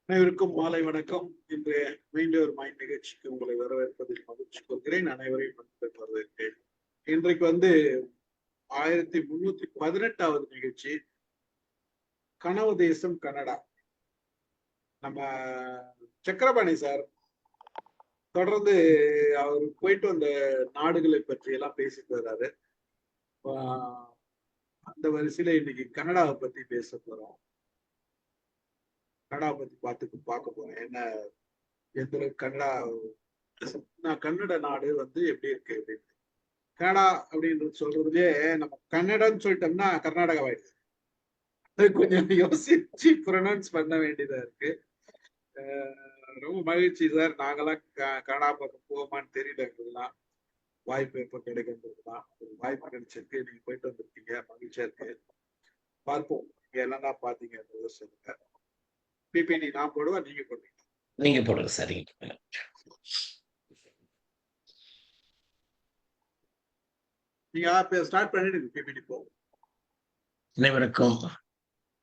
அனைவருக்கும் மாலை வணக்கம். இன்றைய மீண்டும் ஒரு மைண்ட் நிகழ்ச்சிக்கு உங்களை வரவேற்பதில் மகிழ்ச்சி கொள்கிறேன். அனைவரையும் வரவேற்கிறேன். இன்றைக்கு 1318வது நிகழ்ச்சி, கனவு தேசம் கனடா. நம்ம சக்கரபாணி சார் தொடர்ந்து அவர் போயிட்டு வந்த நாடுகளை பற்றி எல்லாம் பேசிட்டு வர்றாரு. அந்த வரிசையில இன்னைக்கு கனடாவை பத்தி பேச போறோம். கனடா பத்தி பார்க்க போறேன். என்ன எந்த கனடா கன்னட நாடு எப்படி இருக்கு அப்படின்னு. கனடா அப்படின்றது சொல்றதுலயே நம்ம கன்னடன்னு சொல்லிட்டோம்னா கர்நாடகா ஆயிடுது. கொஞ்சம் யோசிச்சு ப்ரொனவுன்ஸ் பண்ண வேண்டியதா இருக்கு. ரொம்ப மகிழ்ச்சி சார். நாங்கெல்லாம் கனடா பக்கம் போவோமான்னு தெரியல. எங்களுக்குலாம் வாய்ப்பு எப்ப கிடைக்கும்ன்றதுதான். ஒரு வாய்ப்பு கிடைச்சிருக்கு. நீங்க போயிட்டு வந்திருக்கீங்க, மகிழ்ச்சியா இருக்கு. பார்ப்போம் நீங்க என்னெல்லாம் பாத்தீங்க சொல்லுங்க. பிபிடி நான் போடுவேன், நீங்க போடுவீங்க. நீங்க போடுங்க சார். நீங்க ஸ்டார்ட் பண்ணிடுங்க. பிபிடி போகும். அனைவருக்கும்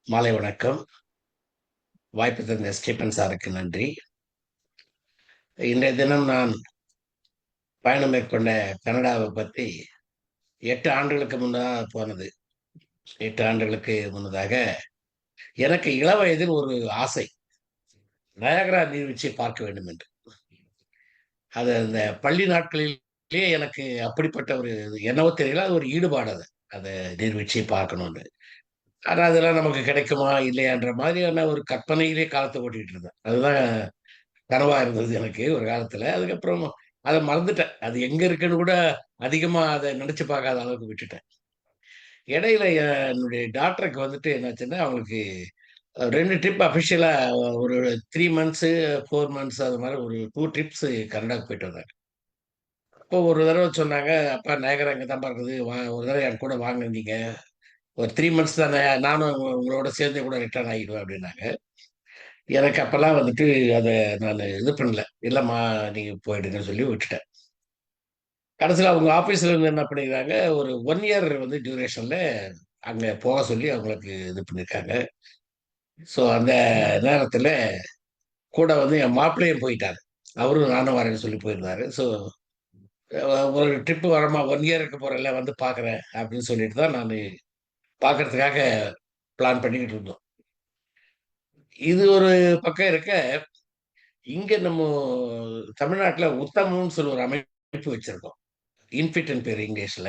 மாலை வணக்கம். வாய்ப்பு தந்த ஸ்டீபன் சாருக்கு நன்றி. இன்றைய தினம் நான் பயணம் மேற்கொண்ட கனடாவை பற்றி 8 ஆண்டுகளுக்கு முன்னதாக போனது. 8 ஆண்டுகளுக்கு முன்னதாக எனக்கு இளவயதில் ஒரு ஆசை, நயாகரா நீர்வீழ்ச்சியை பார்க்க வேண்டும் என்று. அது அந்த பள்ளி நாட்களிலேயே எனக்கு அப்படிப்பட்ட ஒரு என்னவோ தெரியல, அது ஒரு ஈடுபாடு. அதை நீர்வீழ்ச்சியை பார்க்கணும்னு. ஆனா அதெல்லாம் நமக்கு கிடைக்குமா இல்லையான்ற மாதிரியான ஒரு கற்பனையிலே காலத்தை ஓட்டிட்டு இருந்தேன். அதுதான் கனவா இருந்தது எனக்கு ஒரு காலத்துல. அதுக்கப்புறம் அதை மறந்துட்டேன். அது எங்க இருக்குன்னு கூட அதிகமா அதை நினைச்சு பார்க்காத அளவுக்கு விட்டுட்டேன். இடையில என்னுடைய டாக்டருக்கு என்னாச்சுன்னா, அவங்களுக்கு 2 ட்ரிப் அஃபிஷியலா ஒரு 3 மந்த்ஸ் 4 மந்த்ஸ் அது மாதிரி ஒரு 2 ட்ரிப்ஸ் கனடாக்கு போயிட்டு வந்தாங்க. அப்போ ஒரு தடவை சொன்னாங்க, அப்பா நயகரா இங்க தான் இருக்குது, ஒரு தடவை என் கூட வாங்க, நீங்க ஒரு 3 மந்த்ஸ் தானே, நானும் உங்களோட சேர்ந்து கூட ரிட்டர்ன் ஆகிடுவேன் அப்படின்னாங்க. எனக்கு அப்பெல்லாம் அதை நான் இது பண்ணல. இல்லம்மா நீங்க போயிடுங்கன்னு சொல்லி விட்டுட்டேன். கடைசியில அவங்க ஆபீஸ்ல இருந்து என்ன பண்ணிக்கிறாங்க, ஒரு 1 இயர் டியூரேஷன்ல அங்க போக சொல்லி அவங்களுக்கு இது பண்ணியிருக்காங்க. ஸோ அந்த நேரத்துல கூட என் மாப்பிள்ளையும் போயிட்டாரு. அவரும் நானும் வரேன்னு சொல்லி போயிருந்தாரு. ஸோ ஒரு ட்ரிப் வரமா 1 இயருக்கு போறேன்ல, பார்க்குறேன் அப்படின்னு சொல்லிட்டு தான் நான் பார்க்கறதுக்காக பிளான் பண்ணிக்கிட்டு இருந்தோம். இது ஒரு பக்கம் இருக்க, இங்க நம்ம தமிழ்நாட்டுல உத்தமம்னு சொல்லி ஒரு அமைப்பு வச்சிருக்கோம். இன்ஃபிட்ன்னு பேரு இங்கிலீஷ்ல.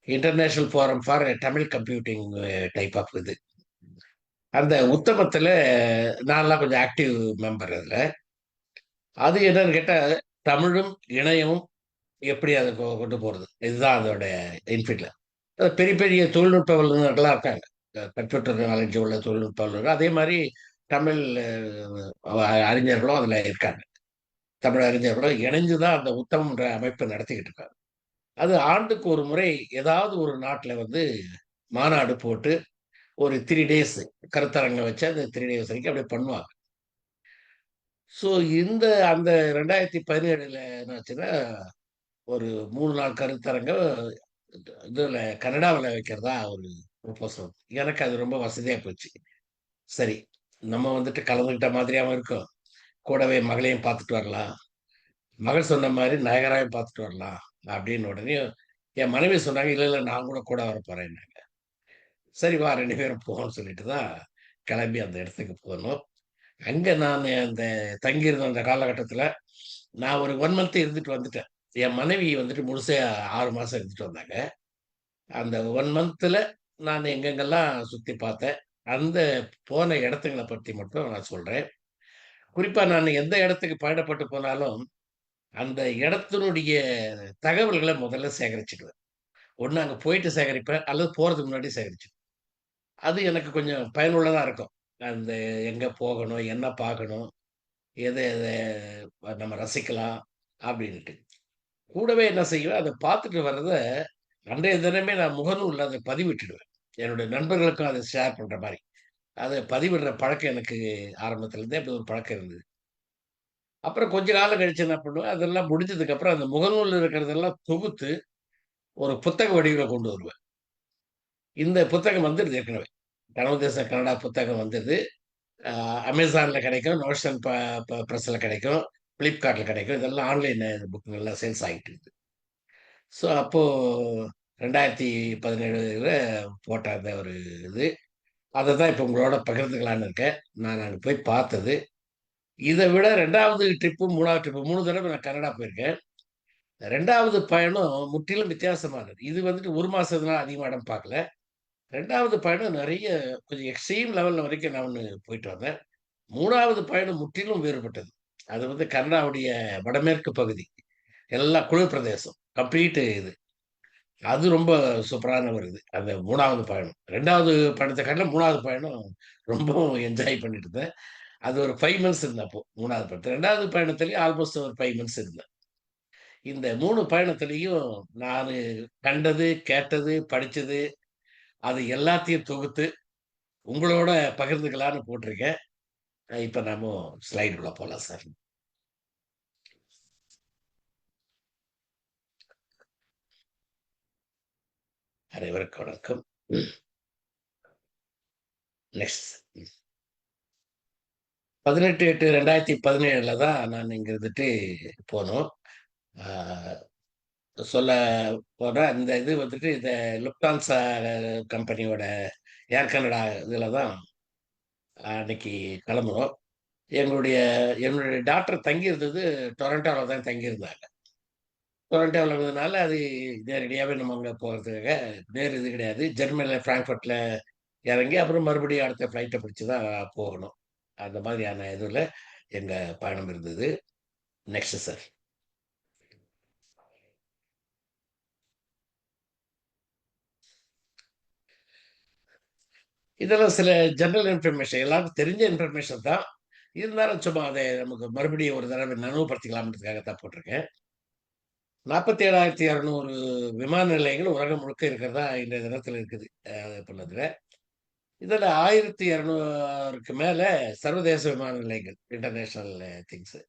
International forum for Tamil computing type of இது. அந்த உத்தமத்துல நான்லாம் கொஞ்சம் ஆக்டிவ் மெம்பர் அதுல. அது என்னன்னு கேட்டா, தமிழும் இணையமும் எப்படி அதை கொண்டு போறது, இதுதான் அதோட இன்ஃபிட்ல. பெரிய பெரிய தொழில்நுட்ப வல்லுநர்கள்லாம் இருக்காங்க. கம்ப்யூட்டர் நாலேஜ் உள்ள தொழில்நுட்ப வல்லுநர்கள், அதே மாதிரி தமிழ் அறிஞர்களும் அதுல இருக்காங்க. தமிழ் அறிஞர்களும் இணைஞ்சுதான் அந்த உத்தமன்ற அமைப்பை நடத்திக்கிட்டு இருக்காங்க. அது ஆண்டுக்கு ஒரு முறை ஏதாவது ஒரு நாட்டுல மாநாடு போட்டு ஒரு 3 டேஸ் கருத்தரங்கம் வச்சு அந்த 3 டேஸ் வரைக்கும் அப்படியே பண்ணுவாங்க. ஸோ அந்த 2017 என்னாச்சுன்னா, ஒரு 3 நாள் கருத்தரங்கம் இதுல கனடாவில் வைக்கிறதா ஒரு ப்ரொபோசல். எனக்கு அது ரொம்ப வசதியா போச்சு. சரி, நம்ம கலந்துக்கிட்ட மாதிரியாவும் இருக்கும், கூடவே மகளையும் பார்த்துட்டு வரலாம், மகள் சொன்ன மாதிரி நயகராவையும் பார்த்துட்டு வரலாம் அப்படின்னு உடனே என் மனைவி சொன்னாங்க, இல்ல இல்ல நான் கூட வர போறேன்னாங்க. சரி வா 2 பேரும் போவோம்னு சொல்லிட்டு தான் கிளம்பி அந்த இடத்துக்கு போனோம். அங்க நான் அந்த தங்கியிருந்த அந்த காலகட்டத்துல நான் ஒரு 1 மந்த் இருந்துட்டு வந்துட்டேன். என் மனைவி முழுசா 6 மாசம் இருந்துட்டு வந்தாங்க. அந்த 1 மந்த்ல நான் எங்கெங்கெல்லாம் சுத்தி பார்த்தேன், அந்த போன இடத்துங்கள பத்தி மட்டும் நான் சொல்றேன். குறிப்பா நான் எந்த இடத்துக்கு பயணப்பட்டு போனாலும், அந்த இடத்தினுடைய தகவல்கள முதல்ல சேகரிச்சுக்குவேன். ஒண்ணு அங்க போயிட்டு சேகரிப்பேன், அல்லது போறதுக்கு முன்னாடி சேகரிச்சுக்குவேன். அது எனக்கு கொஞ்சம் பயனுள்ளதா இருக்கும். அந்த எங்க போகணும், என்ன பார்க்கணும், எத எத நம்ம ரசிக்கலாம் அப்படின்ட்டு. கூடவே என்ன செய்வேன், அத பார்த்துட்டு வர்றத அன்றைய தினமே நான் முகநூல்ல அத பதிவிட்டுடுவேன். என்னுடைய நண்பர்களுக்கும் அத ஷேர் பண்ற மாரி. அத பதிவிடுற பழக்கம் எனக்கு ஆரம்பத்துல இருந்தே அப்படி ஒரு பழக்கம் இருந்தது. அப்புறம் கொஞ்ச காலம் கழிச்சு என்ன பண்ணுவேன், அதெல்லாம் முடிஞ்சதுக்கு அப்புறம் அந்த முகநூல்ல இருக்கிறதெல்லாம் தொகுத்து ஒரு புத்தக வடிவில கொண்டு வருவேன். இந்த புத்தகம் வந்துருது ஏற்கனவே. கனவு தேசம் கனடா புத்தகம் வந்துருது. அமேசானில் கிடைக்கும், நோஷன் ப்ரெஸ்ஸில் கிடைக்கும், ஃப்ளிப்கார்ட்டில் கிடைக்கும். இதெல்லாம் ஆன்லைன் புக்குங்கள்லாம் சேல்ஸ் ஆகிட்டு இருக்குது. ஸோ அப்போது 2017 போட்ட அந்த ஒரு இது அதை தான் இப்போ உங்களோட பகிர்ந்துக்கலான்னு இருக்கேன். நான் அங்கே போய் பார்த்தது. இதை விட 2வது ட்ரிப்பு 3வது ட்ரிப்பு 3 தடவை நான் கனடா போயிருக்கேன். 2வது பயணம் முற்றிலும் வித்தியாசமானது. இது வந்துட்டு 1 மாசத்துலாம் அதிகமாக இடம் பார்க்கல. 2வது பயணம் நிறைய கொஞ்சம் எக்ஸ்ட்ரீம் லெவல்ல வரைக்கும் நான் போயிட்டு வந்தேன். 3வது பயணம் முற்றிலும் வேறுபட்டது. அது வந்து கனடாவுடைய வடமேற்கு பகுதி. எல்லாம் குளிர் பிரதேசம். கம்ப்ளீட் இது. அது ரொம்ப சூப்பரான ஒரு இது. அந்த 3வது பயணம். 2வது பயணத்த காட்டிலும் 3வது பயணம் ரொம்பவும் என்ஜாய் பண்ணிட்டு இருந்தேன். அது ஒரு 5 மந்த்ஸ் இருந்தேன் அப்போ 3வது பயணத்துல. 2வது பயணத்திலயும் ஆல்மோஸ்ட் ஒரு 5 மந்த்ஸ் இருந்தேன். இந்த 3 பயணத்திலயும் நானு கண்டது, கேட்டது, படிச்சது, அது எல்லாத்தையும் தொகுத்து உங்களோட பகிர்ந்துக்கலான்னு போட்டிருக்கேன். இப்ப நாம ஸ்லைடுக்குள்ள போலாம் சார். அனைவருக்கும் வணக்கம். நெக்ஸ்ட் 18/8/2017 தான் நான் இங்க இருந்துட்டு போனோம். ஆஹ் சொல்ல போனா இந்த இது வந்துட்டு இந்த லுப்டான்சா கம்பெனியோட ஏர் கனடா இதுல தான் அன்னைக்கு கிளம்புறோம். எங்களுடைய என்னுடைய டாக்டர் தங்கி இருந்தது டொரண்டோவில் தான் தங்கியிருந்தாங்க. டொரண்டோவில் இருந்ததுனால அது நேரடியாகவே நம்ம அங்கே போகிறதுக்காக வேறு இது கிடையாது. ஜெர்மனியில் ஃப்ராங்க்ஃபர்ட்டில் இறங்கி அப்புறம் மறுபடியும் அடுத்த ஃப்ளைட்டை பிடிச்சி தான் போகணும். அந்த மாதிரியான இதில் எங்கள் பயணம் இருந்தது. Next sir. இதெல்லாம் சில ஜெனரல் இன்ஃபர்மேஷன் எல்லாருக்கும் தெரிஞ்ச இன்ஃபர்மேஷன் தான். இருந்தாலும் சும்மா அதை நமக்கு மறுபடியும் ஒரு தடவை நினைவுபடுத்திக்கலாம்ன்றதுக்காக தான் போட்டிருக்கேன். 47,200 விமான நிலையங்கள் உலகம் முழுக்க இருக்கிறதா இந்த தினத்தில் இருக்குது. பண்ணதுல இதில் 1200க்கு மேல சர்வதேச விமான நிலையங்கள், இன்டர்நேஷனல் திங்ஸ்.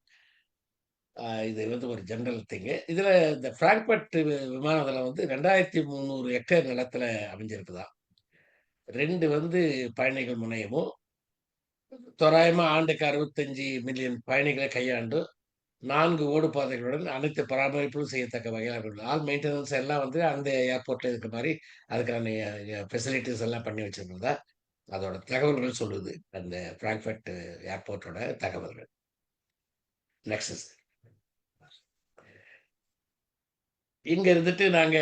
இது வந்து ஒரு ஜெனரல் திங்கு. இதுல இந்த பிராங்க்பர்ட் விமான நிலையம் வந்து 2300 ஹெக்டேர் நிலத்துல அமைஞ்சிருக்குதா. 2 வந்து பயணிகள் முனையமும், தோராயமா ஆண்டுக்கு 65 மில்லியன் பயணிகளை கையாண்டு 4 ஓடுபாதைகளுடன் அனைத்து பராமரிப்பும் செய்யத்தக்க வகையில் ஆல் மெயின்டெனன்ஸ் எல்லாம் வந்து அந்த ஏர்போர்ட்ல இருக்க மாதிரி அதுக்கான ஃபெசிலிட்டிஸ் எல்லாம் பண்ணி வச்சிருந்ததா அதோட தகவல்கள் சொல்லுது. அந்த பிராங்க்ஃபர்ட் ஏர்போர்ட்டோட தகவல்கள். நெக்ஸ்ட் இங்க இருந்துட்டு நாங்க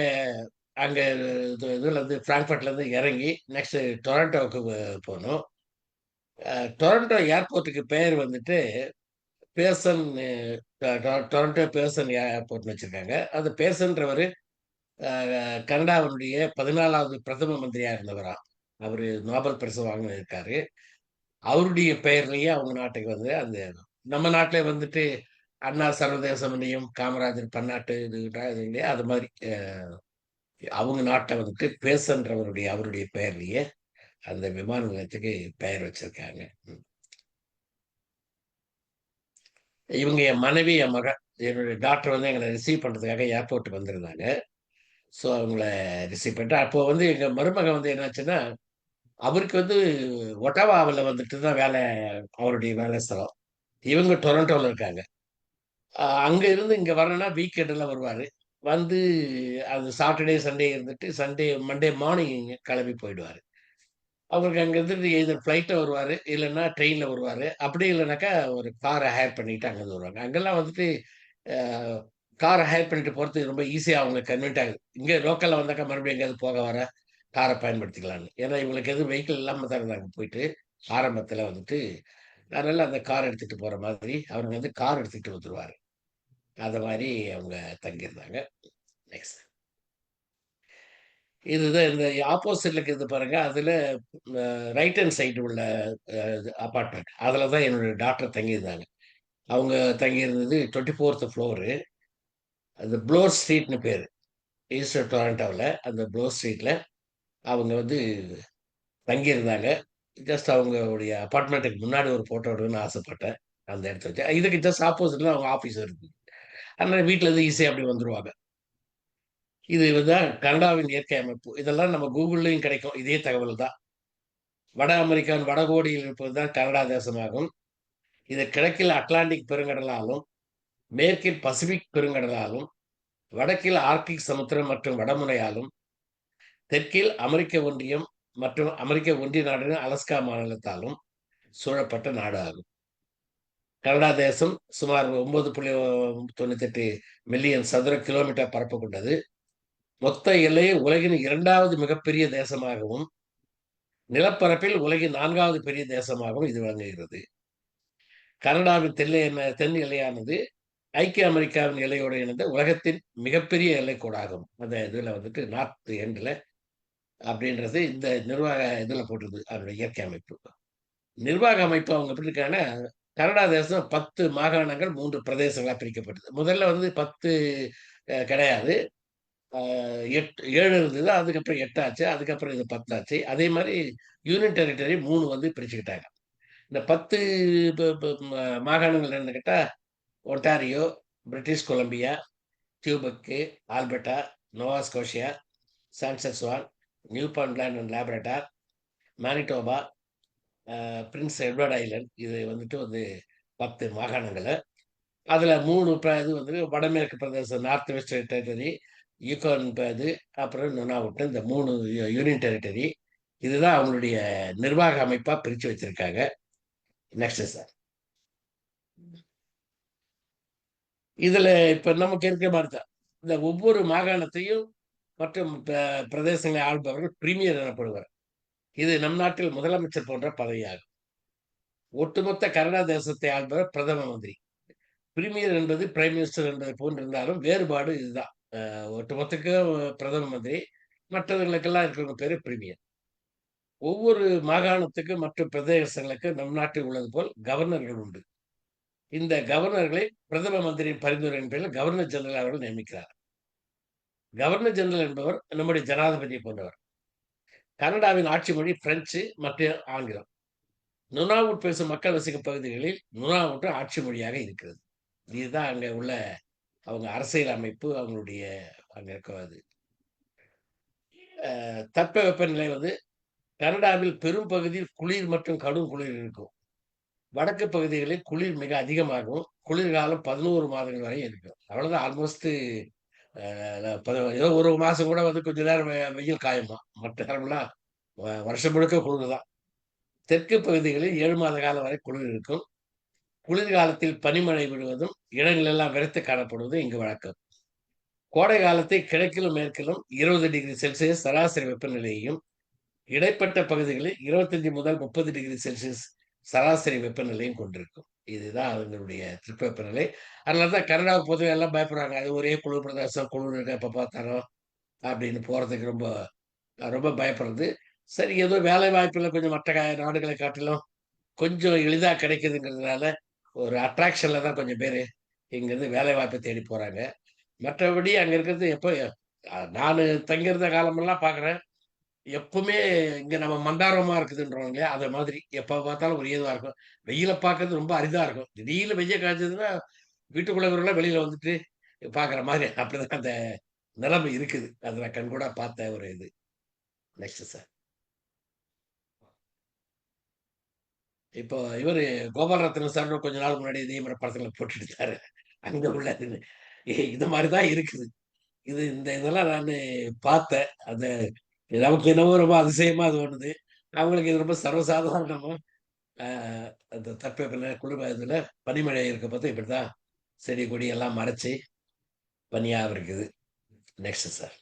அங்க இதுல இருந்து பிராங்க்ஃபர்ட்ல இருந்து இறங்கி நெக்ஸ்ட் டொரண்டோவுக்கு போனோம். டொரண்டோ ஏர்போர்ட்டுக்கு பெயர் வந்துட்டு பேர்சன், டொரண்டோ பேர்சன் ஏர்போர்ட்னு வச்சிருக்காங்க. அது பேர்சன்றவர் கனடாவினுடைய 14வது பிரதம மந்திரியா இருந்தவரா. அவரு நோபல் பரிசு வாங்கியிருக்காரு. அவருடைய பெயர்லயே அவங்க நாட்டுக்கு வந்து அந்த நம்ம நாட்டிலே வந்துட்டு அண்ணா சர்வதேச நிலையம், காமராஜர் பன்னாட்டு இது இல்லையா, அது மாதிரி அவங்க நாட்டை வந்துட்டு பேசன்றவருடைய அவருடைய பெயர்லயே அந்த விமான நிலையத்துக்கு பெயர் வச்சிருக்காங்க. இவங்க என் மனைவி, என் மகன், என்னுடைய டாக்டர் வந்து எங்களை ரிசீவ் பண்றதுக்காக ஏர்போர்ட்டுக்கு வந்திருந்தாங்க. ஸோ அவங்கள ரிசீவ் பண்ணிட்டு அப்போ வந்து எங்க மருமகன் வந்து என்னாச்சுன்னா, அவருக்கு வந்து ஒட்டாவாவில் வந்துட்டு தான் வேலை, அவருடைய வேலை ஸ்தலம். இவங்க டொரண்டோவில் இருக்காங்க. அங்க இருந்து இங்க வரணும்னா வீக்கெண்டில் வருவாரு. வந்து அது சாட்டர்டே, சண்டே இருந்துட்டு சண்டே மண்டே மார்னிங் கிளம்பி போயிடுவாரு. அவருக்கு அங்க இருந்துட்டு எய்தர் ஃப்ளைட்ல வருவாரு, இல்லன்னா ட்ரெயின்ல வருவாரு. அப்படி இல்லனாக்கா ஒரு கார ஹையர் பண்ணிட்டு அங்கருந்து வருவாங்க. அங்கெல்லாம் வந்துட்டு அ கார ஹையர் பண்ணிட்டு போறதுக்கு ரொம்ப ஈஸியா அவங்களுக்கு கன்வீனியன்ட் ஆகுது. இங்க லோக்கல்ல வந்தாக்கா மறுபடியும் எங்கேயாவது போக வர கார பயன்படுத்திக்கலான்னு. ஏன்னா இவங்களுக்கு எதுவும் வெஹிக்கிள் இல்லாம தான் இருந்தாங்க போயிட்டு. ஆரம்பத்துல வந்துட்டு அதனால அந்த கார் எடுத்துட்டு போற மாதிரி அவருங்க வந்து கார் எடுத்துட்டு வந்துருவாரு. அத மாரி அவங்க தங்கியிருந்தாங்க. நெக்ஸ்ட். இதுதான் இந்த ஆப்போசிட்ல இருக்குது பாருங்க. அதுல ரைட் ஹேண்ட் சைடு உள்ள அபார்ட்மெண்ட். அதுல தான் என்னுடைய டாக்டர் தங்கியிருந்தாங்க. அவங்க தங்கியிருந்தது 24th ஃப்ளோரு. அது ப்ளோர் ஸ்ட்ரீட்ன்னு பேரு. ஈஸ்ட் டொரண்டோவில் அந்த ப்ளோர் ஸ்ட்ரீட்ல அவங்க வந்து தங்கியிருந்தாங்க. ஜஸ்ட் அவங்களுடைய அபார்ட்மெண்ட்டுக்கு முன்னாடி ஒரு ஃபோட்டோ எடுக்கணும்னு ஆசைப்பட்டேன். அந்த இடத்த வச்சு. இதுக்கு ஜஸ்ட் ஆப்போசிட்ல அவங்க ஆஃபீஸ் இருக்கு. அதனால வீட்ல இருந்து ஈஸியா அப்படி வந்துருவாங்க. இது தான் கனடாவின் இயற்கை அமைப்பு. இதெல்லாம் நம்ம கூகுள்லயும் கிடைக்கும். இதே தகவல் தான். வட அமெரிக்காவின் வடகோடியில் இருப்பதுதான் கனடா தேசமாகும். இது கிழக்கில் அட்லாண்டிக் பெருங்கடலாலும், மேற்கில் பசிபிக் பெருங்கடலாலும், வடக்கில் ஆர்க்டிக் சமுத்திரம் மற்றும் வடமுனையாலும், தெற்கில் அமெரிக்க ஒன்றியம் மற்றும் அமெரிக்க ஒன்றிய நாடுகளின் அலஸ்கா மாநிலத்தாலும் சூழப்பட்ட நாடு ஆகும். கனடா தேசம் சுமார் 9.98 மில்லியன் சதுர கிலோமீட்டர் பரப்பு கொண்டது. மொத்த எல்லையை உலகின் 2வது மிகப்பெரிய தேசமாகவும், நிலப்பரப்பில் உலகின் 4வது பெரிய தேசமாகவும் இது விளங்குகிறது. கனடாவின் தென் எல்லையானது ஐக்கிய அமெரிக்காவின் எல்லையோடு இணைந்த உலகத்தின் மிகப்பெரிய எல்லைக்கோடாகும். அந்த இதுல வந்துட்டு நார்த் எண்ட்ல அப்படின்றது இந்த நிர்வாக இதுல போட்டுருது அதனுடைய இயற்கை அமைப்பு. நிர்வாக அமைப்பு அவங்க எப்படி இருக்காங்கன்னா, கனடா தேசம் 10 மாகாணங்கள் 3 பிரதேசங்களா பிரிக்கப்பட்டது. முதல்ல வந்து 10 கிடையாது. 7 இருந்தது. அதுக்கப்புறம் 8 ஆச்சு. அதுக்கப்புறம் இது 10 ஆச்சு. அதே மாதிரி யூனியன் டெரிட்டரி 3 வந்து பிரிச்சுக்கிட்டாங்க. இந்த 10 மாகாணங்கள் என்னன்னு கேட்டா, Ontario, British Columbia, Quebec, Alberta, Nova Scotia, Saskatchewan, Newfoundland and Labrador, Manitoba, Prince Edward Island. இது வந்துட்டு வந்து 10 மாகாணங்கள். அதுல 3 இது வந்து வடமேற்கு பிரதேசம் நார்த் வெஸ்ட் டெரிட்டரி, யூகான் இது, அப்புறம் நுனாவுட்டு, இந்த 3 யூனியன் டெரிட்டரி. இதுதான் அவங்களுடைய நிர்வாக அமைப்பா பிரிச்சு வச்சிருக்காங்க. Next sir. இதுல இப்ப நமக்கு இருக்கிற மாதிரி தான் இந்த ஒவ்வொரு மாகாணத்தையும் மற்றும் பிரதேசங்களை ஆள்பவர்கள் பிரீமியர் எனப்படுவார். இது நம் நாட்டில் முதலமைச்சர் போன்ற பதவியாகும். ஒட்டுமொத்த கனடா தேசத்தை ஆள்பவர் பிரதம மந்திரி. பிரீமியர் என்பது பிரைம் மினிஸ்டர் என்பதை போன்றிருந்தாலும் வேறுபாடு இதுதான். ஒட்டுமொத்தக்கு பிரதம மந்திரி, மற்றவர்களுக்கெல்லாம் இருக்கிறவங்க பேரு பிரீமியர். ஒவ்வொரு மாகாணத்துக்கு மற்றும் பிரதேசங்களுக்கு நம் நாட்டில் உள்ளது போல் கவர்னர்கள் உண்டு. இந்த கவர்னர்களை பிரதம மந்திரியின் பரிந்துரையின் பேரில் கவர்னர் ஜெனரல் அவர்கள் நியமிக்கிறார். கவர்னர் ஜெனரல் என்பவர் நம்முடைய ஜனாதிபதி போன்றவர். கனடாவின் ஆட்சி மொழி பிரெஞ்சு மற்றும் ஆங்கிலம். நுனாவுட் பேசும் மக்கள் வசிக்கும் பகுதிகளில் நுனாவுட் ஆட்சி மொழியாக இருக்கிறது. இதுதான் அங்க உள்ள அவங்க அரசியல் அமைப்பு, அவங்களுடைய அங்க இருக்கிறது. தட்பவெப்பநிலை வந்து கனடாவில் பெரும் பகுதியில் குளிர் மற்றும் கடும் குளிர் இருக்கும். வடக்கு பகுதிகளில் குளிர் மிக அதிகமாகவும், குளிர்காலம் 11 மாதங்கள் வரை இருக்கும். அவ்வளவுதான். ஆல்மோஸ்ட் ஏதோ ஒரு மாசம் கூட வந்து கொஞ்ச நேரம் வெயில் காயுமா. மற்ற நேரம்லாம் வருஷம் முழுக்க குளிர் தான். தெற்கு பகுதிகளில் 7 மாத காலம் வரை குளிர் இருக்கும். குளிர்காலத்தில் பனிமழை விழுவதும், இடங்கள் எல்லாம் வெறுத்து காணப்படுவதும் இங்கு வழக்கம். கோடை காலத்தை கிழக்கிலும் மேற்கிலும் 20 டிகிரி செல்சியஸ் சராசரி வெப்பநிலையையும், இடைப்பட்ட பகுதிகளில் 25 முதல் 30 டிகிரி செல்சியஸ் சராசரி வெப்பநிலையும் கொண்டிருக்கும். இதுதான் அவங்களுடைய தட்பவெப்பநிலை. அதனாலதான் கனடாவுக்கு பொதுவாக எல்லாம் பயப்படுறாங்க. அது ஒரே குளிர் பிரதேசம், குளிர் இருக்க எப்ப பார்த்தாலும் அப்படின்னு போறதுக்கு ரொம்ப ரொம்ப பயப்படுறது. சரி, ஏதோ வேலை வாய்ப்புல கொஞ்சம் மற்ற நாடுகளை காட்டிலும் கொஞ்சம் எளிதா கிடைக்குதுங்கிறதுனால ஒரு அட்ராக்ஷன்ல தான் கொஞ்சம் பேரு இங்கிருந்து வேலை வாய்ப்பை தேடி போறாங்க. மற்றபடி அங்க இருக்கிறது எப்போ நான் தங்கியிருந்த காலமெல்லாம் பாக்குறேன். எப்பவுமே இங்க நம்ம மந்தாரமா இருக்குதுன்றோம் இல்லையா, அது மாதிரி எப்ப பார்த்தாலும் ஒரு ஏதுவா இருக்கும். வெயில பார்க்கறது ரொம்ப அரிதா இருக்கும். திடீர்னு வெய்ய காய்ச்சதுன்னா வீட்டுக்குள்ள இருக்கிறவங்க வெளியில வந்துட்டு பாக்குற மாதிரி அப்படிதான் அந்த நிலைமை இருக்குது. அது நான் கண்கூடா பார்த்த ஒரு இது. Next sir. இப்போ இவரு கோபாலரத்னம் சார் கொஞ்ச நாள் முன்னாடி இதே மாதிரி படத்துல போட்டுட்டு இருந்தாரு. அங்க உள்ள இது மாதிரிதான் இருக்குது. இதெல்லாம் நான் பார்த்தேன். அந்த நமக்கு என்னவோ ரொம்ப அதிசயமா தோணுது. அவங்களுக்கு இது ரொம்ப சர்வசாதாரணமா அந்த தட்பவெப்பநிலை குளிர் இதுல பனிமழை இருக்க பார்த்து இப்படிதான் செடி கொடி எல்லாம் மறைச்சு பனியா இருக்குது. Next sir.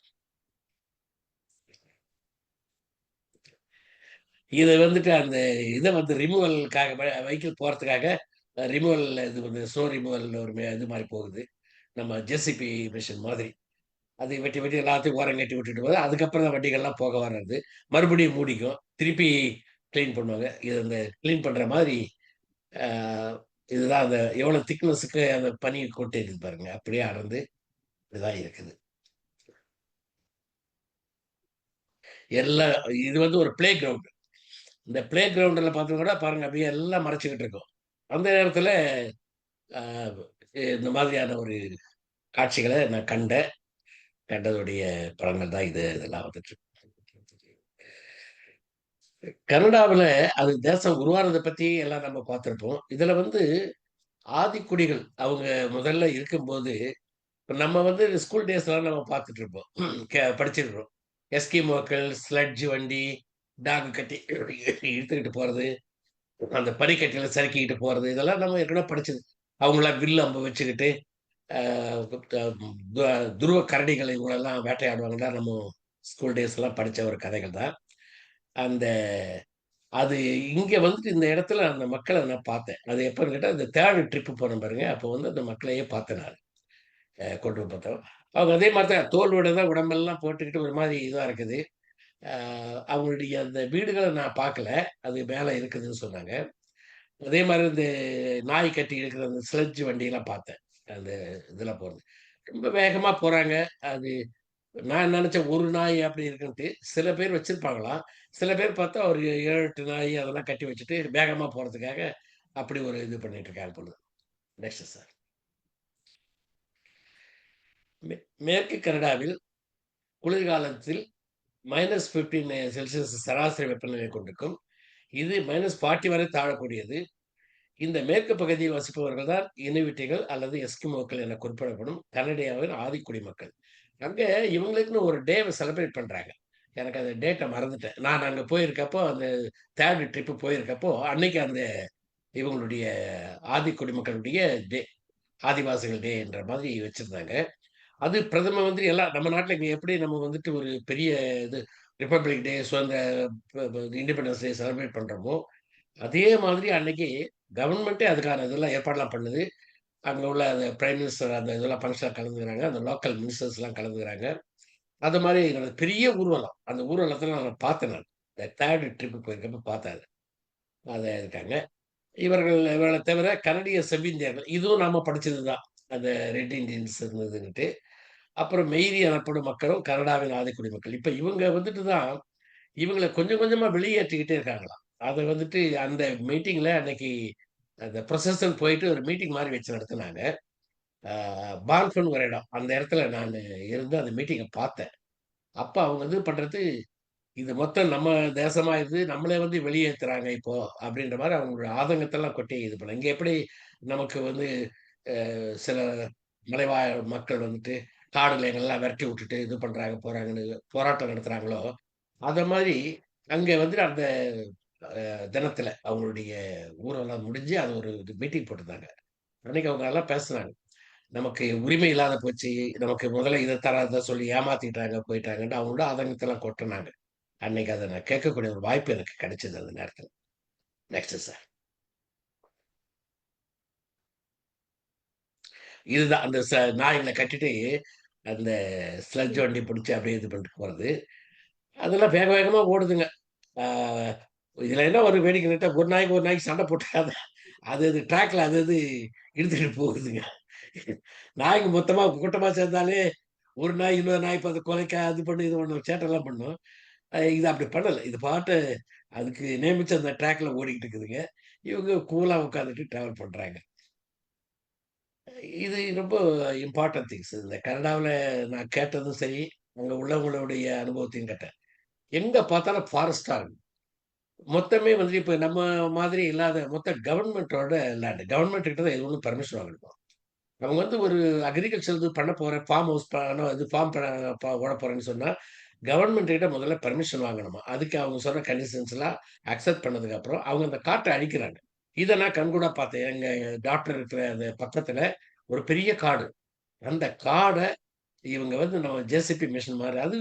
இதை வந்துட்டு அந்த இதை வந்து ரிமூவலுக்காக வெஹிக்கிள் போறதுக்காக ரிமூவல் இது வந்து ஸ்னோ ரிமூவல் ஒரு இது மாதிரி போகுது. நம்ம ஜேசிபி மிஷின் மாதிரி அதை வெட்டி வெட்டி எல்லாத்தையும் ஓரம் கட்டி விட்டுட்டு போது அதுக்கப்புறம் தான் வண்டிகள்லாம் போக வர்றது. மறுபடியும் மூடிக்கும், திருப்பி கிளீன் பண்ணுவாங்க. இது அந்த கிளீன் பண்ற மாதிரி இதுதான் அந்த எவ்வளவு திக்னஸுக்கு அந்த பனி கொட்டை இருக்குது பாருங்க, அப்படியே அடர்ந்து இதுதான் இருக்குது. எல்லாம் இது வந்து ஒரு பிளே கிரவுண்ட். இந்த பிளே கிரவுண்டில் பார்த்தா கூட பாருங்க அப்படியே எல்லாம் மறைச்சிக்கிட்டு இருக்கும். அந்த நேரத்துல இந்த மாதிரியான ஒரு காட்சிகளை நான் கண்டதுடைய படங்கள் தான் இதெல்லாம் வந்துட்டு. கனடாவுல அது தேசம் உருவானத பத்தி எல்லாம் நம்ம பார்த்திருப்போம். இதுல வந்து ஆதிக்குடிகள் அவங்க முதல்ல இருக்கும்போது, இப்ப நம்ம வந்து ஸ்கூல் டேஸ்லாம் நம்ம பார்த்துட்டு இருப்போம். படிச்சிருக்கிறோம். எஸ்கிமோக்கள், ஸ்லட்ஜ் வண்டி, டாக் கட்டி இழுத்துக்கிட்டு போறது, அந்த பனிக்கட்டில சறுக்கிக்கிட்டு போறது, இதெல்லாம் நம்ம ஏற்கனவே படிச்சது. அவங்கலாம் வில் அம்பு வச்சுக்கிட்டு, அ து துருவ கரடிகள் இவங்களெல்லாம் வேட்டையாடுவாங்கலாம் நம்ம ஸ்கூல் டேஸ்லாம் படிச்ச ஒரு கதைகள் தான். அந்த அது இங்க வந்துட்டு இந்த இடத்துல அந்த மக்கள நான் பார்த்தேன். அது எப்பன்னு கேட்டா, இந்த 3 ட்ரிப் போனோம் பாருங்க. அப்போ வந்து அந்த மக்களையே பார்த்தேன் நானு. கொண்டு போய் பார்த்தோம். அவங்க அதே மாரி தான் தோலோட தான் உடம்பெல்லாம் போட்டுக்கிட்டு ஒரு மாரி இதா இருக்குது. அ அவங்களுடைய அந்த வீடுகள நான் பார்க்கல. அது மேல இருக்குதுன்னு சொன்னாங்க. அதே மாரி இந்த நாய் கட்டி இழுக்கிற அந்த ஸ்லெட்ஜ் வண்டியெல்லாம் பார்த்தேன். அந்த இதுல போறது. ரொம்ப வேகமா போறாங்க. அது நான் நெனச்சேன் ஒரு நாய் அப்படி இருக்குன்ட்டு. சில பேர் வச்சிருப்பாங்களாம். சில பேர் பார்த்தா ஒரு 7, 8 நாய் அதெல்லாம் கட்டி வச்சுட்டு வேகமா போறதுக்காக அப்படி ஒரு இது பண்ணிட்டு இருக்காங்க போல. Next sir. மே மேற்கு கனடாவில் குளிர்காலத்தில் -15 செல்சியஸ் சராசரி வெப்பநிலை கொண்டிருக்கும். இது -40 வரை தாழக்கூடியது. இந்த மேற்கு பகுதியில் வசிப்பவர்கள் தான் இனுவிட்டுகள் அல்லது எஸ்கிமோக்கள் என குறிப்பிடப்படும் கனடியாவின் ஆதிக்குடி மக்கள். அங்க இவங்களுக்குன்னு ஒரு டேவ செலிப்ரேட் பண்றாங்க. எனக்கு அந்த டேட்ட மறந்துட்டேன். நான் அங்க போயிருக்கப்போ, அந்த 3 ட்ரிப் போயிருக்கப்போ, அன்னைக்கு அந்த இவங்களுடைய ஆதிக்குடி மக்களுடைய டே, ஆதிவாசிகள் டே என்ற மாதிரி வச்சிருந்தாங்க. அது பிரதம மந்திரி எல்லாம் நம்ம நாட்ல இங்க எப்படி நம்ம வந்துட்டு ஒரு பெரிய இது ரிப்பப்ளிக் டே, சுதந்திர இண்டிபெண்டன்ஸ் டே செலிப்ரேட் பண்றோமோ, அதே மாதிரி அன்னைக்கு கவர்ன்மெண்ட்டே அதுக்கான இதெல்லாம் ஏற்பாடுலாம் பண்ணுது. அங்க உள்ள அந்த பிரைம் மினிஸ்டர் அந்த இதெல்லாம் ஃபங்ஷன்ல கலந்துக்கிறாங்க. அந்த லோக்கல் மினிஸ்டர்ஸ்லாம் கலந்துக்கிறாங்க. அது மாரி பெரிய ஊர்வலம். அந்த ஊர்வலத்துல நான் பார்த்தேன் நான். இந்த 3 ட்ரிப் போயிருக்கப்ப பார்த்தேன் அத. அத இருக்காங்க. இவர்கள தவிர கனடிய செவ்விந்தியர்கள். இதுவும் நாம படிச்சது தான். அந்த ரெட் இண்டியன்ஸ் இருந்ததுன்னுட்டு. அப்புறம் மெய்தி எனப்படும் மக்களும் கனடாவின் ஆதிக்குடி மக்கள். இப்ப இவங்க வந்துட்டு தான் இவங்கள கொஞ்சம் கொஞ்சமா வெளியேற்றிக்கிட்டே இருக்காங்களாம். அத வந்துட்டு அந்த மீட்டிங்ல அன்னைக்கு அந்த ப்ரொசஷன் போயிட்டு ஒரு மீட்டிங் மாரி வச்சு நடத்துனாங்க. ஆ பான்ஃப்ன்னு ஒரு இடம். அந்த இடத்துல நானு இருந்து அந்த மீட்டிங்க பார்த்தேன். அப்ப அவங்க இது பண்றது, இது மொத்தம் நம்ம தேசமா இது, நம்மளே வந்து வெளியேத்துறாங்க இப்போ, அப்படின்ற மாரி அவங்களோட ஆதங்கத்தெல்லாம் கொட்டி இது பண்ணாங்க. இங்க எப்படி நமக்கு வந்து சில மலைவாழ் மக்கள் வந்துட்டு காடுகள எல்லாம் விரட்டி விட்டுட்டு இது பண்றாங்க, போறாங்கன்னு போராட்டம் நடத்துறாங்களோ, அத மாரி அங்க வந்துட்டு அந்த தினத்துல அவங்களுடைய ஊரெல்லாம் முடிஞ்சு அது ஒரு மீட்டிங் போட்டிருந்தாங்க. அன்னைக்கு அவங்க நல்லா பேசுனாங்க. நமக்கு உரிமை இல்லாத போச்சு. நமக்கு முதல்ல இத தராத சொல்லி ஏமாத்திட்டாங்க, போயிட்டாங்கன்னு அவங்களோட ஆதங்கத்தெல்லாம் கொட்டுனாங்க. அன்னைக்கு அத நான் கேட்கக்கூடிய ஒரு வாய்ப்பு எனக்கு கிடைச்சது அந்த நேரத்துல. Next sir. இதுதான் அந்த நாய்கள கட்டிட்டு அந்த ஸ்லெட்ஜ் வண்டி புடிச்சு அப்படியே இது பண்ணிட்டு போறது. அதெல்லாம் வேக வேகமா ஓடுதுங்க. ஆ இதுல என்ன ஒரு வேடிக்கைன்னுட்டா, ஒரு நாய்க்கு சண்டை போட்டுக்காத. அது அது ட்ராக்ல அது அது இழுத்துக்கிட்டு போகுதுங்க. நாய்ங்க மொத்தமா கூட்டமா சேர்ந்தாலே, ஒரு நாய் இன்னொரு நாய் பார்த்து குலைக்க, அது பண்ணு, இது பண்ணும், சேட்டைலாம் பண்ணும். இது அப்படி பண்ணல. இது பாட்டு அதுக்கு நியமிச்ச அந்த ட்ராக்ல ஓடிக்கிட்டு இருக்குதுங்க. இவங்க கூலா உட்காந்துட்டு டிராவல் பண்றாங்க. இது ரொம்ப இம்பார்ட்டன்ட் திங்ஸ். இந்த கனடாவுல நான் கேட்டதும் சரி, அங்க உள்ளவங்களுடைய அனுபவத்தையும் கேட்டேன். எங்க பார்த்தாலும் ஃபாரஸ்ட்டா இருக்கும். மொத்தமே வந்து இப்ப நம்ம மாதிரி இல்லாத மொத்த கவர்ன்மென்ட்டோட லேண்ட். கவர்ன்மென்ட் கிட்ட தான் எது ஒண்ணும் பெர்மிஷன் வாங்கணும். அவங்க வந்து ஒரு அக்ரிகல்ச்சர் இது பண்ண போறேன், ஃபார்ம் ஹவுஸ் இது ஃபார்ம் போட போறேன்னு சொன்னா, கவர்ன்மென்ட் கிட்ட முதல்ல பெர்மிஷன் வாங்கணுமா. அதுக்கு அவங்க சொன்ன கண்டிஷன்ஸ்லாம் அக்செப்ட் பண்ணதுக்கு அப்புறம், அவங்க அந்த காட்ட அழிக்கிறாங்க. இத நான் கண்கூடா பார்த்தேன். எங்க டாக்டர் இருக்கிற அந்த பக்கத்துல ஒரு பெரிய காடு. அந்த காட இவங்க வந்து நம்ம ஜேசிபி மிஷின் மாரி அது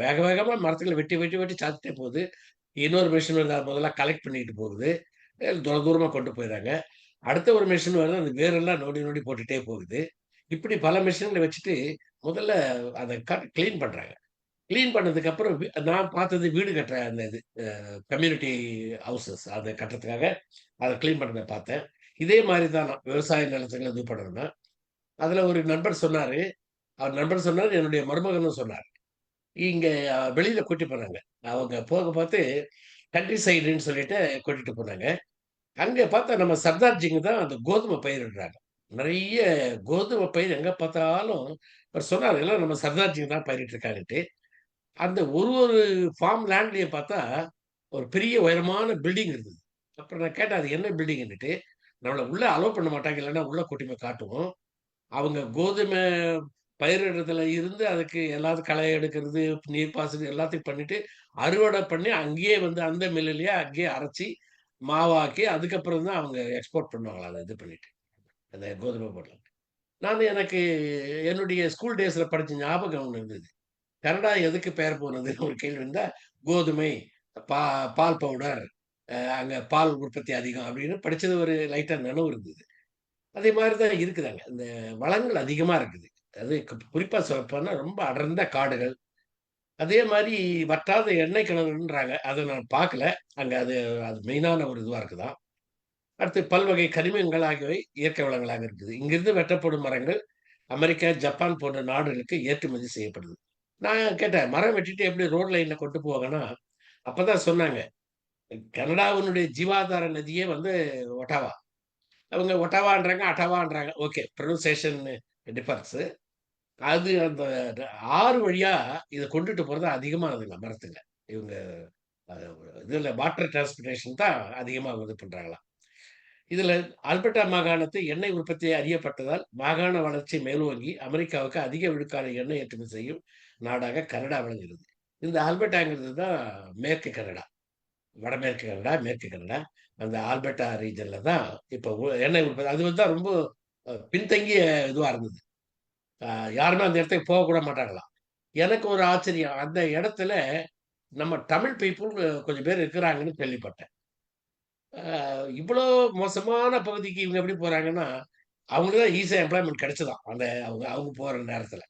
வேக வேகமா மரத்துங்கள வெட்டி, வெட்டி, வெட்டி சாத்திட்டே போகுது. இன்னொரு மெஷின் வருது. அது முதல்ல கலெக்ட் பண்ணிட்டு போகுது. தூரமா கொண்டு போயிறாங்க. அடுத்த ஒரு மெஷின் வருது. அந்த வேரெல்லாம் நோண்டி, நோண்டி போட்டுட்டே போகுது. இப்படி பல மெஷின்கள வச்சுட்டு முதல்ல அத கிளீன் பண்றாங்க. கிளீன் பண்ணதுக்கு அப்புறம் நான் பார்த்தது வீடு கட்டுற அந்த இது கம்யூனிட்டி ஹவுசஸ் அத கட்டுறதுக்காக அத கிளீன் பண்றத பார்த்தேன். இதே மாரி தான் நான் விவசாய நிலத்துங்கள இது பண்ணணும்னா, அதுல ஒரு நண்பர் சொன்னாரு. அவர் நண்பர் சொன்னாரு, என்னுடைய மருமகனும் சொன்னார். இங்க வெளியில கூட்டி போனாங்க. அவங்க போக பார்த்து கண்ட்ரி சைடுன்னு சொல்லிட்டு கூட்டிட்டு போனாங்க. அங்க பார்த்தா நம்ம சர்தார்ஜிங்க தான் அந்த கோதுமை பயிரிடுறாங்க. நெறைய கோதுமை பயிர் எங்க பார்த்தாலும் அவர் சொன்னாரு, எல்லாம் நம்ம சர்தார்ஜிங்க தான் பயிரிட்டுருக்காங்கன்ட்டு. அந்த ஒரு ஒரு ஃபார்ம் லேண்ட்லயும் பார்த்தா, ஒரு பெரிய உயரமான பில்டிங் இருந்தது. அப்புறம் நான் கேட்டேன், அது என்ன பில்டிங்ன்னுட்டு. நம்மள உள்ள அலோ பண்ண மாட்டாங்க. இல்லன்னா உள்ள கூட்டி போய் காட்டுவோம். அவங்க கோதுமை பயிரிடுறதுல இருந்து அதுக்கு எல்லாத்துக்கும் களை எடுக்கிறது, நீர் பாசனம் எல்லாத்தையும் பண்ணிட்டு, அறுவடை பண்ணி அங்கேயே வந்து அந்த மில்லுலயே அங்கேயே அரைச்சு, மாவாக்கி அதுக்கப்புறம் தான் அவங்க எக்ஸ்போர்ட் பண்ணுவாங்களாம். அத இது பண்ணிட்டு. அந்த கோதுமை பொருள. எனக்கு என்னுடைய ஸ்கூல் டேஸ்ல படிச்ச ஞாபகம் ஒண்ணு இருந்தது. கனடா எதுக்கு பெயர் போனதுன்னு ஒரு கேள்வி இருந்தா, கோதுமை, பா பால் பவுடர், அங்க பால் உற்பத்தி அதிகம் அப்படின்னு படிச்சது ஒரு லைட்டா நினைவு இருந்தது. அதே மாரி தான் இருக்குதாங்க. இந்த வளங்கள் அதிகமா இருக்குது. அது குறிப்பா சொல்லப்போனா ரொம்ப அடர்ந்த காடுகள். அதே மாரி வற்றாத எண்ணெய் கிணறுன்றாங்க. அத நான் பார்க்கல. அங்க அது அது மெயினான ஒரு இதுவா இருக்குதாம். அடுத்து பல்வகை கனிமங்கள் ஆகியவை இயற்கை வளங்களாக இருக்குது. இங்கிருந்து வெட்டப்படும் மரங்கள் அமெரிக்கா, ஜப்பான் போன்ற நாடுகளுக்கு ஏற்றுமதி செய்யப்படுது. நான் கேட்டேன், மரம் வெட்டிட்டு எப்படி ரோட் லைன்ல கொண்டு போவாங்கன்னா, அப்பதான் சொன்னாங்க, கனடாவினுடைய ஜீவாதார நதியே வந்து ஒட்டாவா. அவங்க ஒட்டாவான்றாங்க, அட்டாவான்றாங்க. ஓகே. Pronunciation differs. அது அந்த ஆறு வழியா இத கொண்டுட்டு போறது அதிகமானதுங்க மரத்துங்க. இவங்க அ இதுல வாட்டர் டிரான்ஸ்போர்டேஷன் தான் அதிகமா இது பண்றாங்களாம். இதுல அல்பர்டா மாகாணத்து எண்ணெய் உற்பத்தி அறியப்பட்டதால், மாகாண வளர்ச்சி மேலோங்கி அமெரிக்காவுக்கு அதிக விழுக்காடு எண்ணெய் ஏற்றுமதி செய்யும் நாடாக கனடா விளங்குகிறது. இந்த ஆல்பர்டாங்கிறது தான் மேற்கு கனடா. வடமேற்கு கனடா, மேற்கு கனடா. அந்த ஆல்பர்டா ரீஜன்ல தான் இப்ப எண்ணெய் உற்பத்தி அது வந்து தான் ரொம்ப பின்தங்கிய இதுவா இருந்தது. அ யாருமே அந்த இடத்துக்கு போகக்கூட மாட்டாங்களாம். எனக்கு ஒரு ஆச்சரியம். அந்த இடத்துல நம்ம தமிழ் பீப்பிள் கொஞ்சம் பேர் இருக்கிறாங்கன்னு கேள்விப்பட்டேன். அ இவ்வளோ மோசமான பகுதிக்கு இவங்க எப்படி போறாங்கன்னா, அவங்களுக்கு தான் ஈஸியா எம்ப்ளாய்மென்ட் கிடைச்சதாம். அந்த அவங்க அவங்க போற நேரத்துல.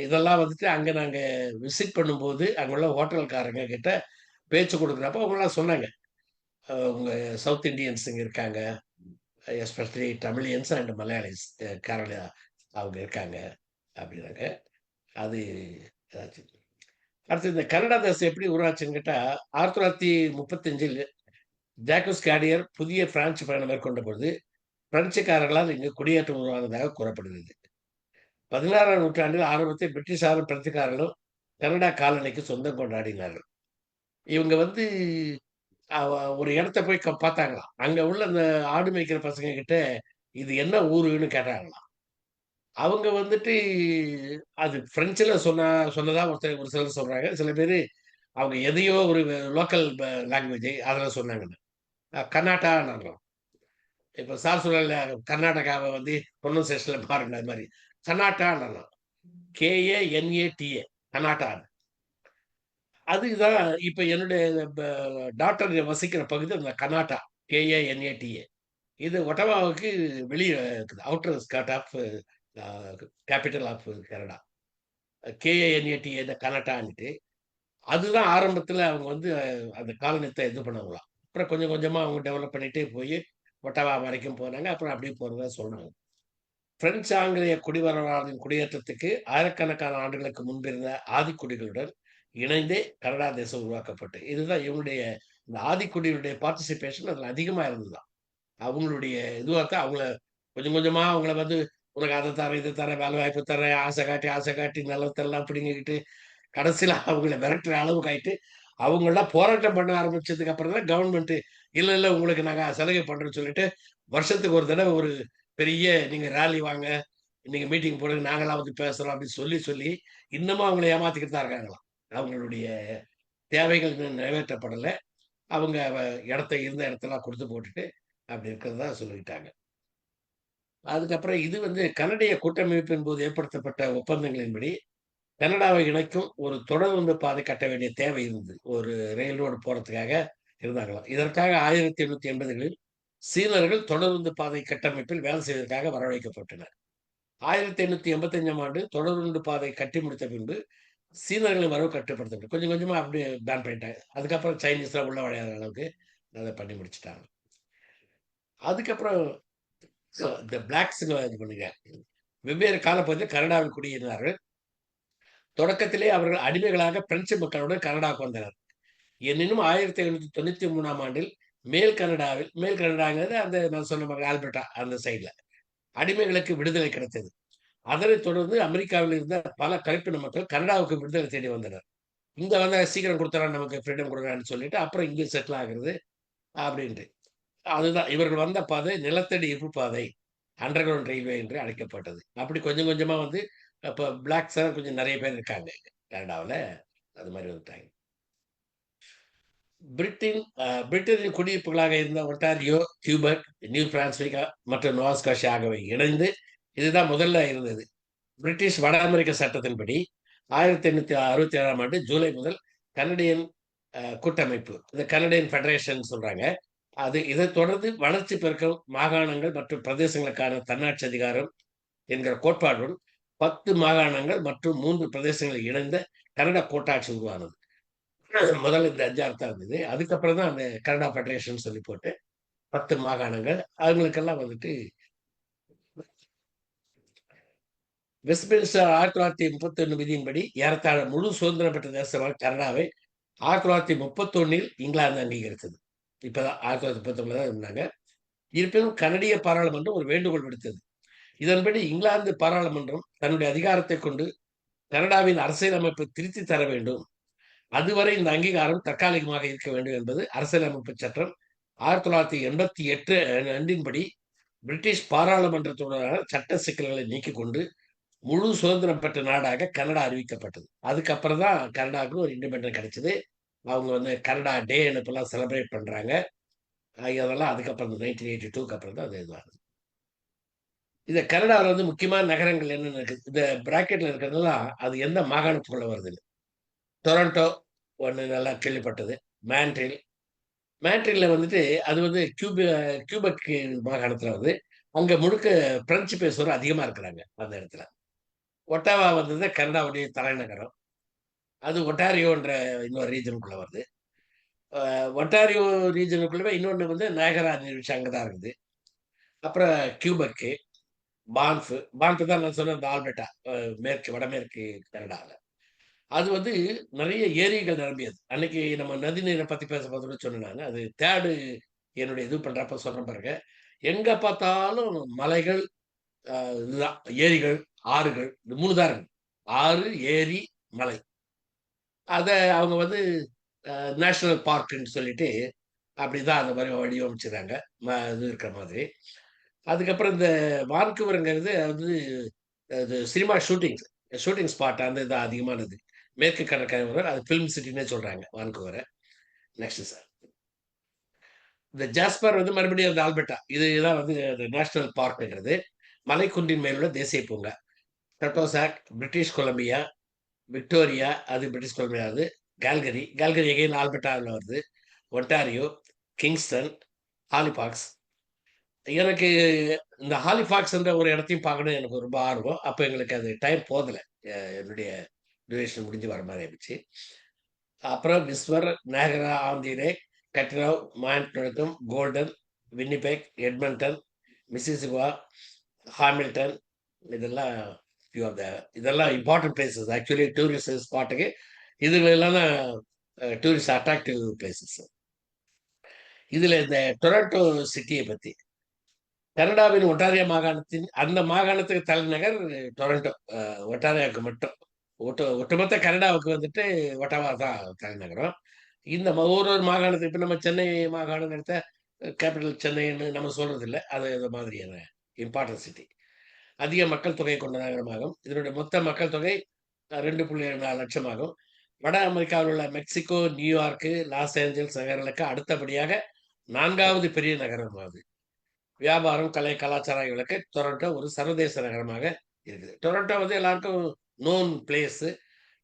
இதெல்லாம் வந்துட்டு அங்க நாங்க விசிட் பண்ணும்போது, அங்க உள்ள ஹோட்டல்காரங்க கிட்ட பேச்சு குடுக்குறப்போ அவங்கலாம் சொன்னாங்க. உங்க சவுத் இண்டியன்ஸ் இங்க இருக்காங்க. Especially Tamilians and Malayalis Kerala அவங்க இருக்காங்க அப்படின்னாங்க. அது ஏதாச்சு. அடுத்து இந்த கன்னடா தேசம் எப்படி உருவாச்சுன்னு கேட்டா, 1935ல் ஜாக்கஸ் கேடியர் புதிய பிரான்ஸ் பயணம் மேற்கொண்ட பொழுது, பிரெஞ்சுக்காரர்களால் இங்கு குடியேற்றம் உருவானதாக கூறப்படுகிறது. 16ஆம் நூற்றாண்டில் ஆரம்பத்தில் பிரிட்டிஷாரும், பிரெஞ்சுக்காரர்களும் கனடா காலனிக்கு சொந்தம் கொண்டாடினார்கள். இவங்க வந்து ஒரு இடத்த போய் பார்த்தாங்களாம். அங்க உள்ள அந்த ஆடு மேய்க்கிற பசங்க கிட்ட, "இது என்ன ஊருன்னு?" கேட்டாங்களாம். அவங்க வந்துட்டு அது பிரெஞ்சுல சொன்னதா ஒரு சிலர் சொல்றாங்க. சில பேரு அவங்க எதையோ ஒரு லோக்கல் லாங்குவேஜ் அதுல சொன்னாங்கன்னு. கர்நாடகான்னாங்களாம். இப்ப சார் சொல்லல கர்நாடகாவ வந்து ப்ரொனன்சியேஷன்ல பாருங்க அது மாரி. கர்நாடகான்னாங்களாம். KANATA கர்நாடகா. அதுதான் இப்ப என்னுடைய ப டாட்டர் வசிக்கிற பகுதி அந்த கர்நாடகா. KANATA. இது ஒட்டவாவுக்கு வெளிய இருக்குது. Outer skirt of a capital of Canada. KANATA இந்த கனடான்ட்டு. அதுதான் ஆரம்பத்துல அவங்க வந்து அந்த காலனியத்த இது பண்ணாங்களாம். அப்புறம் கொஞ்சம் கொஞ்சமா அவங்க டெவலப் பண்ணிட்டே போயி, ஒட்டவா வரைக்கும் போனாங்க. அப்புறம் அப்படியே போறதா சொன்னாங்க. பிரெஞ்சு, ஆங்கிலேய குடிவரவாளர்களின் குடியேற்றத்துக்கு ஆயிரக்கணக்கான ஆண்டுகளுக்கு முன்பு இருந்த ஆதிக்குடிகளுடன் இணைந்தே கனடா தேசம் உருவாக்கப்பட்டு இதுதான் இவங்களுடைய இந்த ஆதிக்குடிகளுடைய பார்ட்டிசிபேஷன் அதுல அதிகமா இருந்ததுதான். அவங்களுடைய இதுவா தான் அவங்கள கொஞ்சம் கொஞ்சமா அவங்கள வந்து உனக்கு அதை தரேன், இதை தரேன், வேலை வாய்ப்பு தரேன், ஆசை காட்டி நிலத்தெல்லாம் பிடுங்கிக்கிட்டு கடைசியில அவங்கள மிரட்டுற அளவுக்கு ஆயிட்டு, அவங்கலாம் போராட்டம் பண்ண ஆரம்பிச்சதுக்கு அப்புறம் தான் கவர்ன்மெண்ட் இல்ல, இல்ல உங்களுக்கு நாங்க சலுகை பண்றோம்ன்னு சொல்லிட்டு, வருஷத்துக்கு ஒரு தடவ ஒரு பெரிய நீங்க ராலி வாங்க, நீங்க மீட்டிங் போடுங்க, நாங்கலாம் வந்து பேசுறோம் அப்படின்னு சொல்லி, சொல்லி இன்னமும் அவங்கள ஏமாத்திக்கிட்டு தான் இருக்காங்களாம். அவங்களுடைய தேவைகள் இன்னும் நிறைவேற்றப்படல. அவங்க இருந்த இடத்தெல்லாம் குடுத்து போட்டுட்டு, அப்படி இருக்கிறதா சொல்லிக்கிட்டாங்க. அதுக்கப்புறம் இது வந்து கனடிய கூட்டமைப்பின் போது ஏற்படுத்தப்பட்ட ஒப்பந்தங்களின்படி கனடாவை இணைக்கும் ஒரு தொடருந்து பாதை கட்ட வேண்டிய தேவை இருந்தது. ஒரு ரயில் ரோடு போறதுக்காக இருந்தாங்களாம். இதற்காக 1880களில் சீனர்கள் தொடருந்து பாதை கட்டமைப்பில் வேலை செய்வதற்காக வரவழைக்கப்பட்டனர். 1885ஆம் ஆண்டு தொடருந்து பாதை கட்டி முடித்த பின்பு சீனர்களின் வரவு கட்டுப்படுத்தப்பட்டது. கொஞ்சம் கொஞ்சமா அப்படியே பேன் பண்ணிட்டாங்க. அதுக்கப்புறம் சைனீஸ்லாம் உள்ள விளையாடுற அளவுக்கு அத பண்ணி முடிச்சுட்டாங்க. அதுக்கப்புறம் இந்த பிளாக்ஸ்ன்னு இது பண்ணுங்க. வெவ்வேறு காலப்பகுதியில் கனடாவில் குடியேறினார்கள். தொடக்கத்திலே அவர்கள் அடிமைகளாக பிரெஞ்சு மக்களுடன் கனடாவுக்கு வந்தனர். எனினும் 1793ஆம் ஆண்டில் மேல் கனடாங்கிறது அந்த நான் சொன்ன மாரி ஆல்பர்டா அந்த சைட்ல. அடிமைகளுக்கு விடுதலை கிடைத்தது. அதனைத் தொடர்ந்து அமெரிக்காவில் இருந்த பல கருப்பின மக்கள் கனடாவுக்கு விடுதலை தேடி வந்தனர். இங்க வந்து சீக்கிரம் கொடுத்துறான், நமக்கு ஃப்ரீடம் கொடுக்குறான்னு சொல்லிட்டு அப்புறம் இங்கே செட்டில் ஆகுறது அப்படின்ட்டு. அதுதான் இவர்கள் வந்த பாதை நிலத்தடி இருப்பு பாதை, அண்டர் கிரவுண்ட் ரயில்வே என்று அழைக்கப்பட்டது. அப்படி கொஞ்சம் கொஞ்சமா வந்து அப்ப பிளாக்ஸ் கொஞ்சம் நிறைய பேர் இருக்காங்க கனடாவுல. அது மாதிரி வந்துட்டாங்க. பிரிட்டனின் குடியிருப்புகளாக இருந்த ஒன்டாரியோ, கியூபெக், நியூ பிரான்ஸ்விகா மற்றும் நோவா ஸ்காஷியா ஆகியவை இணைந்து இதுதான் முதல்ல இருந்தது. பிரிட்டிஷ் வட அமெரிக்க சட்டத்தின்படி 1867ஆம் ஆண்டு ஜூலை முதல் கனடியன் கூட்டமைப்பு, இந்த கனடியன் ஃபெடரேஷன் சொல்றாங்க. இதைத் தொடர்ந்து வளர்ச்சி பெருக்கும் மாகாணங்கள் மற்றும் பிரதேசங்களுக்கான தன்னாட்சி அதிகாரம் என்கிற கோட்பாடுடன் 10 மாகாணங்கள் மற்றும் 3 பிரதேசங்கள் இணைந்த கனடா கூட்டாட்சி உருவானது. முதல்ல இந்த 5 தான் இருந்தது. அதுக்கப்புறம் தான் அந்த கனடா ஃபெடரேஷன் சொல்லி போட்டு 10 மாகாணங்கள் அவங்களுக்கெல்லாம் வந்துட்டு வெஸ்ட்மின்ஸ்டர் 1931 விதியின்படி ஏறத்தாழ முழு சுதந்திரம் பெற்ற தேசமாக கனடாவை 1931 இங்கிலாந்து அங்கீகரித்தது. இப்பதான் 1931 தான் இருந்தாங்க. இருப்பினும் கனடிய பாராளுமன்றம் ஒரு வேண்டுகோள் விடுத்தது. இதன்படி இங்கிலாந்து பாராளுமன்றம் தன்னுடைய அதிகாரத்தை கொண்டு கனடாவின் அரசியலமைப்பை திருத்தி தர வேண்டும். அதுவரை இந்த அங்கீகாரம் தற்காலிகமாக இருக்க வேண்டும் என்பது அரசியலமைப்பு சட்டம் 1988 அன்றின்படி பிரிட்டிஷ் பாராளுமன்றத்துடனான சட்ட சிக்கல்களை நீக்கிக் கொண்டு முழு சுதந்திரம் பெற்ற நாடாக கனடா அறிவிக்கப்பட்டது. அதுக்கப்புறம் தான் கனடாவுக்கு ஒரு இண்டிபெண்டன்ட் கிடைச்சது. அவங்க வந்து கனடா டே இப்பெல்லாம் செலிப்ரேட் பண்றாங்க. அதெல்லாம் அதுக்கப்புறம் 1982க்கு அப்புறம் தான் அது இதுவாகுது. இந்த கனடாவில் வந்து முக்கியமான நகரங்கள் என்னென்ன இருக்குது, இந்த பிராக்கெட்ல இருக்கிறதெல்லாம் அது எந்த மாகாணத்துக்குள்ள வருது? டொரண்டோ ஒன்று நல்லா கேள்விப்பட்டது. மான்ட்ரில் மான்ட்ரில்ல வந்துட்டு அது வந்து கியூபெக் மாகாணத்துல வந்து அங்க முழுக்க பிரெஞ்சு பேசுவோர் அதிகமா இருக்கிறாங்க அந்த இடத்துல. ஒட்டாவா வந்தது கனடாவுடைய தலைநகரம். அது ஒட்டாரியோன்ற இன்னொரு ரீஜனுக்குள்ள வருது. ஒட்டாரியோ ரீஜனுக்குள்ளவே இன்னொன்று வந்து நயகரா நீர்வீழ்ச்சி அங்கே தான் இருக்குது. அப்புறம் கியூபெக்கு, பான்ஃப் தான் நான் சொன்ன அந்த ஆல்பர்ட்டா வடமேற்கு கனடாவில். அது வந்து நிறைய ஏரிகள் நிரம்பியது. அன்னைக்கு நம்ம நதி நீரை பத்தி பேசும்போது கூட சொன்னேன். அது தேர்டு என்னுடைய இது பண்றப்ப சொல்றேன் பாருங்க. எங்க பார்த்தாலும் மலைகள், இதுதான் ஏரிகள், ஆறுகள், இந்த 3 தான் இருக்கு. ஆறு, ஏரி, மலை. அத அவங்க வந்து நேஷனல் பார்க்குன்னு சொல்லிட்டு அப்படிதான் அந்த மாதிரி வடிவமைச்சிருக்காங்க. இது இருக்கிற மாதிரி. அதுக்கப்புறம் இந்த வான்கூவர்ங்கிறது வந்து அது சினிமா ஷூட்டிங் ஸ்பாட் அந்த இது அதிகமானது. மேற்கு கடற்கரை அது ஃபிலிம் சிட்டின்னே சொல்றாங்க வான்கூவரை. Next sir. இந்த ஜாஸ்பர் வந்து மறுபடியும் அந்த ஆல்பர்ட்டா இதுதான் வந்து நேஷனல் பார்க்ங்கிறது. மலைக்குன்றின் மேலுள்ள தேசிய பூங்கா. டட்டோசாக், பிரிட்டிஷ் கொலம்பியா, விக்டோரியா அது பிரிட்டிஷ் கொலம்பியா, அது கால்கரி எகைன் ஆல்பர்ட்டாவில் வருது. Ontario, Kingston, Halifax. எனக்கு இந்த ஹாலிபாக்ஸ் என்ற ஒரு இடத்தையும் பார்க்கணும் எனக்கு ரொம்ப ஆர்வம். அப்போ எங்களுக்கு அது டைம் போதலை. என்னுடைய டியூரேஷன் முடிஞ்சு வர மாதிரி ஆயிடுச்சு. அப்புறம் Whistler, Niagara on the Lake, கட்ராவ், மான்ட்னொழுக்கம், Golden, Winnipeg, Edmonton, Mississauga, Hamilton, இதெல்லாம் இதெல்லாம் இம்பார்ட்டன்ட் பிளேசஸ். ஆக்சுவலி டூரிஸ்ட் ஸ்பாட்டுக்கு இதுகளெல்லாம் டூரிஸ்ட் அட்ராக்டிவ் பிளேசஸ். இதுல இந்த டொரண்டோ சிட்டியை பத்தி, கனடாவின் ஒட்டாரியா மாகாணத்தின் அந்த மாகாணத்துக்கு தலைநகர் டொரண்டோ. ஒட்டாரியாவுக்கு மட்டும் ஒட்டுமொத்த கனடாவுக்கு வந்துட்டு ஒட்டாவா தான் தலைநகரம். இந்த ஒரு ஒரு மாகாணத்துக்கு இப்ப நம்ம சென்னை மாகாணம் எடுத்த கேபிட்டல் சென்னைன்னு நம்ம சொல்றது இல்லை. அது இந்த மாதிரியான இம்பார்ட்டன்ட் சிட்டி. அதிக மக்கள் தொகை கொண்ட நகரமாகும். இதனுடைய மொத்த மக்கள் தொகை 2.4 லட்சம் ஆகும். வட அமெரிக்காவில் உள்ள மெக்சிகோ, நியூயார்க்கு, லாஸ் ஏஞ்சல்ஸ் நகரங்களுக்கு அடுத்தபடியாக 4வது பெரிய நகரமாகுது. வியாபாரம், கலை, கலாச்சாரம் ஆகியவர்களுக்கு டொரண்டோ ஒரு சர்வதேச நகரமாக இருக்குது. டொரண்டோ வந்து எல்லாருக்கும் நோன் பிளேஸ்.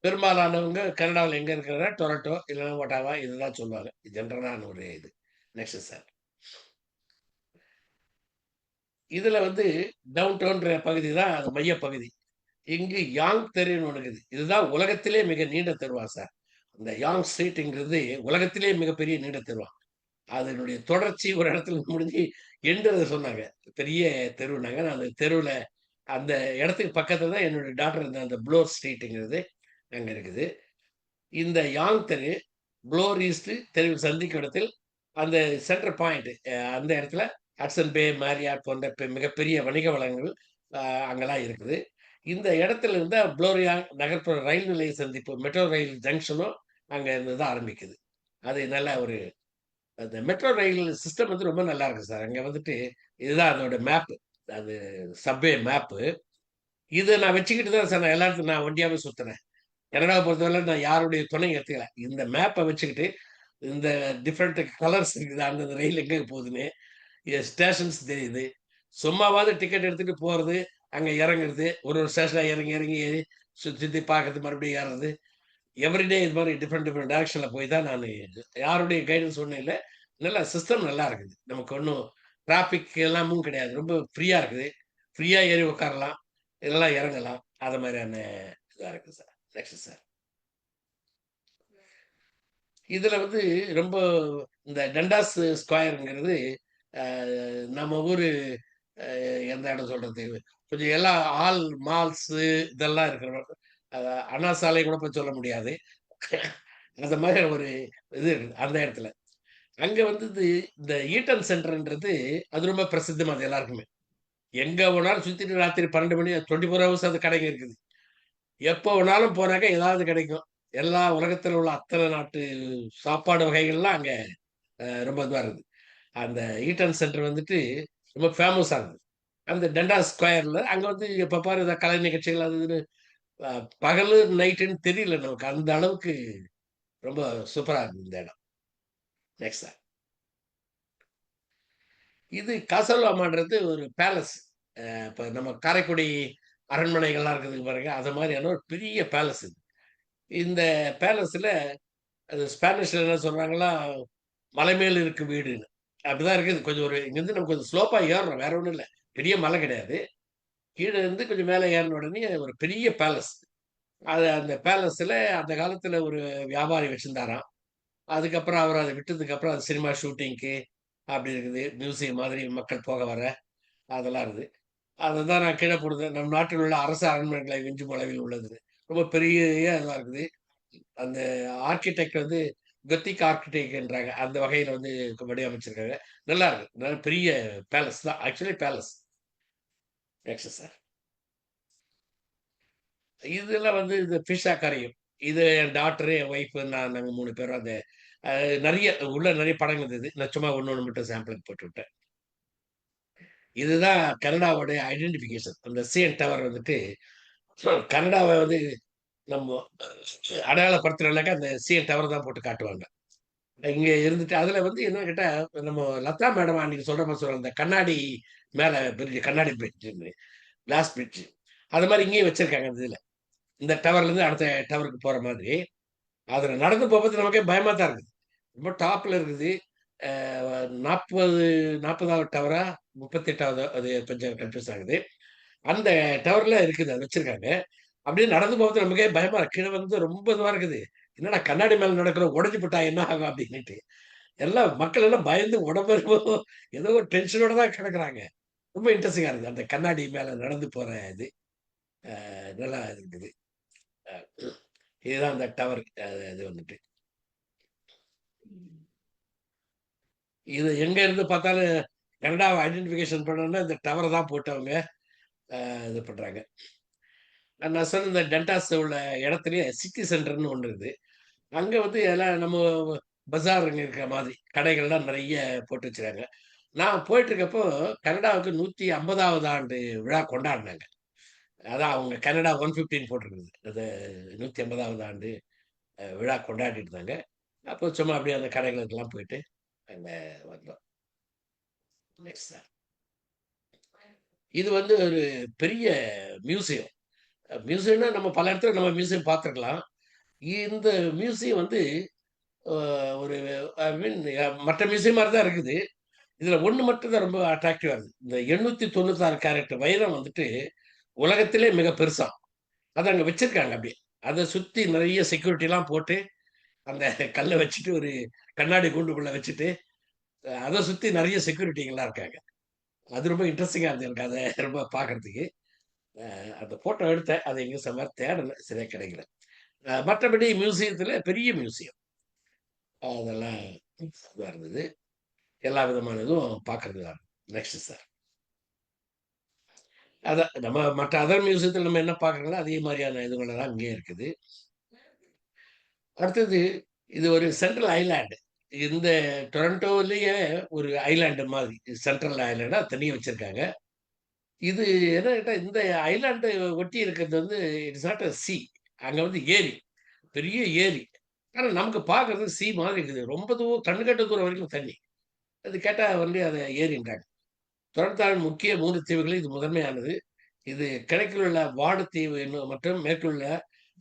பெரும்பாலானவங்க கனடாவில் எங்க இருக்கிறதா டொரண்டோ இல்லைன்னா ஒட்டாவா இதுதான் சொல்லுவாங்க. ஜென்ரலான ஒரு இது. Next sir. இதுல வந்து டவுன் டவுன்ற பகுதி தான் அது மையப்பகுதி. இங்கு யாங் தெருன்னு ஒன்று இருக்குது. இதுதான் உலகத்திலே மிக நீண்ட தெருவா சார். இந்த யாங் ஸ்ட்ரீட்ங்கிறது உலகத்திலே மிகப்பெரிய நீண்ட தெருவா. அதனுடைய தொடர்ச்சி ஒரு இடத்துல முடிஞ்சு எண்டு சொன்னாங்க. பெரிய தெருவுனாங்க. நான் அந்த தெருவில் அந்த இடத்துக்கு பக்கத்துல தான் என்னுடைய டாக்டர் இருந்த அந்த ப்ளோர் ஸ்ட்ரீட்டுங்கிறது அங்க இருக்குது. இந்த யாங் தெரு ப்ளோர் ஈஸ்ட் தெருவில் சந்திக்கும் இடத்தில் அந்த சென்டர் பாயிண்ட் அந்த இடத்துல ஹட்சன் பே, மேரியாட் போன்ற மிகப்பெரிய வணிக வளங்கள் அங்கெல்லாம் இருக்குது. இந்த இடத்துல இருந்தா புளோரியா நகர்ப்புற ரயில் நிலைய சந்திப்பு மெட்ரோ ரயில் ஜங்ஷனும் அங்க இருந்து தான் ஆரம்பிக்குது. அது நல்ல ஒரு அந்த மெட்ரோ ரயில் சிஸ்டம் வந்து ரொம்ப நல்லா இருக்கு சார். அங்க வந்துட்டு இதுதான் அதோட மேப். அது சப்வே மேப்பு. இத நான் வச்சுக்கிட்டு தான் சார் நான் எல்லா இடத்துக்கும் நான் ஒண்டியாவே சுத்துனேன். கனடாவ பொறுத்தவரை நான் யாருடைய துணையும் எடுத்துக்கல. இந்த மேப்ப வச்சுக்கிட்டு இந்த டிஃபரெண்ட் கலர்ஸ் இருக்குது. அந்தந்த ரயில் எங்க போகுதுன்னு, ஸ்டேஷன்ஸ் தெரியுது. சும்மாவாவது டிக்கெட் எடுத்துட்டு போறது, அங்க இறங்குறது, ஒரு ஒரு ஸ்டேஷனா இறங்கி, இறங்கி ஏறி சுத்தி சுத்தி பார்க்கறது, மறுபடியும் ஏறுறது. எவ்ரிடே இது மாரி டிஃபரெண்ட் டிஃபரெண்ட் டைரக்ஷன்ல போய் தான் நானு யாருடைய கைடன்ஸ் ஒண்ணும் இல்ல. நல்லா சிஸ்டம் நல்லா இருக்குது. நமக்கு ஒண்ணும் டிராபிக் எல்லாமும் கிடையாது. ரொம்ப ஃப்ரீயா இருக்குது. ஃப்ரீயா ஏறி உட்காரலாம். இதெல்லாம் இறங்கலாம். அது மாரியான இதா இருக்கு சார். Next sir. இதுல வந்து ரொம்ப இந்த டண்டாஸ் ஸ்கொயர்ங்கிறது அ நம்ம ஊரு எந்த இடம் சொல்றது? கொஞ்சம் எல்லாம் மால்ஸு இதெல்லாம் இருக்கிற அ அண்ணா சாலை கூட போய் சொல்ல முடியாது. அந்த மாரி ஒரு இது இருக்குது அந்த இடத்துல. அங்க வந்து இந்த ஈட்டன் சென்டர்ன்றது அது ரொம்ப பிரசித்தமானது எல்லாருக்குமே. எங்க வேணாலும் சுத்திட்டு ராத்திரி 12 மணி 24 ஹவர்ஸ் அந்த கடைங்க இருக்குது. எப்போ வேணாலும் போனாக்க ஏதாவது கிடைக்கும். எல்லா உலகத்துல உள்ள அத்தன நாட்டு சாப்பாடு வகைகள்லாம் அங்க ரொம்ப இதுவா இருக்குது. அந்த ஈட்டன் சென்டர் வந்துட்டு ரொம்ப ஃபேமஸ் ஆனது. அந்த டண்டா ஸ்கொயர்ல அங்க வந்து எப்ப பாரு இந்த கலை நிகழ்ச்சிகள் அது இதுன்னு அ பகலு, நைட்டுன்னு தெரியல நமக்கு. அந்த அளவுக்கு ரொம்ப சூப்பரா இருந்தது இந்த இடம். Next sir. இது காசர்லாமான்றது ஒரு பேலஸ். இப்ப நம்ம காரைக்குடி அரண்மனைகள்லாம் இருக்குது பாருங்க. அது மாரியான ஒரு பெரிய பேலஸ் இது. இந்த பேலஸ்ல அது ஸ்பானிஷ்ல என்ன சொல்றாங்கன்னா, மலை மேல் இருக்கு வீடுன்னு. அப்படிதான் இருக்குது. கொஞ்சம் ஒரு இங்கேருந்து நம்ம கொஞ்சம் ஸ்லோப்பா ஏறுறோம். வேற ஒண்ணும் இல்ல. பெரிய மலை கிடையாது. கீழ இருந்து கொஞ்சம் மேல ஏறுன உடனே ஒரு பெரிய பேலஸ். அது அந்த பேலஸ்ல அந்த காலத்துல ஒரு வியாபாரி வச்சிருந்தாராம். அதுக்கப்புறம் அவர் அத விட்டதுக்கு அப்புறம் அது சினிமா ஷூட்டிங்க்கு அப்படி இருக்குது. மியூசியம் மாதிரி மக்கள் போக வர அதெல்லாம் இருக்குது. அததான் நான் கீழ போடுறேன். நம் நாட்டில் உள்ள அரசு அரண்மனைகளை விஞ்சும் அளவில் உள்ளது. ரொம்ப பெரிய இதுவா இருக்குது. அந்த ஆர்க்கிடெக்ட் வந்து கொத்திக் ஆர்க்கிடெக்ட்ன்றாங்க. அந்த வகையில வந்து வடிவமைச்சிருக்காங்க. நல்லா இருக்கு. நல்ல பெரிய பேலஸ் தான். Actually palace. Next sir. இதெல்லாம் வந்து இந்த ஃபிஷ் அக்வாரியம். இது என் டாட்டரு, என் ஒய்ஃப் நாங்க 3 பேரும் அந்த நெறைய உள்ள நெறைய படங்கள் இருந்தது. நான் சும்மா ஒண்ணு, ஒண்ணு மட்டும் சாம்பிளுக்கு போட்டுவிட்டேன். இதுதான் கனடாவோட ஐடென்டிஃபிகேஷன். அந்த சிஎன் டவர் வந்துட்டு கனடாவ வந்து நம்ம அடையாளப்படுத்தணும்னாக்கா அந்த சிஎன் டவர் தான் போட்டு காட்டுவாங்க. இங்க இருந்துட்டு அதுல வந்து என்னன்னு கேட்டா, நம்ம லதா மேடம் அன்னைக்கு சொல்ற மாரி சொல்றாங்க. இந்த கண்ணாடி மேல பிரிட்ஜ் கண்ணாடி பிரிட்ஜ்ன்னு கிளாஸ் பிரிட்ஜ். அது மாரி இங்கேயும் வச்சிருக்காங்க அந்த இதுல. இந்த டவர்லேருந்து அடுத்த டவருக்கு போற மாதிரி. அதுல நடந்து போகும்போது நமக்கே பயமா தான் இருக்குது. ரொம்ப டாப்ல இருக்குது. அ 40 40வது டவரா? 38வது அது கொஞ்சம் கன்ஃப்யூஸ் ஆகுது. அந்த டவர்ல இருக்குது. அது வச்சிருக்காங்க. அப்படியே நடந்து போகும்போது நமக்கே பயமா இருக்கு. கீழ வந்து ரொம்ப இதுவா இருக்குது. என்னடா கண்ணாடி மேல நடக்கிறோம் உடைஞ்சு புட்டா என்ன ஆகும் அப்படின்னுட்டு. எல்லாம் மக்கள் எல்லாம் பயந்து உடம்பு என்னமோ ஏதோ ஒரு டென்ஷனோட தான் கிடக்குறாங்க. ரொம்ப இன்ட்ரஸ்டிங்கா இருக்குது. அந்த கண்ணாடி மேல நடந்து போற இது. நல்லா இருக்குது. அ இதுதான் அந்த டவர். இது வந்துட்டு. இது எங்க இருந்து பார்த்தாலும் கனடாவ ஐடென்டிஃபிகேஷன் பண்ணணும்னா இந்த டவர தான் போட்டு அவங்க இது பண்றாங்க. நான் சொன்ன இந்த டெல்டாஸ் உள்ள இடத்துலயே சிட்டி சென்டர்ன்னு ஒண்ணு இருக்குது. அங்க வந்து எல்லாம் நம்ம பஜாருங்க இருக்கிற மாதிரி கடைகள்லாம் நெறைய போட்டு வச்சுருக்காங்க. நான் போயிட்டு இருக்கப்போ கனடாவுக்கு 150வது ஆண்டு விழா கொண்டாடுனாங்க. அதான் அவங்க கனடா 115 போட்டிருக்குது. அது 150வது ஆண்டு விழா கொண்டாடிட்டு இருந்தாங்க. அப்போ சும்மா அப்படியே அந்த கடைகளுக்கெல்லாம் போயிட்டு அங்க வந்தோம். Next sir. இது வந்து ஒரு பெரிய மியூசியம். மியூசியம்னா நம்ம பல இடத்துல நம்ம மியூசியம் பார்த்துருக்கலாம். இந்த மியூசியம் வந்து அ ஒரு ஐ மீன் மற்ற மியூசியம் மாரி தான் இருக்குது. இதுல ஒண்ணு மட்டும் தான் ரொம்ப அட்ராக்டிவா இருக்குது. இந்த 896 கேரட் வைரம் வந்துட்டு உலகத்திலே மிக பெருசாம். அத அங்க வச்சிருக்காங்க அப்படியே. அத சுத்தி நெறைய செக்யூரிட்டிலாம் போட்டு, அந்த கல்ல வச்சுட்டு ஒரு கண்ணாடி கூண்டுக்குள்ள வச்சுட்டு, அத சுத்தி நெறைய செக்யூரிட்டிங்கலாம் இருக்காங்க. அது ரொம்ப இன்ட்ரஸ்டிங்கா இருந்தது எனக்கு அத ரொம்ப பார்க்கறதுக்கு. அந்த ஃபோட்டோ எடுத்தேன். அது எங்கேயும் செம்மையா தேடல. சரியா கிடைக்கல. மற்றபடி மியூசியத்துல பெரிய மியூசியம். அதெல்லாம் இதா இருந்தது. எல்லா விதமான இதுவும் பார்க்கறதுக்கு தான். Next sir. அதான் நம்ம மற்ற அதர் மியூசியத்தில் நம்ம என்ன பார்க்குறோங்களோ அதே மாதிரியான இதுகளெல்லாம் அங்கேயே இருக்குது. அடுத்தது இது ஒரு சென்ட்ரல் ஐலாண்டு. இந்த டொரண்டோவிலேயே ஒரு ஐலாண்டு மாதிரி சென்ட்ரல் ஐலாண்டா தனியா வச்சிருக்காங்க. இது என்ன கேட்டா இந்த ஐலாண்ட ஒட்டி இருக்கிறது வந்து இட்ஸ் நாட் அ சி. அங்க வந்து ஏரி. பெரிய ஏரி. ஆனா நமக்கு பார்க்கறது சி மாதிரி இருக்குது. ரொம்ப தூரம் கண்ணு கெட்ட தூரம் வரைக்கும் தண்ணி. அது கேட்டா வந்து அத ஏரின்றாங்க. தொடர்ந்தாவின் முக்கிய 3 தீவுகளில் இது முதன்மையானது. இது கிழக்கில் உள்ள வார்டு தீவு மற்றும் மேற்கில் உள்ள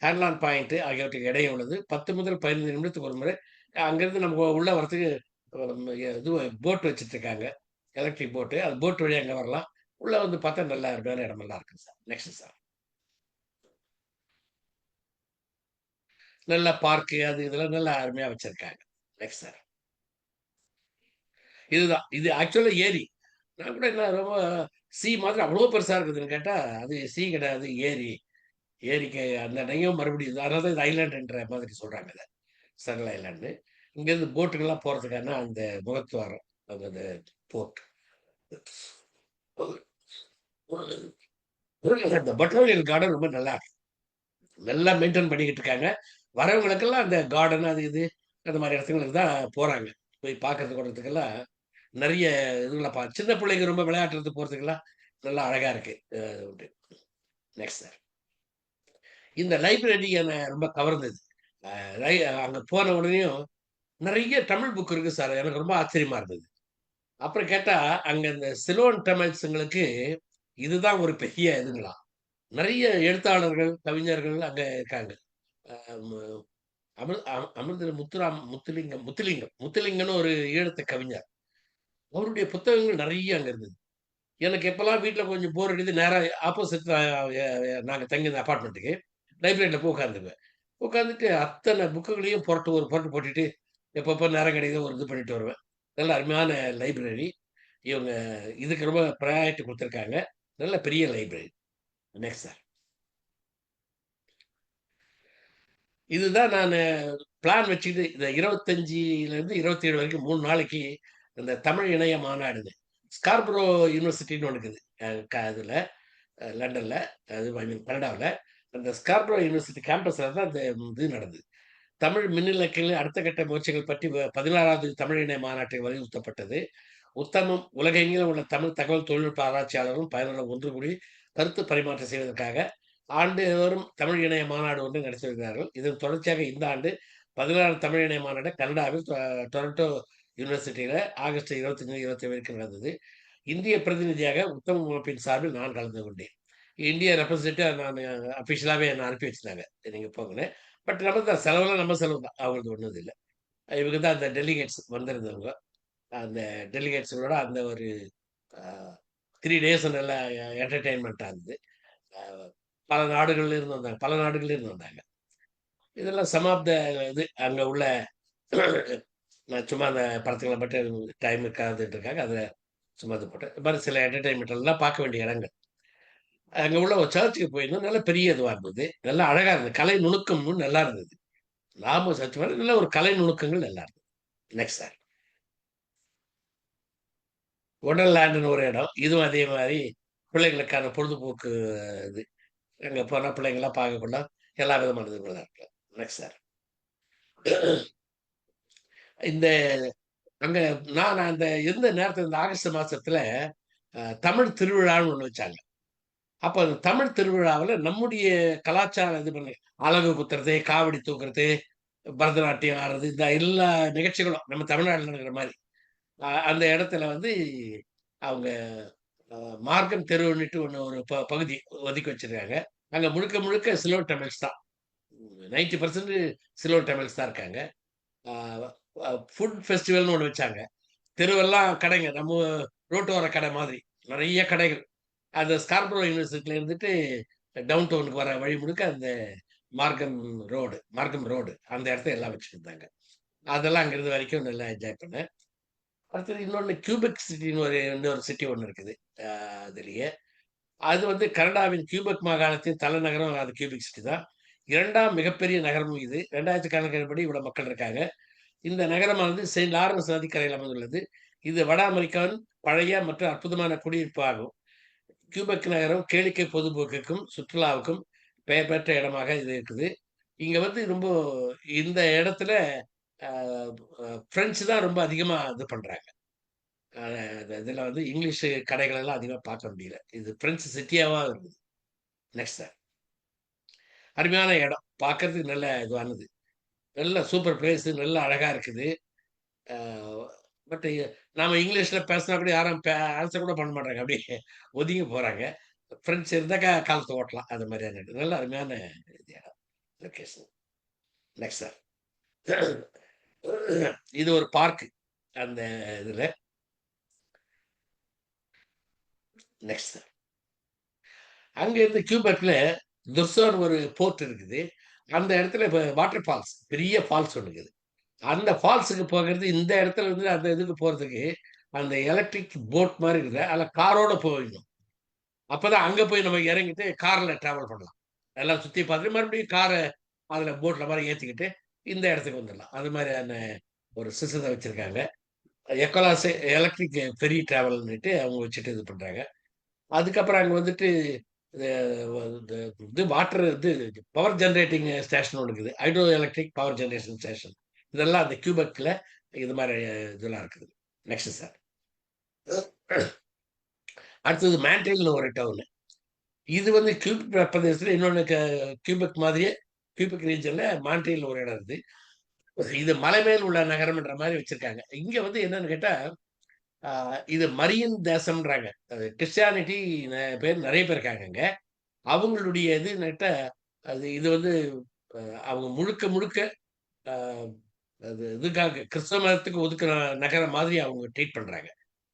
ஹேர்லாண்ட் பாயிண்ட் ஆகியவற்றுக்கு இடையே உள்ளது. 10 முதல் 15 நிமிடத்துக்கு ஒரு முறை அங்கிருந்து நம்ம உள்ள வரதுக்கு இது போட் வச்சுட்டு இருக்காங்க. எலக்ட்ரிக் போட்டு. அது போட் வழியா அங்க வரலாம். உள்ள வந்து பார்த்தா நல்ல அருமையான இடமெல்லாம் இருக்குது சார். Next sir. நல்ல பார்க்கு அது இதெல்லாம் நல்லா அருமையா வச்சிருக்காங்க. Next sir. இதுதான். இது ஆக்சுவலா ஏரி. நான் கூட என்ன ரொம்ப சி மாதிரி அவ்வளோ பெருசா இருக்குதுன்னு கேட்டா, அது சி கிடையாது ஏரி. ஏரிக்கு அந்த நெய்யும் மறுபடியும் அதனால தான் இது ஐலேண்ட்ன்ற மாதிரி சொல்றாங்க இத. சரல் ஐலேண்டு. இங்கேருந்து போட்டுக்கெல்லாம் போறதுக்கான அந்த முகத்துவாரம். அந்த போர்ட். இந்த பொட்டானிக்கல் கார்டன் ரொம்ப நல்லா இருக்கு. நல்லா மெயின்டெயின் பண்ணிக்கிட்டு இருக்காங்க. வரவங்களுக்கெல்லாம் அந்த கார்டன் அது இது அந்த மாரி இடத்துங்களுக்கு தான் போறாங்க. போய் பார்க்கறதுக்கு கொள்றதுக்கெல்லாம் நெறைய இதுகள சின்ன பிள்ளைங்க ரொம்ப விளையாடுறதுக்கு போறதுக்கெல்லாம் நல்லா அழகா இருக்கு. உண்டு. Next sir. இந்த லைப்ரரி என்ன ரொம்ப கவர்ந்தது. அ லை அங்க போன உடனேயும் நெறைய தமிழ் புக் இருக்கு சார். எனக்கு ரொம்ப ஆச்சரியமா இருந்தது. அப்புறம் கேட்டா, அங்க இந்த சிலோன் தமிழ்ஸ்ங்களுக்கு இதுதான் ஒரு பெரிய இதுங்களாம். நெறைய எழுத்தாளர்கள், கவிஞர்கள் அங்க இருக்காங்க. அ மு அமிர்த முத்துலிங்கம்னு ஒரு ஈழத்து கவிஞர். அவருடைய புத்தகங்கள் நெறைய அங்க இருந்தது. எனக்கு எப்பலாம் வீட்ல கொஞ்சம் போர் அடிக்குது, நேரா ஆப்போசிட்ல நாங்க தங்கியிருந்த அபார்ட்மெண்ட்டுக்கு, லைப்ரரில போய் உட்காந்துக்குவேன். உட்காந்துட்டு அத்தன புக்குகளையும் ஒரு புரட்டு போட்டுட்டு, எப்பப்போ நேரம் கிடைக்குதோ ஒரு இது பண்ணிட்டு வருவேன். நல்ல அருமையான லைப்ரரி. இவங்க இதுக்கு ரொம்ப ப்ரையாரிட்டி குடுத்துருக்காங்க. நல்ல பெரிய லைப்ரரி. Next sir. இதுதான் நானு பிளான் வச்சுக்கிட்டு இந்த 25லேருந்து 27 வரைக்கும் 3 நாளைக்கு இந்த தமிழ் இணைய மாநாடுது. ஸ்கார்பரோ யூனிவர்சிட்டின்னு ஒண்ணு இருக்குது. இதுல லண்டன்ல, அது ஐ மீன் கனடாவுல. அந்த ஸ்கார்பரோ யூனிவர்சிட்டி கேம்பஸ்ல தான் இந்த இது நடந்தது. தமிழ் மின்னிலக்கியங்களின் அடுத்த கட்ட முயற்சிகள் பற்றி 16வது தமிழ் இணைய மாநாட்டில் வலியுறுத்தப்பட்டது. உத்தமம் உலகெங்கிலும் உள்ள தமிழ் தகவல் தொழில்நுட்ப ஆராய்ச்சியாளர்களும் பயனர்களும் ஒன்று கூடி கருத்து பரிமாற்றம் செய்வதற்காக ஆண்டுதோறும் தமிழ் இணைய மாநாடு ஒன்று நடத்தி வருகிறார்கள். இதன் தொடர்ச்சியாக இந்த ஆண்டு 16 தமிழ் இணைய மாநாடு கனடாவில் டொரண்டோ யூனிவர்சிட்டியில ஆகஸ்ட் 25, 27 நடந்தது. இந்திய பிரதிநிதியாக உத்தம அமைப்பின் சார்பில் நான் கலந்து கொண்டேன். இந்திய ரெப்ரசன்டேட்டிவ் நான் அபிஷியலாவே என்ன அனுப்பி வச்சுட்டாங்க. நீங்க போங்கன்னு. பட் நம்ம தான் செலவெல்லாம் நம்ம செலவு தான். அவங்களுக்கு ஒண்ணும் இல்ல. இவங்க தான் அந்த டெலிகேட்ஸ் வந்திருந்தவங்க. அந்த டெலிகேட்ஸுங்களோட அந்த ஒரு அ 3 டேஸ் நல்லா என்டர்டெயின்மென்ட்டா இருந்தது. அ பல நாடுகள்ல இருந்து வந்தாங்க. இதெல்லாம் சம் ஆஃப் த இது அங்க உள்ள நான் சும்மா அந்த படத்துங்கள மட்டும் டைம் இருக்காதுன்றதுக்காக அதுல சும்மா இது போட்டேன். இது மாரி சில என்டர்டெயின்மென்ட் எல்லாம் பார்க்க வேண்டிய இடங்கள். அங்க உள்ள ஒரு சர்ச்சுக்கு போயிருந்தோம். நல்ல பெரிய இதுவா இருந்தது. நல்லா அழகா இருந்தது. கலை நுணுக்கமும் நல்லா இருந்தது. நாம சர்ச் மாரி நல்ல ஒரு கலை நுணுக்கங்கள் நல்லா இருந்தது. Next sir. ஒண்டர்லேண்டுன்னு ஒரு இடம். இதுவும் அதே மாரி பிள்ளைகளுக்கான பொழுதுபோக்கு இது. அங்க போனா பிள்ளைங்கலாம் பார்க்கக்குள்ள எல்லா விதமான இதுகளும் இருக்கலாம். Next sir. இந்த அங்க நான் அந்த இருந்த நேரத்துல இந்த ஆகஸ்ட் மாசத்துல தமிழ் திருவிழான்னு ஒண்ணு வச்சாங்க. அப்ப அந்த தமிழ் திருவிழாவுல நம்முடைய கலாச்சாரம் இது பண்ணி அலகு குத்துறது, காவடி தூக்குறது, பரதநாட்டியம் ஆடுறது, இந்த எல்லா நிகழ்ச்சிகளும் நம்ம தமிழ்நாட்டுல நடக்கிற மாரி. அந்த இடத்துல வந்து அவங்க அ மார்க்கம் தெருவுன்னுட்டு ஒண்ணு ஒரு பகுதி ஒதுக்கி வச்சிருக்காங்க. அங்க முழுக்க முழுக்க சிலோன் தமிழ்ஸ் தான். 90% சிலோன் தமிழ்ஸ் தான் இருக்காங்க. ஆ ஃபுட் ஃபெஸ்டிவல்னு ஒண்ணு வச்சாங்க. தெருவெல்லாம் கடைங்க. நம்ம ரோட்டோர கடை மாதிரி. நெறைய கடைகள். அந்த ஸ்கார்பரோ யுனிவர்சிட்டில இருந்துட்டு டவுன் டவுனுக்கு வர வழி முழுக்க அந்த மார்க்கம் ரோடு அந்த இடத்த எல்லாம் வச்சிருந்தாங்க. அதெல்லாம் அங்க இருந்த வரைக்கும் நல்லா என்ஜாய் பண்ணேன். அடுத்தது இன்னொன்னு கியூபெக் சிட்டின்னு இன்னொரு சிட்டி ஒண்ணு இருக்குது. அ அதிலேயே. அது வந்து கனடாவின் கியூபெக் மாகாணத்தின் தலைநகரம் அது கியூபெக் சிட்டி தான். 2ஆம் மிகப்பெரிய நகரமும் இது. 2000 கணக்கெடுப்படி இவ்வளவு மக்கள் இருக்காங்க. இந்த நகரமானது செயின்ட் லாரன்ஸ் நதிக்கரையில் அமைந்துள்ளது. இது வட அமெரிக்காவின் பழைய மற்றும் அற்புதமான குடியிருப்பு ஆகும். கியூபெக் நகரம் கேளிக்கை பொதுபோக்குக்கும் சுற்றுலாவுக்கும் பெயர் பெற்ற இடமாக இது இருக்குது. இங்க வந்து ரொம்ப இந்த இடத்துல பிரெஞ்சு தான் ரொம்ப அதிகமா இது பண்றாங்க. இதுல வந்து இங்கிலீஷ் கடைகள் எல்லாம் அதிகமா பார்க்க முடியல. இது பிரெஞ்சு சிட்டியாவா இருக்குது. Next sir. அருமையான இடம். பார்க்கறதுக்கு நல்ல இதுவானது. நல்ல சூப்பர் பிளேஸ். நல்ல அழகா இருக்குது. பட் நாம இங்கிலீஷ்ல பேசினா கூட யாரும் ஆன்சர் கூட பண்ண மாட்டாங்க. அப்படியே ஒதுங்கி போறாங்க. ஃப்ரெண்ட்ஸ் இருந்தாக்கா காலத்தை ஓட்டலாம். அது மாதிரியான இடம். நல்ல அருமையான இது இடம். லொகேஷன். Next sir. இது ஒரு பார்க். அந்த இதுல நெக்ஸ்ட் சார். அங்க இருந்து கியூபெக்ல துர்சோர் ஒரு போர்ட் இருக்குது. அந்த இடத்துல இப்ப வாட்டர் ஃபால்ஸ் பெரிய ஃபால்ஸ் ஒன்று இருக்குது. அந்த ஃபால்ஸுக்கு போகிறது இந்த இடத்துல இருந்து அந்த இதுக்கு போறதுக்கு அந்த எலக்ட்ரிக் போட் மாதிரி இருக்குது. அதில் காரோட போயிடணும். அப்பதான் அங்க போய் நம்ம இறங்கிட்டு கார்ல டிராவல் பண்ணலாம். எல்லாம் சுத்தி பார்த்துட்டு மறுபடியும் காரை அதுல போட்ல மாதிரி ஏத்திக்கிட்டு இந்த இடத்துக்கு வந்துடலாம். அது மாதிரியான ஒரு சிஸ்டத்தை வச்சிருக்காங்க. எக்கலாஸ் எலக்ட்ரிக் ஃபெரி டிராவல்னுட்டு அவங்க வச்சுட்டு இது பண்றாங்க. அதுக்கப்புறம் அங்க வந்துட்டு இது வாட்டர் இது பவர் ஜெனரேட்டிங் ஸ்டேஷன் ஒன்று இருக்குது. Hydro electric power generation station. இதெல்லாம் அந்த கியூபெக்ல இது மாதிரி இதெல்லாம் இருக்குது. Next sir. அடுத்தது மேண்ட்ரில்னு ஒரு டவுன். இது வந்து கியூபெக் பிரதேசத்தில் இன்னொன்று கியூபெக் மாதிரியே கியூபெக் ரீஜன்ல மாண்ட்ரியல் ஒரு இடம் இருக்குது. இது மலை மேல் உள்ள நகரம்ன்ற மாதிரி வச்சிருக்காங்க. இங்க வந்து என்னன்னு கேட்டா இது மரியன் தேசம்ன்றாங்க. கிறிஸ்டியானிட்டி பேர் நிறைய பேர் இருக்காங்க அங்க. அவங்களுடைய இது கேட்டா அது இது வந்து அவங்க முழுக்க முழுக்க அது இதுக்காக கிறிஸ்தவ மதத்துக்கு ஒதுக்குற நகரம் மாதிரி அவங்க ட்ரீட் பண்றாங்க.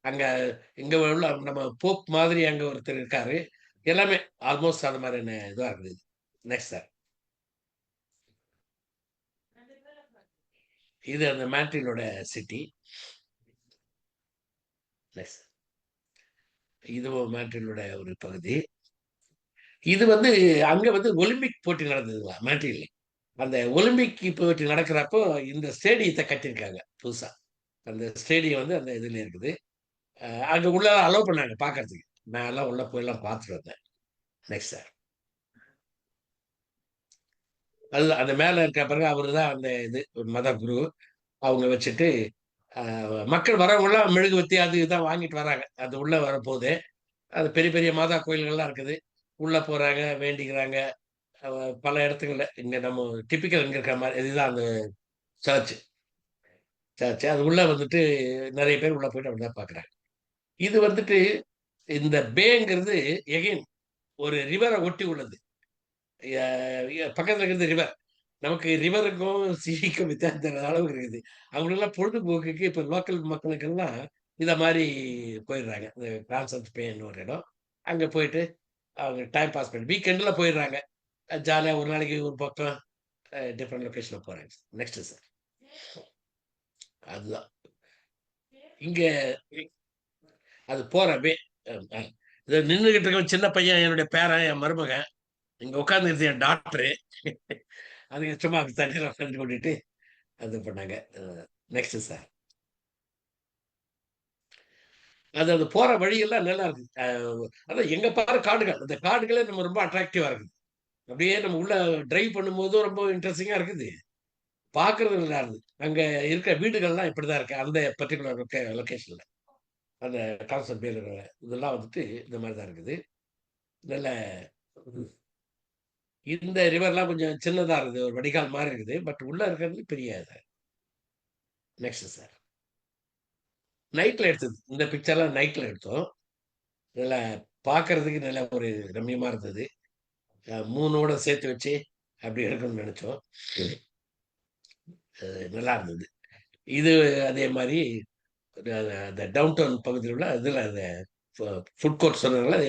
அங்க இங்க உள்ள நம்ம போப் மாதிரி அங்க ஒருத்தர் இருக்காரு. எல்லாமே ஆல்மோஸ்ட் அது மாதிரியான இதுவா இருக்குது. Next sir. இது அந்த மேண்ட்ரிலோட சிட்டி. நெக்ஸ்ட். இதுவும் மேண்ட்ரிலோட ஒரு பகுதி. இது வந்து அங்க வந்து ஒலிம்பிக் போட்டி நடந்ததுங்களா மேண்ட்ரில். அந்த ஒலிம்பிக் போட்டி நடக்கிறப்போ இந்த ஸ்டேடியத்தை கட்டியிருக்காங்க புதுசா. அந்த ஸ்டேடியம் வந்து அந்த இதுல இருக்குது. அங்க உள்ள அலோவ் பண்ணாங்க பாக்குறதுக்கு. நான் எல்லாம் உள்ள போயெல்லாம் பார்த்துட்டு வந்தேன். Next sir. அது அந்த மேல இருக்க பிறகு அவரு தான் அந்த இது மத குரு. அவங்க வச்சுட்டு மக்கள் வரவங்களாம் மெழுகுவத்தி அது இதான் வாங்கிட்டு வராங்க. அது உள்ள வரப்போகுது. அது பெரிய பெரிய மாதா கோயில்கள்லாம் இருக்குது. உள்ள போறாங்க, வேண்டிக்கிறாங்க. பல இடத்துங்கள்ல இங்க நம்ம டிப்பிக்கல் இங்க இருக்கிற மாதிரி இதுதான் அந்த சர்ச். சர்ச் அது உள்ள வந்துட்டு நிறைய பேர் உள்ள போயிட்டு அப்படிதான் பாக்குறாங்க. இது வந்துட்டு இந்த பேங்கிறது எகைன் ஒரு ரிவரை ஒட்டி உள்ளது. பக்கத்துல இருக்கிறது ரிவர். நமக்கு ரிவருக்கும் சீக்கும் வித்தியாசம் அளவுக்கு இருக்குது. அவங்களெல்லாம் பொழுதுபோக்குக்கு இப்ப லோக்கல் மக்களுக்கெல்லாம் இத மாதிரி போயிடுறாங்க. இந்த கான்செப்ட் பேன்னு ஒரு இடம். அங்க போயிட்டு அவங்க டைம் பாஸ் பண்ணி வீக்கெண்ட்ல போயிடுறாங்க. ஜாலியா ஒரு நாளைக்கு ஒரு பக்கம் டிஃப்ரெண்ட் லொகேஷன்ல போறாங்க. Next sir. அதுதான் இங்க அது போற வே. இது நின்றுகிட்டு இருக்க சின்ன பையன் என்னுடைய பேரன், என் மருமகன். இங்க உட்கார்ந்து என் டாக்டரு. அதுக்கு சும்மா தண்ணீர் உட்காந்து கொண்டுட்டு அது பண்ணாங்க. Next sir. அது போற வழியெல்லாம் நல்லா இருக்கு. அதான் எங்க பாரு காடுகள். அந்த காடுகளே நம்ம ரொம்ப அட்ராக்டிவா இருக்குது. அப்படியே நம்ம உள்ள டிரைவ் பண்ணும்போதும் ரொம்ப இன்ட்ரெஸ்டிங்கா இருக்குது. பார்க்கறது நல்லா இருக்குது. அங்க இருக்கிற வீடுகள்லாம் இப்படிதான் இருக்கு. அந்த பர்டிகுலர் லொகேஷன்ல. அந்த கான்செப்ட் பேர் இதெல்லாம் வந்துட்டு இந்த மாதிரி தான் இருக்குது. நல்ல இந்த ரிவர்லாம் கொஞ்சம் சின்னதா இருக்குது. ஒரு வடிகால் மாதிரி இருக்குது. பட் உள்ள இருக்கிறது பெரிய இது. Next sir. நைட்ல எடுத்தது. இந்த பிக்சர்லாம் நைட்ல எடுத்தோம். நல்லா பார்க்கறதுக்கு நல்ல ஒரு ரம்மியமா இருந்தது. மூணோட சேர்த்து வச்சு அப்படி எடுக்கணும்னு நினைச்சோம். நல்லா இருந்தது. இது அதே மாதிரி அந்த டவுன் டவுன் பகுதியில் உள்ள இதுல அந்த ஃபுட் கோர்ட் சொன்னதுனால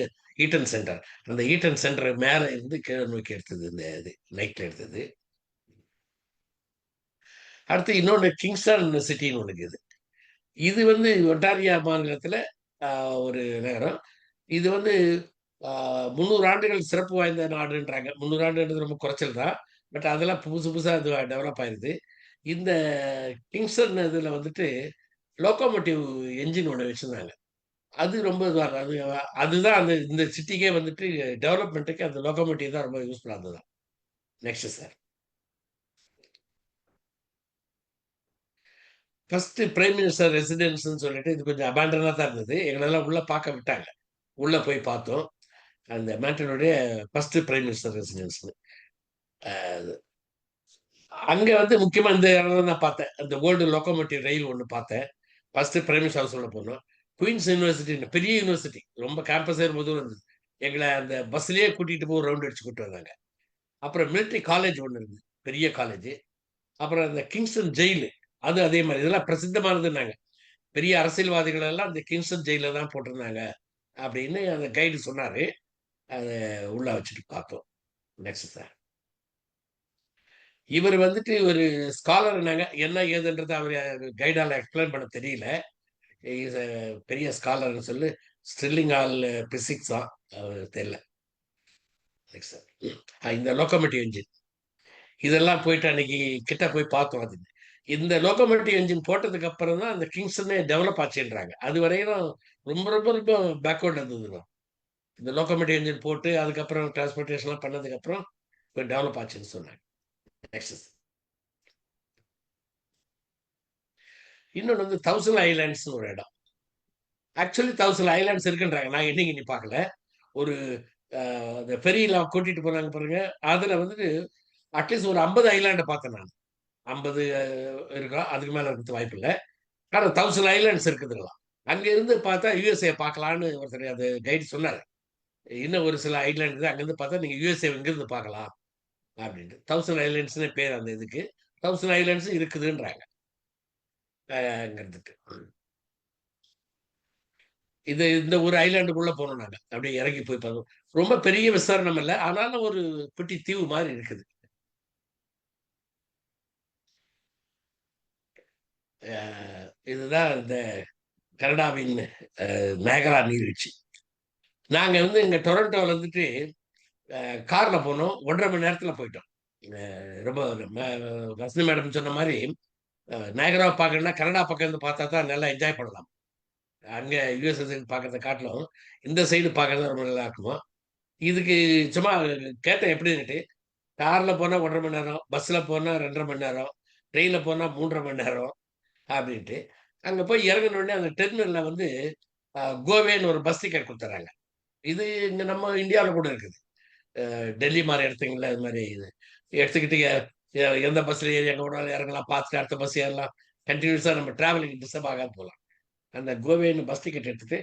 ஈட்டன் சென்டர். அந்த ஈட்டன் சென்டர் மேல இருந்து கீழே நோக்கி எடுத்தது இந்த இது நைட்ல எடுத்தது. அடுத்து இன்னொன்று கிங்ஸ்டன் சிட்டின்னு ஒன்று இருக்குது. இது வந்து ஒன்டாரியா மாநிலத்துல ஒரு நகரம். இது வந்து 300 ஆண்டுகள் சிறப்பு வாய்ந்த நாடுன்றாங்க. 300 ஆண்டுன்றது ரொம்ப குறைச்சல் தான். பட் அதெல்லாம் புதுசு புதுசா இது டெவலப் ஆயிருது. இந்த கிங்ஸ்டன் இதுல வந்துட்டு லோகோமோட்டிவ் என்ஜின் ஒன்று வச்சிருந்தாங்க. அது ரொம்ப இதுவாக அது அதுதான் அந்த இந்த சிட்டிக்கே வந்துட்டு டெவலப்மெண்ட்டுக்கு அந்த லோக்கோமோட்டிவ் தான் ரொம்ப யூஸ்ஃபுல்லாக இருந்தது. Next sir. First prime minister ரெசிடென்ஸ்ன்னு சொல்லிட்டு இது கொஞ்சம் அபேண்டனா தான் இருந்தது. எங்களெல்லாம் உள்ள பார்க்க விட்டாங்க. உள்ள போய் பார்த்தோம். அந்த மேட்டனுடைய ஃபர்ஸ்ட் பிரைம் மினிஸ்டர் ரெசிடென்ஸ்னு. அங்க வந்து முக்கியமா இந்த இடம் தான் நான் பார்த்தேன். அந்த ஓல்டு லோக்கோமோட்டிவ் ரயில் ஒண்ணு பார்த்தேன். ஃபர்ஸ்ட் பிரைம் மினிஸ்டர் ஹவுஸ் உள்ள போனோம். குயின்ஸ் யூனிவர்சிட்டின்னு பெரிய யூனிவர்சிட்டி. ரொம்ப கேம்பஸே ரொம்ப தூரம் இருந்தது. எங்கள அந்த பஸ்லயே கூட்டிட்டு போய் ஒரு ரவுண்ட் அடிச்சு கூட்டு வந்தாங்க. அப்புறம் மிலிட்டரி காலேஜ் ஒண்ணு இருந்தது. பெரிய காலேஜ். அப்புறம் அந்த கிங்ஸ்டன் ஜெயிலு. அது அதே மாரி. இதெல்லாம் பிரசித்தமானதுன்னாங்க. பெரிய அரசியல்வாதிகள் எல்லாம் அந்த கிங்ஸ்டன் ஜெயில தான் போட்டிருந்தாங்க. அப்படின்னு அந்த கைடு சொன்னாரு. அத உள்ள வச்சுட்டு பார்த்தோம். Next sir. இவர் வந்துட்டு ஒரு ஸ்காலர்னாங்க. என்ன ஏதுன்றது அவரு கைடால எக்ஸ்பிளைன் பண்ண தெரியல. இஸ் அ பெரிய ஸ்காலர்ன்னு சொல்லி ஸ்டில்லிங் ஆல் பிசிக்ஸா அவருக்கு தெரியல. Next sir. இந்த லோக்கோமோட்டிவ் என்ஜின். இதெல்லாம் போயிட்டு அன்னைக்கு கிட்ட போய் பார்த்தோம் அது. இந்த லோக்கோமோட்டிவ் என்ஜின் போட்டதுக்கு அப்புறம் தான் அந்த கிங்ஸ்டனே டெவலப் ஆச்சுன்றாங்க. அது வரையும் ரொம்ப ரொம்ப ரொம்ப பேக்வர்ட் இருந்தது. இந்த லோக்கோமோட்டிவ் என்ஜின் போட்டு அதுக்கப்புறம் டிரான்ஸ்போர்ட்டேஷன்லாம் பண்ணதுக்கு அப்புறம் கொஞ்சம் டெவலப் ஆச்சுன்னு சொன்னாங்க. நெக்ஸ்ட். இன்னொன்று வந்து தௌசண்ட் ஐலாண்ட்ஸ்னு ஒரு இடம். ஆக்சுவலி தௌசண்ட் ஐலாண்ட்ஸ் இருக்குன்றாங்க. நான் என்னைக்கு நீ பார்க்கல. ஒரு அந்த ஃபெரியில கூட்டிட்டு போனாங்க பாருங்க. அதுல வந்துட்டு அட்லீஸ்ட் ஒரு 50 ஐலாண்ட பார்த்தேன் நான். 50 இருக்கும். அதுக்கு மேல இருக்கிறது வாய்ப்பு இல்ல. ஆனா 1000 ஐலாண்ட்ஸ் இருக்குதுங்களாம். அங்க இருந்து பார்த்தா யுஎஸ்ஏ பார்க்கலான்னு ஒருத்தர் அது கைடு சொன்னாரு. இன்னும் ஒரு சில ஐலாண்ட் இருக்குது. அங்கிருந்து பார்த்தா நீங்க யுஎஸ்ஏ இங்கிருந்து பார்க்கலாம் அப்படின்ட்டு. 1000 ஐலாண்ட்ஸ்னு பேர் அந்த இதுக்கு. 1000 ஐலாண்ட்ஸ் இருக்குதுன்றாங்க. அங்க இருந்துட்டு. இது இந்த ஒரு ஐலாண்டுக்குள்ள போனோம் நாங்க. அப்படியே இறங்கி போய் பார்த்தோம். ரொம்ப பெரிய விஸ்தாரணம் இல்ல. ஆனாலும் ஒரு குட்டி தீவு மாரி இருக்குது. அ இதுதான் இந்த கனடாவின் நயகரா நீர்வீழ்ச்சி. நாங்க வந்து இங்க டொரண்டோல இருந்துட்டு கார்ல போனோம். 1 1/2 மணி நேரத்துல போயிட்டோம். அ ரொம்ப வசந்தி மேடம் சொன்ன மாரி நயகராவ பார்க்கணும்னா கனடா பக்கம் இருந்து பார்த்தா தான் நல்லா என்ஜாய் பண்ணலாம். அங்க யுஎஸ் பார்க்கறத காட்டிலும் இந்த சைடு பார்க்கறது ரொம்ப நல்லா இருக்குமா. இதுக்கு சும்மா கேட்டேன் எப்படின்னுட்டு. கார்ல போனா 1 1/2 மணி நேரம், பஸ்ல போனா 2 1/2 மணி நேரம், ட்ரெயின்ல போனா 3 1/2 மணி நேரம் அப்படின்ட்டு. அங்க போய் இறங்குன உடனே அந்த டெர்மினல்ல வந்து கோவேன்னு ஒரு பஸ் டிக்கெட் குடுத்துர்றாங்க. இது இங்க நம்ம இந்தியாவுல கூட இருக்குது. டெல்லி மாரி இடத்துங்கள்ல இது மாரி இது எடுத்துக்கிட்டு எந்த பஸ்ல ஏறி எங்க வேணாலும் இறங்கலாம். பார்த்துட்டு அடுத்த பஸ் ஏறலாம். கன்டினியூஸா நம்ம டிராவலிங் டிஸ்டர்ப் ஆகாம போலாம். அந்த கோவேன்னு பஸ் டிக்கெட் எடுத்துட்டு,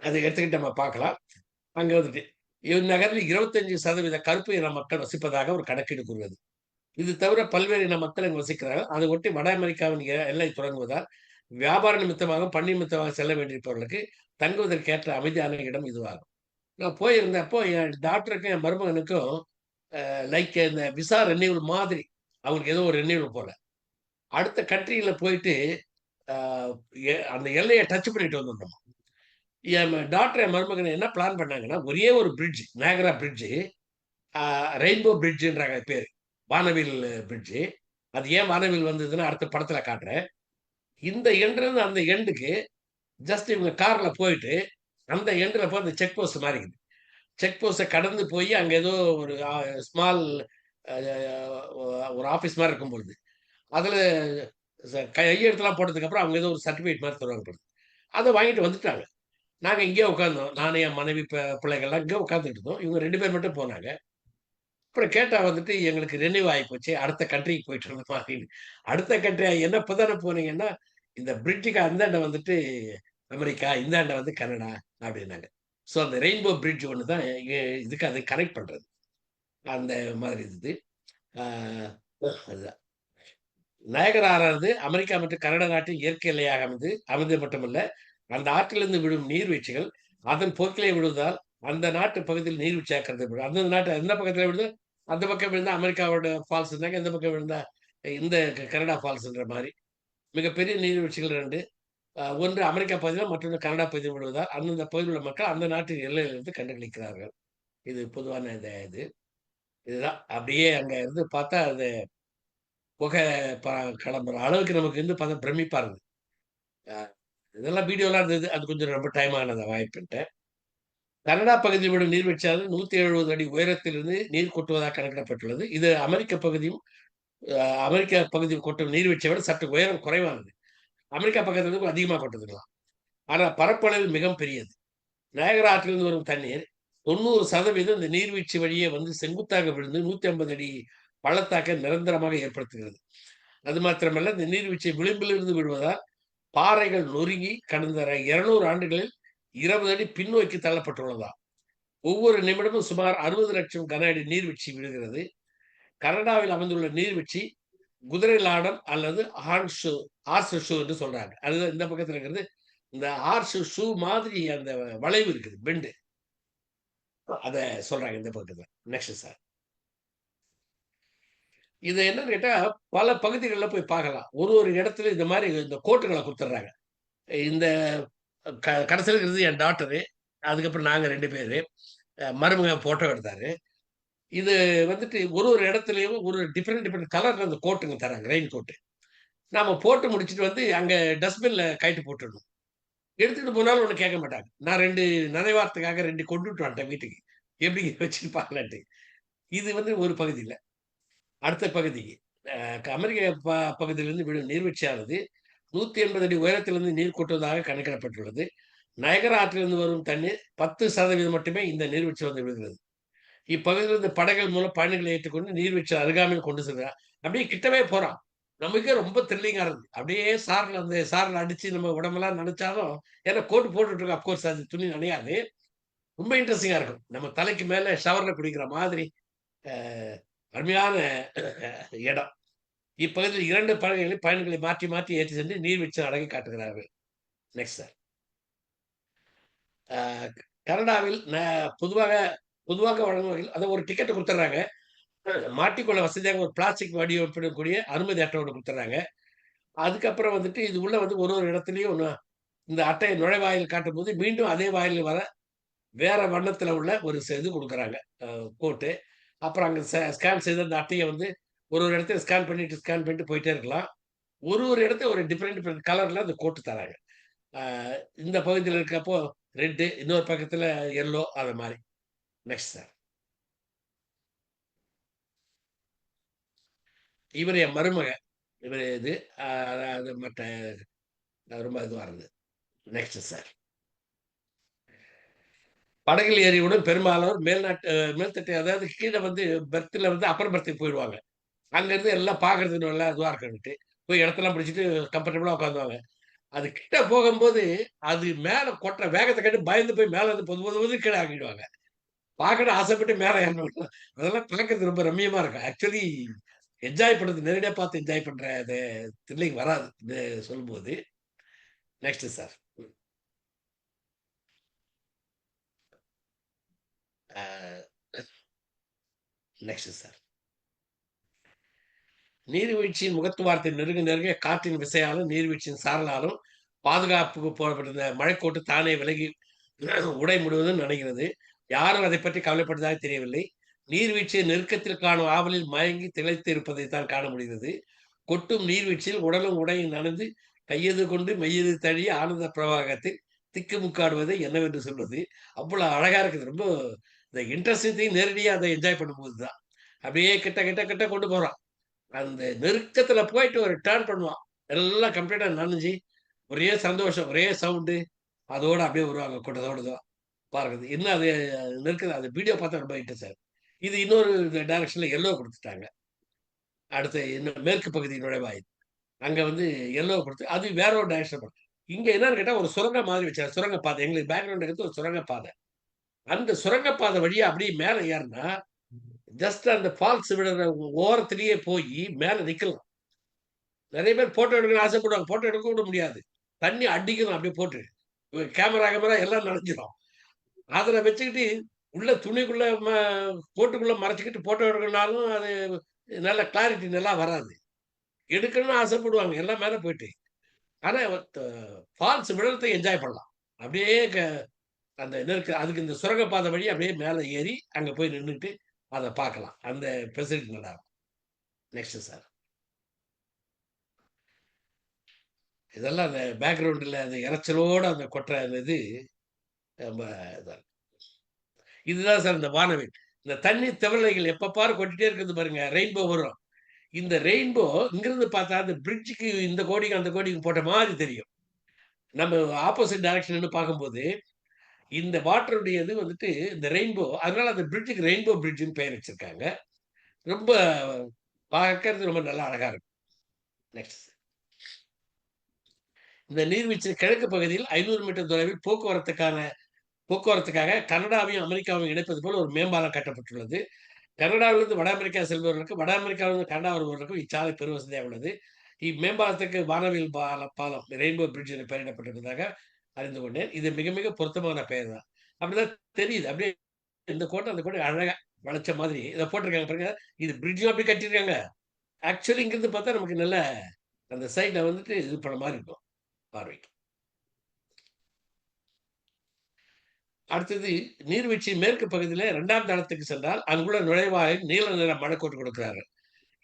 அத எடுத்துக்கிட்டு நம்ம பார்க்கலாம். அங்க வந்துட்டு இந்நகரில் 25% கருப்பு இன மக்கள் வசிப்பதாக ஒரு கணக்கீடு கூறுகிறது. இது தவிர பல்வேறு இன மக்கள் இங்கு வசிக்கிறார்கள். அதை ஒட்டி வட அமெரிக்காவின் எல்லை தொடங்குவதால் வியாபார நிமித்தமாக பணி நிமித்தமாக செல்ல வேண்டியிருப்பவர்களுக்கு தங்குவதற்கு ஏற்ற அமைதியான இடம் இதுவாகும். நான் போயிருந்தப்போ என் டாக்டருக்கும் என் மருமகனுக்கும் லைக் இந்த விசா ரெனியூவல் மாதிரி அவங்களுக்கு ஏதோ ஒரு ரெனியூவல் போல அடுத்த கண்ட்ரியில போயிட்டு அந்த எல்லையை டச் பண்ணிட்டு வந்துட்டோம். என் டாக்டர் என் மருமகன் என்ன பிளான் பண்ணாங்கன்னா ஒரே ஒரு பிரிட்ஜ் நாகரா பிரிட்ஜ் ரெயின்போ பிரிட்ஜ்ன்றாங்க பேரு. வானவில் பிரிட்ஜ். அது ஏன் வானவில் வந்ததுன்னு அடுத்த படத்துல காட்டுறேன். இந்த எண்ட்லேருந்து அந்த எண்டுக்கு ஜஸ்ட் இவங்க கார்ல போயிட்டு அந்த எண்டுல போய் அந்த செக் போஸ்ட் மாரி இருக்குது. செக் போஸ்ட்டை கடந்து போய் அங்க ஏதோ ஒரு ஸ்மால் ஒரு ஆஃபீஸ் மாரி இருக்கும் பொழுது. அதுல கையெழுத்துலாம் போட்டதுக்கு அப்புறம் அவங்க ஏதோ ஒரு சர்டிஃபிகேட் மாரி தருவாங்க பொழுது. அத வாங்கிட்டு வந்துட்டாங்க. நாங்க இங்கேயே உட்கார்ந்தோம். நானு, என் மனைவி, பிள்ளைகள்லாம் இங்கே உட்கார்ந்துட்டு இருந்தோம். இவங்க 2 பேர் மட்டும் போனாங்க. அப்புறம் கேட்டா வந்துட்டு எங்களுக்கு ரினியூ ஆயிப்போச்சு. அடுத்த கண்ட்ரிக்கு போயிட்டு இருந்தோம் அப்படின்னு. அடுத்த கண்ட்ரியா என்ன இப்பதானே போனீங்கன்னா, இந்த பிரிட்ஜுக்கு அந்தாண்ட வந்துட்டு அமெரிக்கா, இந்தாண்ட வந்து கனடா அப்படின்னாங்க. ஸோ அந்த ரெயின்போ பிரிட்ஜ் ஒண்ணு தான் இதுக்கு அது கனெக்ட் பண்றது. அந்த மாதிரி இது. ஆ அதுதான். நயகரா ஆறானது அமெரிக்கா மற்றும் கனடா நாட்டின் இயற்கை எல்லையாக அமைந்தது மட்டுமல்ல, அந்த ஆற்றிலிருந்து விடும் நீர்வீழ்ச்சிகள் அதன் போக்கிலே விடுவதால் அந்த நாட்டு பகுதியில் நீர்வீழ்ச்சியாக கருதப்படும். அந்த நாட்டு எந்த பக்கத்துல விழுதோ அந்த பக்கம் விழுந்தா அமெரிக்காவோட ஃபால்ஸ் இருந்தாங்க. எந்த பக்கம் விழுந்தா இந்த கனடா ஃபால்ஸ்ன்ற மாரி. மிகப்பெரிய நீர்வீழ்ச்சிகள் 2. ஒன்று அமெரிக்கா பகுதியிலும், மற்றொன்று கனடா பகுதியில் விழுவதால் அந்தந்த பகுதியில் உள்ள மக்கள் அந்த நாட்டின் எல்லையிலிருந்து கண்டுகளிக்கிறார்கள். இது பொதுவான இது. இதுதான். அப்படியே அங்க இருந்து பார்த்தா அது புகை ப கிளம்புற அளவுக்கு நமக்கு வந்து பார்த்தா பிரமிப்பா இருந்தது. அ இதெல்லாம் வீடியோலாம் இருந்தது. அது கொஞ்சம் ரொம்ப டைம் ஆனது வாய்ப்புன்ட்டு. கனடா பகுதியில் விடும் நீர்வீழ்ச்சியானது 170 அடி உயரத்திலிருந்து நீர் கொட்டுவதாக கணக்கிடப்பட்டுள்ளது. இது அமெரிக்க பகுதியில் கொட்டும் நீர்வீழ்ச்சியை விட சற்று உயரம் குறைவானது. அமெரிக்கா பக்கத்துல இருந்து அதிகமா கொட்டுதுங்களாம். ஆனா பரப்பளவில் மிகவும் பெரியது. நயகரா ஆற்றிலிருந்து வரும் தண்ணீர் 90% இந்த நீர்வீழ்ச்சி வழியே வந்து செங்குத்தாக விழுந்து 150 அடி பள்ளத்தாக்கை நிரந்தரமாக ஏற்படுத்துகிறது. அது மாத்திரமல்ல, இந்த நீர்வீழ்ச்சி விளிம்பிலிருந்து விழுவதால் பாறைகள் நொறுங்கி கடந்த 200 ஆண்டுகளில் 20 அடி பின்னோக்கி தள்ளப்பட்டுள்ளதாம். ஒவ்வொரு நிமிடமும் சுமார் 60 லட்சம் கன அடி நீர்வீழ்ச்சி விழுகிறது. கனடாவில் அமைந்துள்ள நீர்வீழ்ச்சி குதிரை லாடம் அல்லது ஹார்ஸ் ஷூ என்று சொல்றாங்க. அதுதான் இந்த பக்கத்துல இருக்கிறது. இந்த ஹார்ஸ் ஷூ மாதிரி அந்த வளைவு இருக்குது, பெண்டு. அத சொல்றாங்க இந்த பக்கத்துல. Next sir. இது என்னன்னு கேட்டா, பல பகுதிகள்ல போய் பார்க்கலாம். ஒரு இடத்துல இந்த மாரி இந்த கோட்டுகள குடுத்துடுறாங்க. இந்த கடைசில இருக்கிறது என் டாட்டரு. அதுக்கப்புறம் நாங்க 2 பேரு. மருமகன் ஃபோட்டோ எடுத்தாரு. இது வந்துட்டு ஒரு இடத்துலயும் ஒரு டிஃபரெண்ட் கலர்ல அந்த கோட்டுங்க தராங்க. Rain coat. நாம போட்டு முடிச்சுட்டு வந்து அங்க டஸ்ட்பின்ல கழட்டி போட்டுடணும். எடுத்துட்டு போனாலும் ஒண்ணும் கேட்க மாட்டாங்க. நான் 2 நனைவாரத்துக்காக 2 கொண்டுட்டு வந்துட்டேன் வீட்டுக்கு. எப்படி வச்சுருப்பாங்களான்ட்டு. இது வந்து ஒரு பகுதியில. அடுத்த பகுதிக்கு. அ அமெரிக்க பகுதியிலிருந்து விழும் நீர்வீழ்ச்சியானது 180 அடி உயரத்திலிருந்து நீர் கொட்டுவதாக கணக்கிடப்பட்டுள்ளது. நயகரா ஆற்றிலிருந்து வரும் தண்ணீர் 10% மட்டுமே இந்த நீர்வீழ்ச்சி வந்து விழுகிறது. இப்பகுதியிலிருந்து படகுகள் மூலம் பயணிகளை ஏற்றுக்கொண்டு நீர்வீழ்ச்சி அருகாமையில் கொண்டு செல்கிறார். அப்படியே கிட்டவே போறான். நமக்கே ரொம்ப த்ரில்லிங்கா இருக்குது. அப்படியே அந்த சாரல் அடிச்சு நம்ம உடம்பெல்லாம் நனைச்சாலும், ஏன்னா கோட் போட்டுட்டு இருக்கோம். அஃப்கோர்ஸ் அது துணி நனையாது. ரொம்ப இன்ட்ரஸ்டிங்கா இருக்கும். நம்ம தலைக்கு மேல ஷவர்ல குளிக்கிற மாதிரி அ அருமையான இடம். இப்பகுதியில் 2 படகுகளில் பயணிகளை மாற்றி மாற்றி ஏற்றி சென்று நீர்வீழ்ச்சி அழகை காட்டுகிறார்கள். Next sir. அ கனடாவில் பொதுவாக பொதுவாக வழங்கும் வகையில் அத ஒரு டிக்கெட் குடுத்துடுறாங்க. மாட்டிக்கொள்ள வசதியாக ஒரு பிளாஸ்டிக் வடிவமைப்பிடக்கூடிய அனுமதி அட்டை ஒண்ணு குடுத்துடுறாங்க. அதுக்கப்புறம் வந்துட்டு இது உள்ள வந்து ஒரு இடத்துலயும் இந்த அட்டைய நுழைவாயில் காட்டும்போது, மீண்டும் அதே வாயில்ல வர வேற வண்ணத்துல உள்ள ஒரு இது குடுக்குறாங்க. கோட்டு. அப்புறம் அங்க ஸ்கேன் செய்த அந்த அட்டைய வந்து ஒரு இடத்துல ஸ்கேன் பண்ணிட்டு போயிட்டே இருக்கலாம். இடத்த ஒரு டிஃபரெண்ட் கலர்ல அந்த கோட்டு தராங்க. அ இந்த பகுதியில இருக்கப்போ ரெட்டு, இன்னொரு பக்கத்துல எல்லோ அது மாரி. Next sir. இவரு என் மருமகன். இவரு இது. அது மற்ற ரொம்ப இதுவா இருந்தது. Next sir. படகில் ஏறியவுடன் பெரும்பாலானோர் மேல்தட்டு அதாவது கீழ வந்து பெர்த்ல வந்து அப்பர் பெர்த்துக்கு போயிடுவாங்க. அங்கருந்து எல்லாம் பார்க்கறதுக்கு நல்லா இதுவா இருக்குன்ட்டு. போய் இடத்தெல்லாம் பிடிச்சுட்டு கம்ஃபர்டபுளா உட்காந்துவாங்க. அது கிட்ட போகும்போது, அது மேல கொட்டுற வேகத்த கண்டு பயந்து போய் மேல இருந்து பொது பொது பொதுன்னு கீழ இறங்கிடுவாங்க. பார்க்கணும்னு ஆசைப்பட்டு மேல ஏறணும்ல. அதெல்லாம் பார்க்கறதுக்கு ரொம்ப ரம்மியமா இருக்கும். ஆக்சுவலி என்ஜாய் பண்றது நேரடியா பார்த்து என்ஜாய் பண்ற அது த்ரில்லிங் வராது. இது சொல்லும்போது. Next sir. ஆ நெக்ஸ்ட் சார். நீர்வீழ்ச்சியின் முகத்துவாரத்தை நெருங்க நெருங்க காற்றின் விசையாலும், நீர்வீழ்ச்சியின் சாரலாலும் பாதுகாப்புக்கு போடப்பட்டிருந்த மழைக்கோட்டு தானே விலகி உடை முழுவதும் நனைகிறது. யாரும் அதைப் பற்றி கவலைப்பட்டதாக தெரியவில்லை. நீர்வீழ்ச்சியை நெருக்கத்தில் காணும் ஆவலில் மயங்கி திளைத்து இருப்பதை தான் காண முடிகிறது. கொட்டும் நீர்வீழ்ச்சியில் உடலும் உடையும் நனைந்து கையெது கொண்டு மெய்யெது தழிய ஆனந்த பிரவாகத்தில் திக்குமுக்காடுவதை என்னவென்று சொல்வது. அவ்வளவு அழகா இருக்குது. ரொம்ப இந்த இன்ட்ரெஸ்டிங் திங் நேரடியா அதை என்ஜாய் பண்ணும்போது தான். அப்படியே கிட்ட கிட்ட கிட்ட கொண்டு போறான். அந்த நெருக்கத்துல போயிட்டு ஒரு டர்ன் பண்ணுவான். எல்லாம் கம்ப்ளீட்டா நனைஞ்சு, ஒரே சந்தோஷம், ஒரே சவுண்டு. அதோட அப்படியே வருவாங்க கூட்டத்தோட தான். பாருங்க. இன்னும் அது நெருக்கல அது வீடியோ பார்த்தா ரொம்ப இன்ட்ரெஸ்ட் ஆகும். இது இன்னொரு டைரக்ஷன்ல எல்லோ குடுத்துட்டாங்க. அடுத்து இன்னும் மேற்கு பகுதி நுழைவாயில். அங்க வந்து எல்லோ குடுத்து அது வேற ஒரு டைரக்ஷன் போகும். இங்க என்னன்னு கேட்டா ஒரு சுரங்கம் மாதிரி வச்சாங்க. சுரங்கப்பாதை. எங்களுக்கு பேக்ரவுண்ட் இருக்கிறது ஒரு சுரங்கப்பாதை. அந்த சுரங்கப்பாதை வழியா அப்படியே மேல ஏறுனா, ஜஸ்ட் அந்த ஃபால்ஸ் விழுற ஓரத்திலேயே போயி மேல நிக்கலாம். நெறைய பேர் ஃபோட்டோ எடுக்கணும்னு ஆசைப்படுவாங்க. ஃபோட்டோ எடுக்க கூட முடியாது. தண்ணி அடிக்கும் அப்படியே போட்டு. கேமரா எல்லாம் நனஞ்சிரும். அதுல வச்சுக்கிட்டு உள்ள துணிக்குள்ள கோட்டுக்குள்ள மறைச்சுக்கிட்டு ஃபோட்டோ எடுக்கணும்னாலும் அது நல்ல கிளாரிட்டி நல்லா வராது. எடுக்கணும்னு ஆசைப்படுவாங்க. எல்லாம் மேல போயிட்டு. ஆனா ஃபால்ஸ் விழறத என்ஜாய் பண்ணலாம். அப்படியே அந்த அதுக்கு இந்த சுரங்கப்பாதை வழி அப்படியே மேல ஏறி அங்க போய் நின்னுட்டு அத பார்க்கலாம். அந்த ஃபெசிலிட்டி நல்லாருக்கும். Next sir. இதெல்லாம் அந்த பேக்ரவுண்டில் அந்த இறைச்சலோட அந்த கொட்டுற அந்த இது ரொம்ப இதா இருக்கு. இதுதான் சார் இந்த வானவில். இந்த தண்ணி தவளைகள் எப்ப பாரு கொட்டிட்டே இருக்குது பாருங்க, ரெயின்போ வரும். இந்த ரெயின்போ இங்கிருந்து பார்த்தா அந்த பிரிட்ஜுக்கு இந்த கோடிக்கு அந்த கோடிக்கு போட்ட மாதிரி தெரியும். நம்ம ஆப்போசிட் டைரக்ஷன் பார்க்கும்போது இந்த வாட்டருடைய இது வந்துட்டு இந்த ரெயின்போ, அதனால அந்த பிரிட்ஜுக்கு ரெயின்போ பிரிட்ஜுன்னு பெயர் வச்சிருக்காங்க. ரொம்ப பார்க்கறது ரொம்ப நல்லா அழகா இருக்கும். நெக்ஸ்ட். இந்த நீர்வீழ்ச்சி கிழக்கு பகுதியில் 500 மீட்டர் தொலைவில் போக்குவரத்துக்காக கனடாவையும் அமெரிக்காவையும் இணைப்பது போல ஒரு மேம்பாலம் கட்டப்பட்டுள்ளது. கனடாவிலிருந்து வட அமெரிக்கா செல்பவர்களுக்கு, வட அமெரிக்காவிலிருந்து கனடா வருபவர்களுக்கும் இச்சாலை பெரும் வசதியாக உள்ளது. இம்மேம்பாலத்துக்கு வானவில் பாலம் ரெயின்போ பிரிட்ஜ் என பெயரிடப்பட்டிருப்பதாக அறிந்து கொண்டேன். இது மிக மிக பொருத்தமான பெயர் தான். அப்படிதான் தெரியுது. அப்படியே இந்த கோட்டை அந்த கோட்டை அழகா வளைச்ச மாதிரி இதை போட்டிருக்காங்க பாருங்க. இது பிரிட்ஜும் அப்படி கட்டியிருக்காங்க. ஆக்சுவலி இங்கிருந்து பார்த்தா நமக்கு நல்ல அந்த சைட்ல வந்துட்டு இது பண்ண மாதிரி இருக்கும் பார்வைக்கு. அடுத்தது நீர்வீழ்ச்சி மேற்கு பகுதியில 2ஆம் தளத்துக்கு சென்றால் அங்குள்ள நுழைவாயில் நீல நிற மழைக்கோட்டு கொடுக்கிறார்கள்.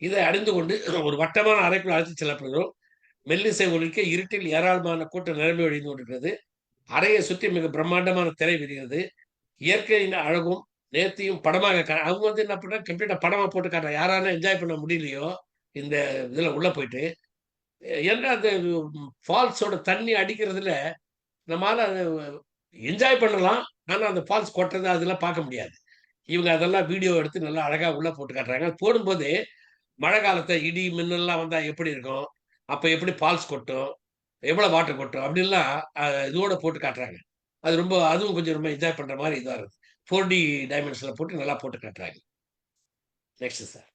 இதை அறிந்து கொண்டு ஒரு வட்டமான அறைக்குள் அழைத்து செல்லப்படுகிறோம். மெல்லிசை ஒலிக்க இருட்டில் ஏராளமான கூட்டம் நிரம்பி வழிந்து கொண்டிருக்கிறது. அறையை சுற்றி மிக பிரம்மாண்டமான திரை விரிகிறது. இயற்கையின் அழகும் நேர்த்தியும் படமாக அவங்க வந்து என்ன பண்றாங்க, கம்ப்ளீட்டா படமா போட்டு காட்டுறாங்க. யாராலும் என்ஜாய் பண்ண முடியலையோ இந்த இதுல உள்ள போயிட்டு, ஏன்னா அந்த ஃபால்ஸோட தண்ணி அடிக்கிறதுல நம்மளால என்ஜாய் பண்ணலாம். ஆனா அந்த ஃபால்ஸ் கொட்டுறது அதெல்லாம் பார்க்க முடியாது. இவங்க அதெல்லாம் வீடியோ எடுத்து நல்லா அழகா உள்ள போட்டு காட்டுறாங்க. போடும்போது மழை காலத்துல இடி மின்னல்லாம் வந்தா எப்படி இருக்கும், அப்ப எப்படி ஃபால்ஸ் கொட்டும், எவ்வளவு வாட்டர் கொட்டும் அப்படின்லாம் இதோட போட்டு காட்டுறாங்க. அது ரொம்ப அதுவும் கொஞ்சம் ரொம்ப என்ஜாய் பண்ற மாதிரி இதா இருக்கு. 4D டைமென்ஷன்ல போட்டு நல்லா போட்டு காட்டுறாங்க. Next sir.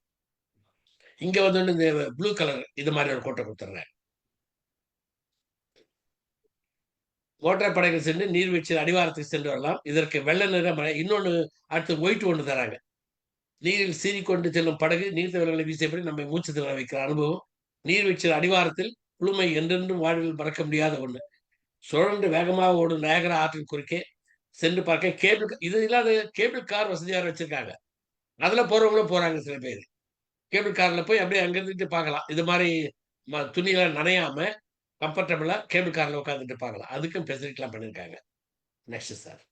இங்க வந்து இந்த ப்ளூ கலர் இது மாதிரி ஒரு கோட்டை கொடுத்துட்றேன். மோட்டார் படகுகள் சென்று நீர்வீழ்ச்சியில் அடிவாரத்துக்கு சென்று வரலாம். இதற்கு வெள்ளை நிற மழை, இன்னொன்னு அடுத்து ஒயிட் ஒன்று தராங்க. நீரில் சீறிக்கொண்டு செல்லும் படகு நீர்த்தவர்களை வீசியபடி நம்மை மூச்சு திணற வைக்கிற அனுபவம். நீர்வீழ்ச்சியில் அடிவாரத்தில் குளுமை என்றென்றும் வாழ்வில் மறக்க முடியாத ஒண்ணு. சுழன்று வேகமாக ஓடும் நயகரா ஆற்றின் குறுக்கே சென்று பார்க்க கேபிள் இது இல்லாத கேபிள் கார் வசதியாக வச்சிருக்காங்க. அதுல போறவங்களும் போறாங்க சில பேர். கேபிள் கார்ல போய் அப்படியே அங்க இருந்துட்டு பார்க்கலாம். இது மாதிரி துணியெல்லாம் நனையாம கம்ஃபர்டபுளா கேபிள் கார்ல உட்காந்துட்டு பார்க்கலாம். அதுக்கும் ஃபெசிலிட்டிலாம் பண்ணியிருக்காங்க. Next sir.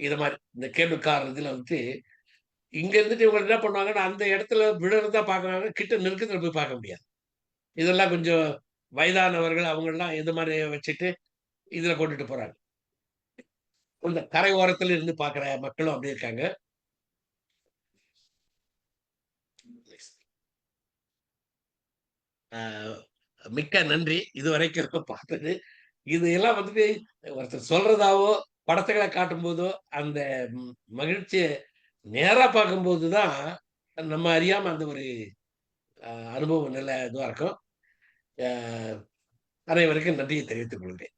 இது மாதிரி இந்த கேபிள் கார் இதுல வந்துட்டு இங்க இருந்துட்டு இவங்க என்ன பண்ணுவாங்கன்னா அந்த இடத்துல விழுறதா பார்க்குறாங்க, கிட்ட நெருக்கத்துல போய் பார்க்க முடியாது. இதெல்லாம் கொஞ்சம் வயதானவர்கள் அவங்கெல்லாம் இது மாதிரி வச்சுட்டு இதுல கொண்டுட்டு போறாங்க. இந்த கரை ஓரத்துல இருந்து பார்க்குற மக்களும் அப்படி இருக்காங்க. மிக்க நன்றி இதுவரைக்கும் பார்த்தது. இது எல்லாம் வந்துட்டு ஒருத்தர் சொல்றதாவோ படத்துகளை காட்டும் போதோ அந்த மகிழ்ச்சியை நேரா பார்க்கும்போது தான் நம்ம அறியாம அந்த ஒரு அனுபவம் நல்ல இதுவா இருக்கும். அனைவருக்கும் நன்றியை தெரிவித்துக் கொள்கிறேன்.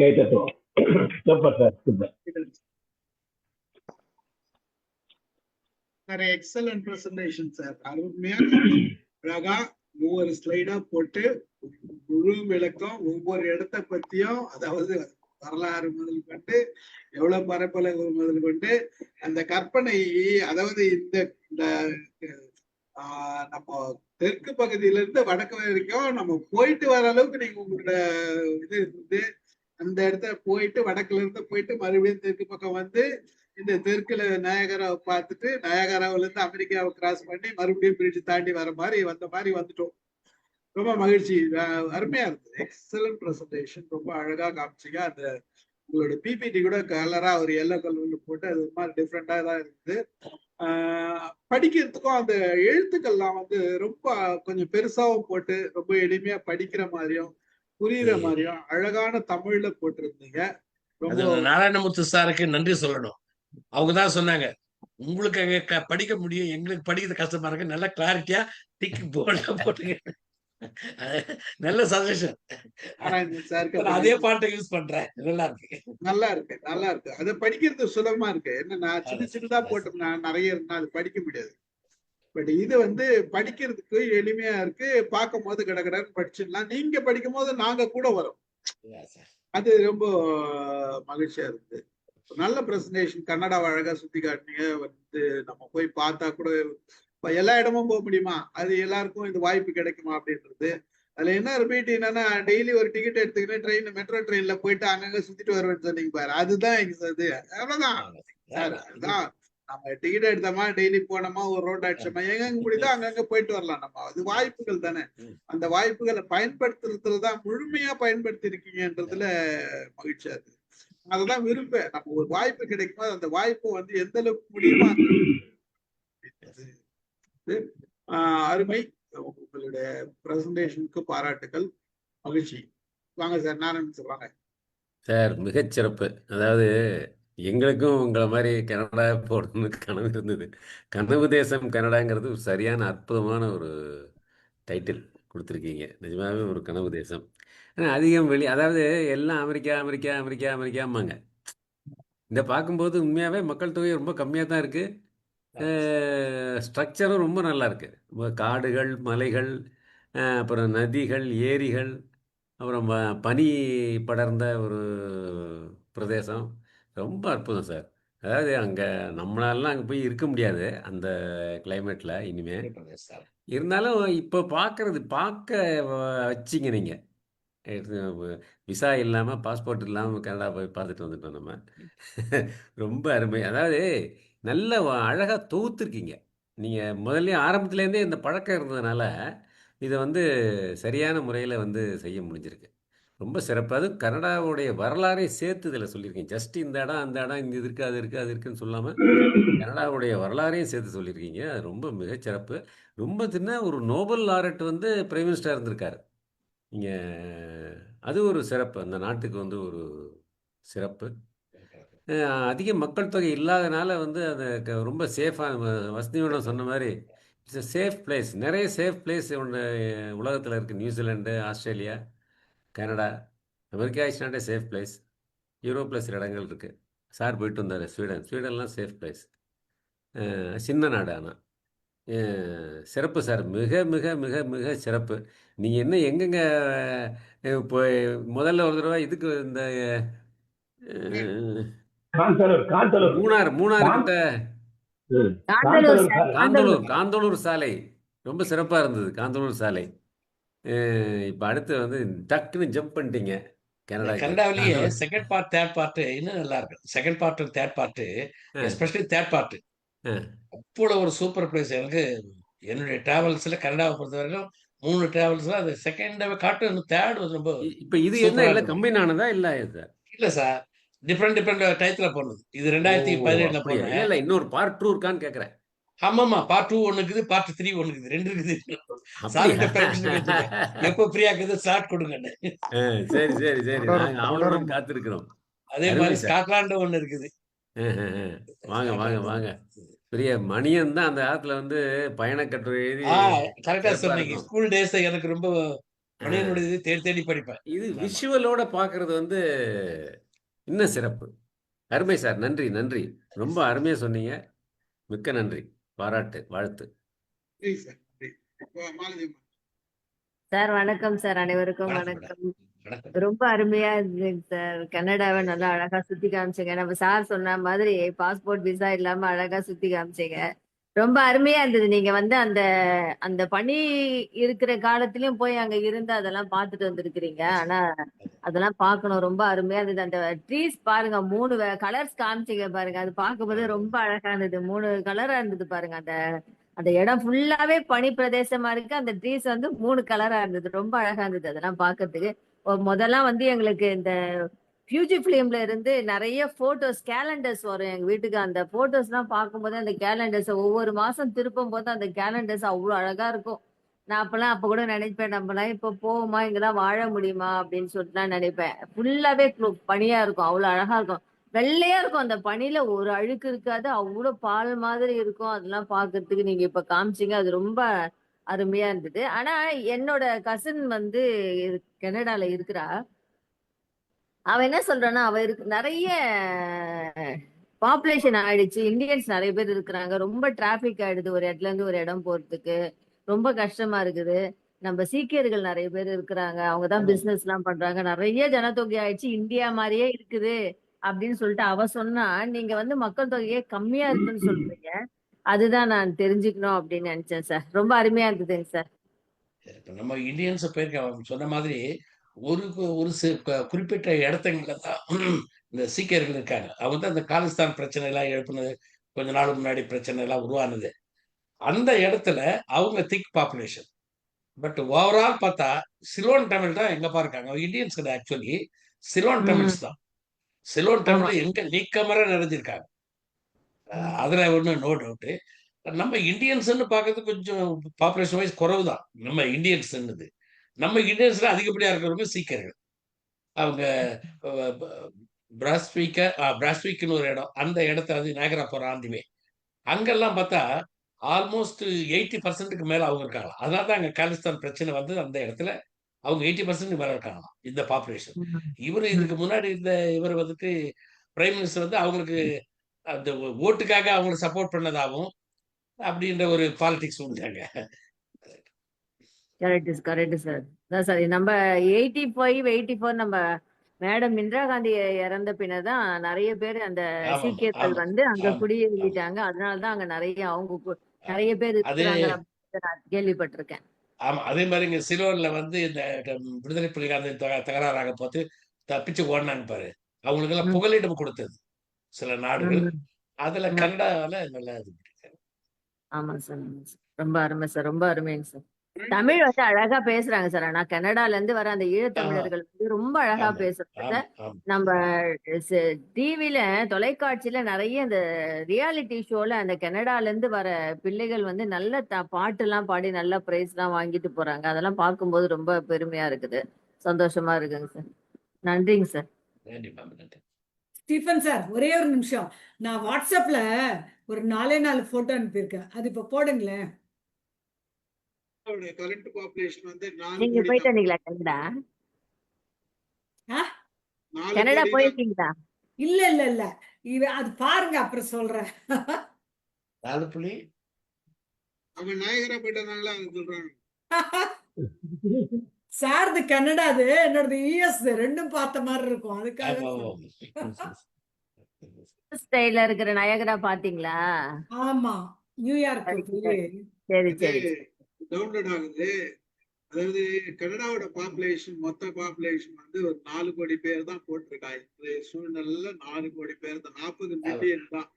கேட்கட்டும். Super sir, super sir. Excellent presentation sir. அருமையா அழகா ஒவ்வொரு ஸ்லைடா போட்டு முழு விளக்கம் ஒவ்வொரு இடத்த பத்தியும், அதாவது வரலாறு முதல் கொண்டு எவ்வளவு பரப்பளவு முதல் கொண்டு அந்த கற்பனை, அதாவது இந்த நம்ம தெற்கு பகுதியில இருந்து வடக்கு வரைக்கும் நம்ம போயிட்டு வர அளவுக்கு நீங்க உங்களோட இது இருந்து அந்த இடத்துல போயிட்டு வடக்குல இருந்து போயிட்டு மறுபடியும் தெற்கு பக்கம் வந்து இந்த தெற்குல நயகரா பார்த்துட்டு நயகராவில இருந்து அமெரிக்காவை கிராஸ் பண்ணி மறுபடியும் பிரிட்ஜ் தாண்டி வர மாதிரி வந்த மாதிரி வந்துட்டோம். ரொம்ப மகிழ்ச்சி. அருமையா இருந்தது. Excellent presentation. ரொம்ப அழகா காமிச்சிங்க. அந்த உங்களோட பிபிடி கூட கலரா ஒரு எல்லோ கலர்ல போட்டு அது ஒரு மாதிரி டிஃப்ரெண்டா தான் இருக்குது. படிக்கிறதுக்கும் அந்த எழுத்துக்கள்லாம் வந்து ரொம்ப கொஞ்சம் பெருசாவும் போட்டு ரொம்ப எளிமையா படிக்கிற மாதிரியும் புரியுற மாதிரியும் அழகான தமிழ்ல போட்டிருந்தீங்க. நாராயணமூர்த்தி சாருக்கு நன்றி சொல்லணும். அவங்கதான் சொன்னாங்க, உங்களுக்கு அங்க படிக்க முடியும், எங்களுக்கு படிக்கிறது கஷ்டமா இருக்கு, நல்ல கிளாரிட்டியா டிக் போர்ட்ல போட்டுங்க. நல்ல சஜஷன். அதே பாட்டை யூஸ் பண்றேன். நல்லா இருக்கு, நல்லா இருக்கு, நல்லா இருக்கு. அதை படிக்கிறது சுலபமா இருக்கு. என்ன நான் சின்ன சின்னதா போட்டோம்னா நிறைய இருந்தா அது படிக்க முடியாது. பட் இது வந்து படிக்கிறதுக்கு எளிமையா இருக்கு. பார்க்கும் போது கடகடன்னு படிச்சிடலாம். நீங்க படிக்கும் போது நாங்க கூட வரோம். அது ரொம்ப மகிழ்ச்சியா இருக்கு. நல்ல பிரசன்டேஷன். கன்னடாவை அழகா சுத்தி காட்டினீங்க. வந்து நம்ம போய் பார்த்தா கூட எல்லா இடமும் போக முடியுமா, அது எல்லாருக்கும் இது வாய்ப்பு கிடைக்குமா அப்படின்றது. அதுல என்ன ரிப்பீட் என்னன்னா, டெய்லி ஒரு டிக்கெட் எடுத்துக்கிட்டு ட்ரெயின் மெட்ரோ ட்ரெயின்ல போயிட்டு அங்கங்க சுத்திட்டு வருவேன்னு சொன்னீங்க பாரு, அதுதான் இது. அவ்வளவுதான் சார். அதுதான் நம்ம டிக்கெட் எடுத்தோமா, டெய்லி போனோமா, ஒரு ரோட் அடிச்சோமா, எங்கெங்க முடியுதோ அங்கங்க போயிட்டு வரலாம். நம்ம அது வாய்ப்புகள் தானே. அந்த வாய்ப்புகளை பயன்படுத்துறதுல தான் முழுமையா பயன்படுத்தி இருக்கீங்கன்றதுல மகிழ்ச்சியா இருக்கு. அதுதான் விரும்பேன். நம்ம ஒரு வாய்ப்பு கிடைக்குமா, அந்த வாய்ப்பு வந்து எந்த அளவுக்கு முடியுமோ அருமை. உங்களுடைய பிரசன்டேஷனுக்கு பாராட்டுகள், மகிழ்ச்சி. வாங்க சார், நாராயணன் சார் வாங்க. சார் மிகச்சிறப்பு. அதாவது எங்களுக்கும் உங்களை மாதிரி கனடா போடணும்னு கனவு இருந்தது. கனவு தேசம் கனடாங்கிறது ஒரு சரியான அற்புதமான ஒரு டைட்டில் கொடுத்துருக்கீங்க. நிஜமாவே ஒரு கனவு தேசம். ஆனால் அதிகம் அதாவது எல்லாம் அமெரிக்கா அமெரிக்கா அமெரிக்கா அமெரிக்காம்பாங்க. இந்த பார்க்கும்போது உண்மையாகவே மக்கள் தொகை ரொம்ப கம்மியாக தான் இருக்குது. ஸ்ட்ரக்சரும் ரொம்ப நல்லா இருக்குது. காடுகள், மலைகள், அப்புறம் நதிகள், ஏரிகள், அப்புறம் பனி படர்ந்த ஒரு பிரதேசம். ரொம்ப அற்புதம் சார். அதாவது அங்கே நம்மளாலாம் அங்கே போய் இருக்க முடியாது அந்த கிளைமேட்டில் இனிமே. இருந்தாலும் இப்போ பார்க்க வச்சிங்க நீங்கள். விசா இல்லாமல், பாஸ்போர்ட் இல்லாமல் கனடா போய் பார்த்துட்டு வந்துட்டோம் நம்ம. ரொம்ப அருமை. அதாவது நல்ல அழகாக தொகுத்துருக்கீங்க. நீங்கள் முதல்ல ஆரம்பத்துலேருந்தே இந்த பழக்கம் இருந்ததுனால இதை வந்து சரியான முறையில் வந்து செய்ய முடிஞ்சிருக்கு. ரொம்ப சிறப்பு. அதுவும் கனடாவுடைய வரலாறையும் சேர்த்து இதில் சொல்லியிருக்கீங்க. ஜஸ்ட் இந்த இடம் அந்த இடம் இந்த இது இருக்குது அது இருக்குது அது இருக்குன்னு சொல்லாமல் கனடாவுடைய வரலாறையும் சேர்த்து சொல்லியிருக்கீங்க. அது ரொம்ப மிகச்சிறப்பு. ரொம்ப சின்ன ஒரு நோபல் லாரட் வந்து பிரைம் மினிஸ்டராக இருந்திருக்காரு. நீங்கள் அது ஒரு சிறப்பு. அந்த நாட்டுக்கு வந்து ஒரு சிறப்பு. அதிக மக்கள் தொகை இல்லாதனால வந்து அது ரொம்ப சேஃபாக வசதியோட சொன்ன மாதிரி இட்ஸ் எ சேஃப் பிளேஸ். நிறைய சேஃப் பிளேஸ் ஒன்று உலகத்தில் இருக்குது. New Zealand, Australia, Canada, America is not a safe place. யூரோப்பில் சில இடங்கள் இருக்குது. சார் போயிட்டு வந்தார் ஸ்வீடன்லாம் சேஃப் பிளேஸ். சின்ன நாடு. ஆனால் சிறப்பு சார். மிக மிக மிக மிக சிறப்பு. நீங்கள் என்ன எங்கெங்க இப்போ முதல்ல ஒரு தடவை இதுக்கு இந்த மூணாறு கிட்ட காந்தளூர் சாலை ரொம்ப சிறப்பாக இருந்தது. காந்தளூர் சாலை. இப்போ அடுத்து வந்து டக்குன்னு ஜம்ப் பண்ணிட்டீங்க கனடாவிலேயே செகண்ட் பார்ட் தேர்ட் பார்ட் இன்னும் நல்லா இருக்கு. Second part third part especially third part அவ்வளோ ஒரு சூப்பர் பிளேஸ். எனக்கு என்னுடைய டிராவல்ஸ்ல கனடாவை பொறுத்த வரைக்கும் 3 டிராவல்ஸ்ல அது செகண்ட் காட்டு, தேர்ட் வந்து ரொம்ப. இப்போ இது என்ன இல்லை கம்பைன் ஆனதா இல்லை சார்? இல்லை சார், டிஃப்ரெண்ட் டயத்துல போனது. இது 2017ல போனேன். இல்லை இன்னொரு பார்ட் 2 இருக்கான்னு கேட்குறேன். ஆமாமா, பார்ட் 2 ஒன்று இருக்குது, பார்ட் 3 ஒன்று இருக்குது, 2 இருக்குது. சார்கிட்ட பெர்மிஷன் வச்சுக்கேன், எப்போ ஃப்ரீயா இருக்குது ஸ்லாட் கொடுங்கன்னு. சரி சரி சரி, நாங்கள் அவரோட காத்திருக்கிறோம். அதே மாதிரி ஸ்காட்லாண்டு ஒன்று இருக்குது. வாங்க வாங்க வாங்க. பெரிய மணியன் தான் அந்த காலத்துல வந்து பயண கட்டுரை எழுதி. கரெக்டா சொன்னீங்க. ஸ்கூல் டேஸ் எனக்கு ரொம்ப மணியனுடைய தேடி தேடி படிப்பேன். இது விஷுவலோட பார்க்கறது வந்து இன்னும் சிறப்பு. அருமை சார். நன்றி நன்றி. ரொம்ப அருமையா சொன்னீங்க. மிக்க நன்றி. பாராட்டு, வாழ்த்து. சார் வணக்கம் சார். அனைவருக்கும் வணக்கம். ரொம்ப அருமையா இருந்துங்க சார். கனடாவை நல்லா அழகா சுத்தி காமிச்சீங்க. நம்ம சார் சொன்ன மாதிரி பாஸ்போர்ட் விசா இல்லாம அழகா சுத்தி காமிச்சீங்க. ரொம்ப அருமையா இருந்தது. நீங்க வந்து அந்த அந்த பனி இருக்கிற காலத்திலயும் போய் அங்க இருந்து அதெல்லாம் பார்த்துட்டு வந்திருக்கிறீங்க. ஆனா அதெல்லாம் பார்க்கணும். ரொம்ப அருமையா இருந்தது. அந்த ட்ரீஸ் பாருங்க, 3 கலர்ஸ் காமிச்சீங்க பாருங்க. அது பார்க்கும்போது ரொம்ப அழகா இருந்தது. 3 கலரா இருந்தது பாருங்க. அந்த அந்த இடம் ஃபுல்லாவே பனி பிரதேசமா இருக்கு. அந்த ட்ரீஸ் வந்து 3 கலரா இருந்தது. ரொம்ப அழகா இருந்தது அதெல்லாம் பார்க்கறதுக்கு. முதல்ல வந்து எங்களுக்கு இந்த ஃபியூஜி ஃபிலிம்ல இருந்து நிறைய போட்டோஸ், கேலண்டர்ஸ் வரும் எங்க வீட்டுக்கு. அந்த போட்டோஸ் எல்லாம் பார்க்கும்போது அந்த கேலண்டர்ஸ் ஒவ்வொரு மாசம் திருப்பும் போது அந்த கேலண்டர்ஸ் அவ்வளவு அழகா இருக்கும். நான் அப்ப கூட நினைப்பேன், நம்மளாம் இப்ப போவோமா, இங்கெல்லாம் வாழ முடியுமா அப்படின்னு சொல்லிட்டு நினைப்பேன். ஃபுல்லாவே பனியா இருக்கும், அவ்வளவு அழகா இருக்கும். வெள்ளையா இருக்கும். அந்த பனியில ஒரு அழுக்கு இருக்காது, அவ்வளவு பால் மாதிரி இருக்கும். அதெல்லாம் பாக்குறதுக்கு நீங்க இப்ப காமிச்சீங்க, அது ரொம்ப அருமையா இருந்தது. ஆனா என்னோட கசின் வந்து கனடால இருக்கிறா. அவ என்ன சொல்றான்னா, அவ நிறைய பாப்புலேஷன் ஆயிடுச்சு, இந்தியன்ஸ் நிறைய பேர் இருக்கிறாங்க, ரொம்ப டிராபிக் ஆயிடுது ஒரு இடத்துல இருந்து ஒரு இடம் போறதுக்கு, ரொம்ப கஷ்டமா இருக்குது. நம்ம சீக்கியர்கள் நிறைய பேர் இருக்கிறாங்க, அவங்கதான் பிசினஸ் எல்லாம் பண்றாங்க, நிறைய ஜனத்தொகை ஆயிடுச்சு, இந்தியா மாதிரியே இருக்குது அப்படின்னு சொல்லிட்டு அவ சொன்னா, நீங்க வந்து மக்கள் தொகையே கம்மியா இருக்குன்னு சொல்றீங்க. அதுதான் நான் தெரிஞ்சுக்கணும் அப்படின்னு நினைச்சேன் சார். ரொம்ப அருமையா இருந்ததுங்க சார். இப்ப நம்ம இந்தியன்ஸ் போயிருக்க அவங்க சொன்ன மாதிரி ஒரு குறிப்பிட்ட இடத்துங்கள்ல தான் இந்த சீக்கியர்கள் இருக்காங்க. அவங்க தான் இந்த காலிஸ்தான் பிரச்சனை எல்லாம் எழுப்புனது, கொஞ்ச நாள் முன்னாடி பிரச்சனை எல்லாம் உருவானது. அந்த இடத்துல அவங்க திக் பாப்புலேஷன். பட் ஓவரால் பார்த்தா சிலோன் தமிழ் தான் எங்கப்பா இருக்காங்க. இந்தியன்ஸ் கிடையாது ஆக்சுவலி. சிலோன் ம். தமிழ்ஸ் தான். சிலோன் ஆமா. தமிழ்ல எங்க நீக்கமர நிறைஞ்சிருக்காங்க. அதுல ஒன்றும் நோ டவுட். நம்ம இந்தியன்ஸ்ன்னு பார்க்கறது கொஞ்சம் பாப்புலேஷன் வைஸ் குறைவு தான். நம்ம இந்தியன்ஸ்ன்னுது. நம்ம இந்தியன்ஸ்ல அதிகப்படியா இருக்கிறவங்க சீக்கியர்கள். அவங்க பிராஸ்விக்னு ஒரு இடம். அந்த இடத்துல அது நேகரா போற ஆந்திவே. அங்கெல்லாம் பார்த்தா ஆல்மோஸ்ட் 80% மேல அவங்க இருக்காங்க. அதனால தான் அங்க காலிஸ்தான் பிரச்சனை வந்து அந்த இடத்துல அவங்க 80% மேல இருக்காங்களாம் இந்த பாப்புலேஷன். ம். இவரு ம். இதுக்கு முன்னாடி இருந்த இவர் வந்துட்டு பிரைம் மினிஸ்டர் வந்து அவங்களுக்கு அந்த ஓட்டுக்காக அவங்களை சப்போர்ட் பண்ணதாகவும் அப்படின்ற ஒரு பாலிடிக்ஸ் உண்டாங்க. Correct sir. அதான் சார் நம்ம 85, 84 நம்ம மேடம் இந்திரா காந்தி இறந்த பின்னதான் நிறைய பேர் அந்த ஆமாமா, சீக்கியர்கள் ஆமா, வந்து அங்க ஆமா, ஆமா. குடியேறிட்டாங்க. அதனாலதான் அங்க நிறைய நிறைய பேர் அதே இருக்கிறாங்க அப்படின்னு நான் கேள்விப்பட்டிருக்கேன். ஆமா. அதே மாரி இங்க சிலோன்ல வந்து இந்த விடுதலை புலிகள் அந்த தகராறாக போத்து தப்பிச்சு ஓடுனாங்க பாரு. அவங்களுக்கெல்லாம் ம். புகலிடம் கொடுத்தது சில நாடுகள். ம். அதுல ம். கனடால நல்லா இது பண்ணிருக்காங்க. ஆமா சார். ஆமா சார். ரொம்ப அருமை சார். ரொம்ப அருமைங்க சார். Friends, தமிழ் வந்து அழகா பேசுறாங்க சார். ஆனா கனடால இருந்து வர அந்த ஆமா, ஈழத்தமிழர்கள் வந்து ரொம்ப அழகா ஆமா, பேசுறாங்க. ஆமா, ஆமா. நம்ம டிவில தொலைக்காட்சியில நிறைய இந்த ரியாலிட்டி ஷோல அந்த கனடால இருந்து வர பிள்ளைகள் வந்து நல்ல பாட்டு எல்லாம் பாடி நல்ல பிரைஸ் எல்லாம் வாங்கிட்டு போறாங்க. அதெல்லாம் பார்க்கும்போது ரொம்ப பெருமையா இருக்குது. சந்தோஷமா இருக்குங்க சார். நன்றிங்க சார். நன்றி மேம், நன்றி. ஸ்டீஃபன் சார், ஒரே ஒரு நிமிஷம். நான் வாட்ஸ்அப்ல ஒரு 4 போட்டோ அனுப்பியிருக்கேன். அது இப்ப போடுங்களேன். கரண்ட் பாப்புலேஷன் வந்து 4 நீங்க கோடி போயிட்டு தான். வந்தீங்களா கனடா? 4 கனடா கோடி தான். போயிருக்கீங்களா? இல்ல இல்ல இல்ல, அது பாருங்க, அப்புறம் சொல்றேன். 4 புள்ளி அவங்க நாயகரா போயிட்டனால அவங்க சொல்றாங்க. சார்து கன்னடா, அது என்னோட யூஎஸ், ரெண்டும் பார்த்த மாதிரி இருக்கும். அதுக்காக ஆமா, சொன்னேன். ஆமா. ஸ்டைல இருக்கிற நயகரா பாத்தீங்களா? ஆமா, நியூயார்க் போய். சரி இது சரி. டவுன்லோட் ஆகுது. அதாவது கனடாவோட பாப்புலேஷன், மொத்த பாப்புலேஷன் வந்து ஒரு 4 கோடி பேர் தான் போட்டிருக்காங்க. இன்றைய சூழ்நிலையில 4 கோடி பேர் தான். 40 மில்லியன் தான்.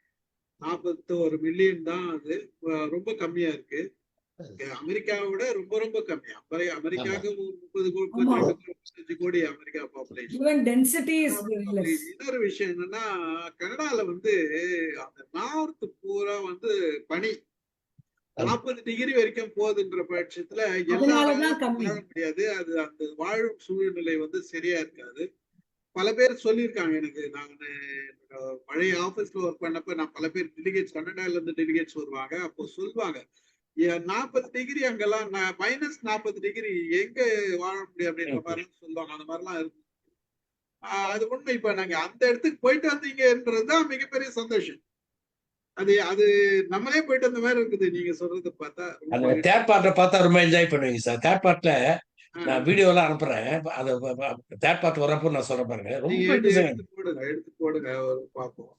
41 மில்லியன் தான். அது ரொம்ப கம்மியா இருக்கு. அமெரிக்காவோட ரொம்ப ரொம்ப கம்மி. அமெரிக்காவுக்கு 30 கோடி, ஆமா. 32 கோடி, 35 கோடி America population. Even density is less. இன்னொரு விஷயம் என்னன்னா, கனடால வந்து அந்த நார்த் பூரா வந்து பனி 40 டிகிரி வரைக்கும் போகுதுன்ற பட்சத்துல அதனாலதான் எல்லாராலும் கம்மி. வாழ முடியாது. அது அந்த வாழும் சூழ்நிலை வந்து சரியா இருக்காது. பல பேர் சொல்லியிருக்காங்க எனக்கு. நான் பழைய ஆபீஸ்ல ஒர்க் பண்ணப்ப நான் பல பேர் டெலிகேட்ஸ், கனடால இருந்து டெலிகேட்ஸ் வருவாங்க. அப்போ சொல்லுவாங்க, 40 டிகிரி அங்கெல்லாம் -40 டிகிரி எங்க வாழ முடியும் அப்படின்ற மாதிரிலாம் சொல்லுவாங்க. அந்த மாதிரிலாம் இருக்கு. அது உண்மை. இப்ப நாங்க அந்த இடத்துக்கு போயிட்டு வந்தீங்கன்றதுதான் மிகப்பெரிய சந்தோஷம். அது அது நம்மளே போயிட்டு வந்த மாதிரி இருக்குது. நீங்க சொல்றத பார்த்தா அந்த தேர்ட் பார்ட்டை பார்த்தா ரொம்ப என்ஜாய் பண்ணுவீங்க சார். தேர்ட் பார்ட்ல நான் வீடியோ எல்லாம் அனுப்புறேன். அது தேர்ட் பார்ட் வரப்போ நான் சொல்றேன் பாருங்க. நீங்க ரொம்ப இன்ட்ரெஸ்டிங். எடுத்து போடுங்க ஒரு பார்ப்போம்.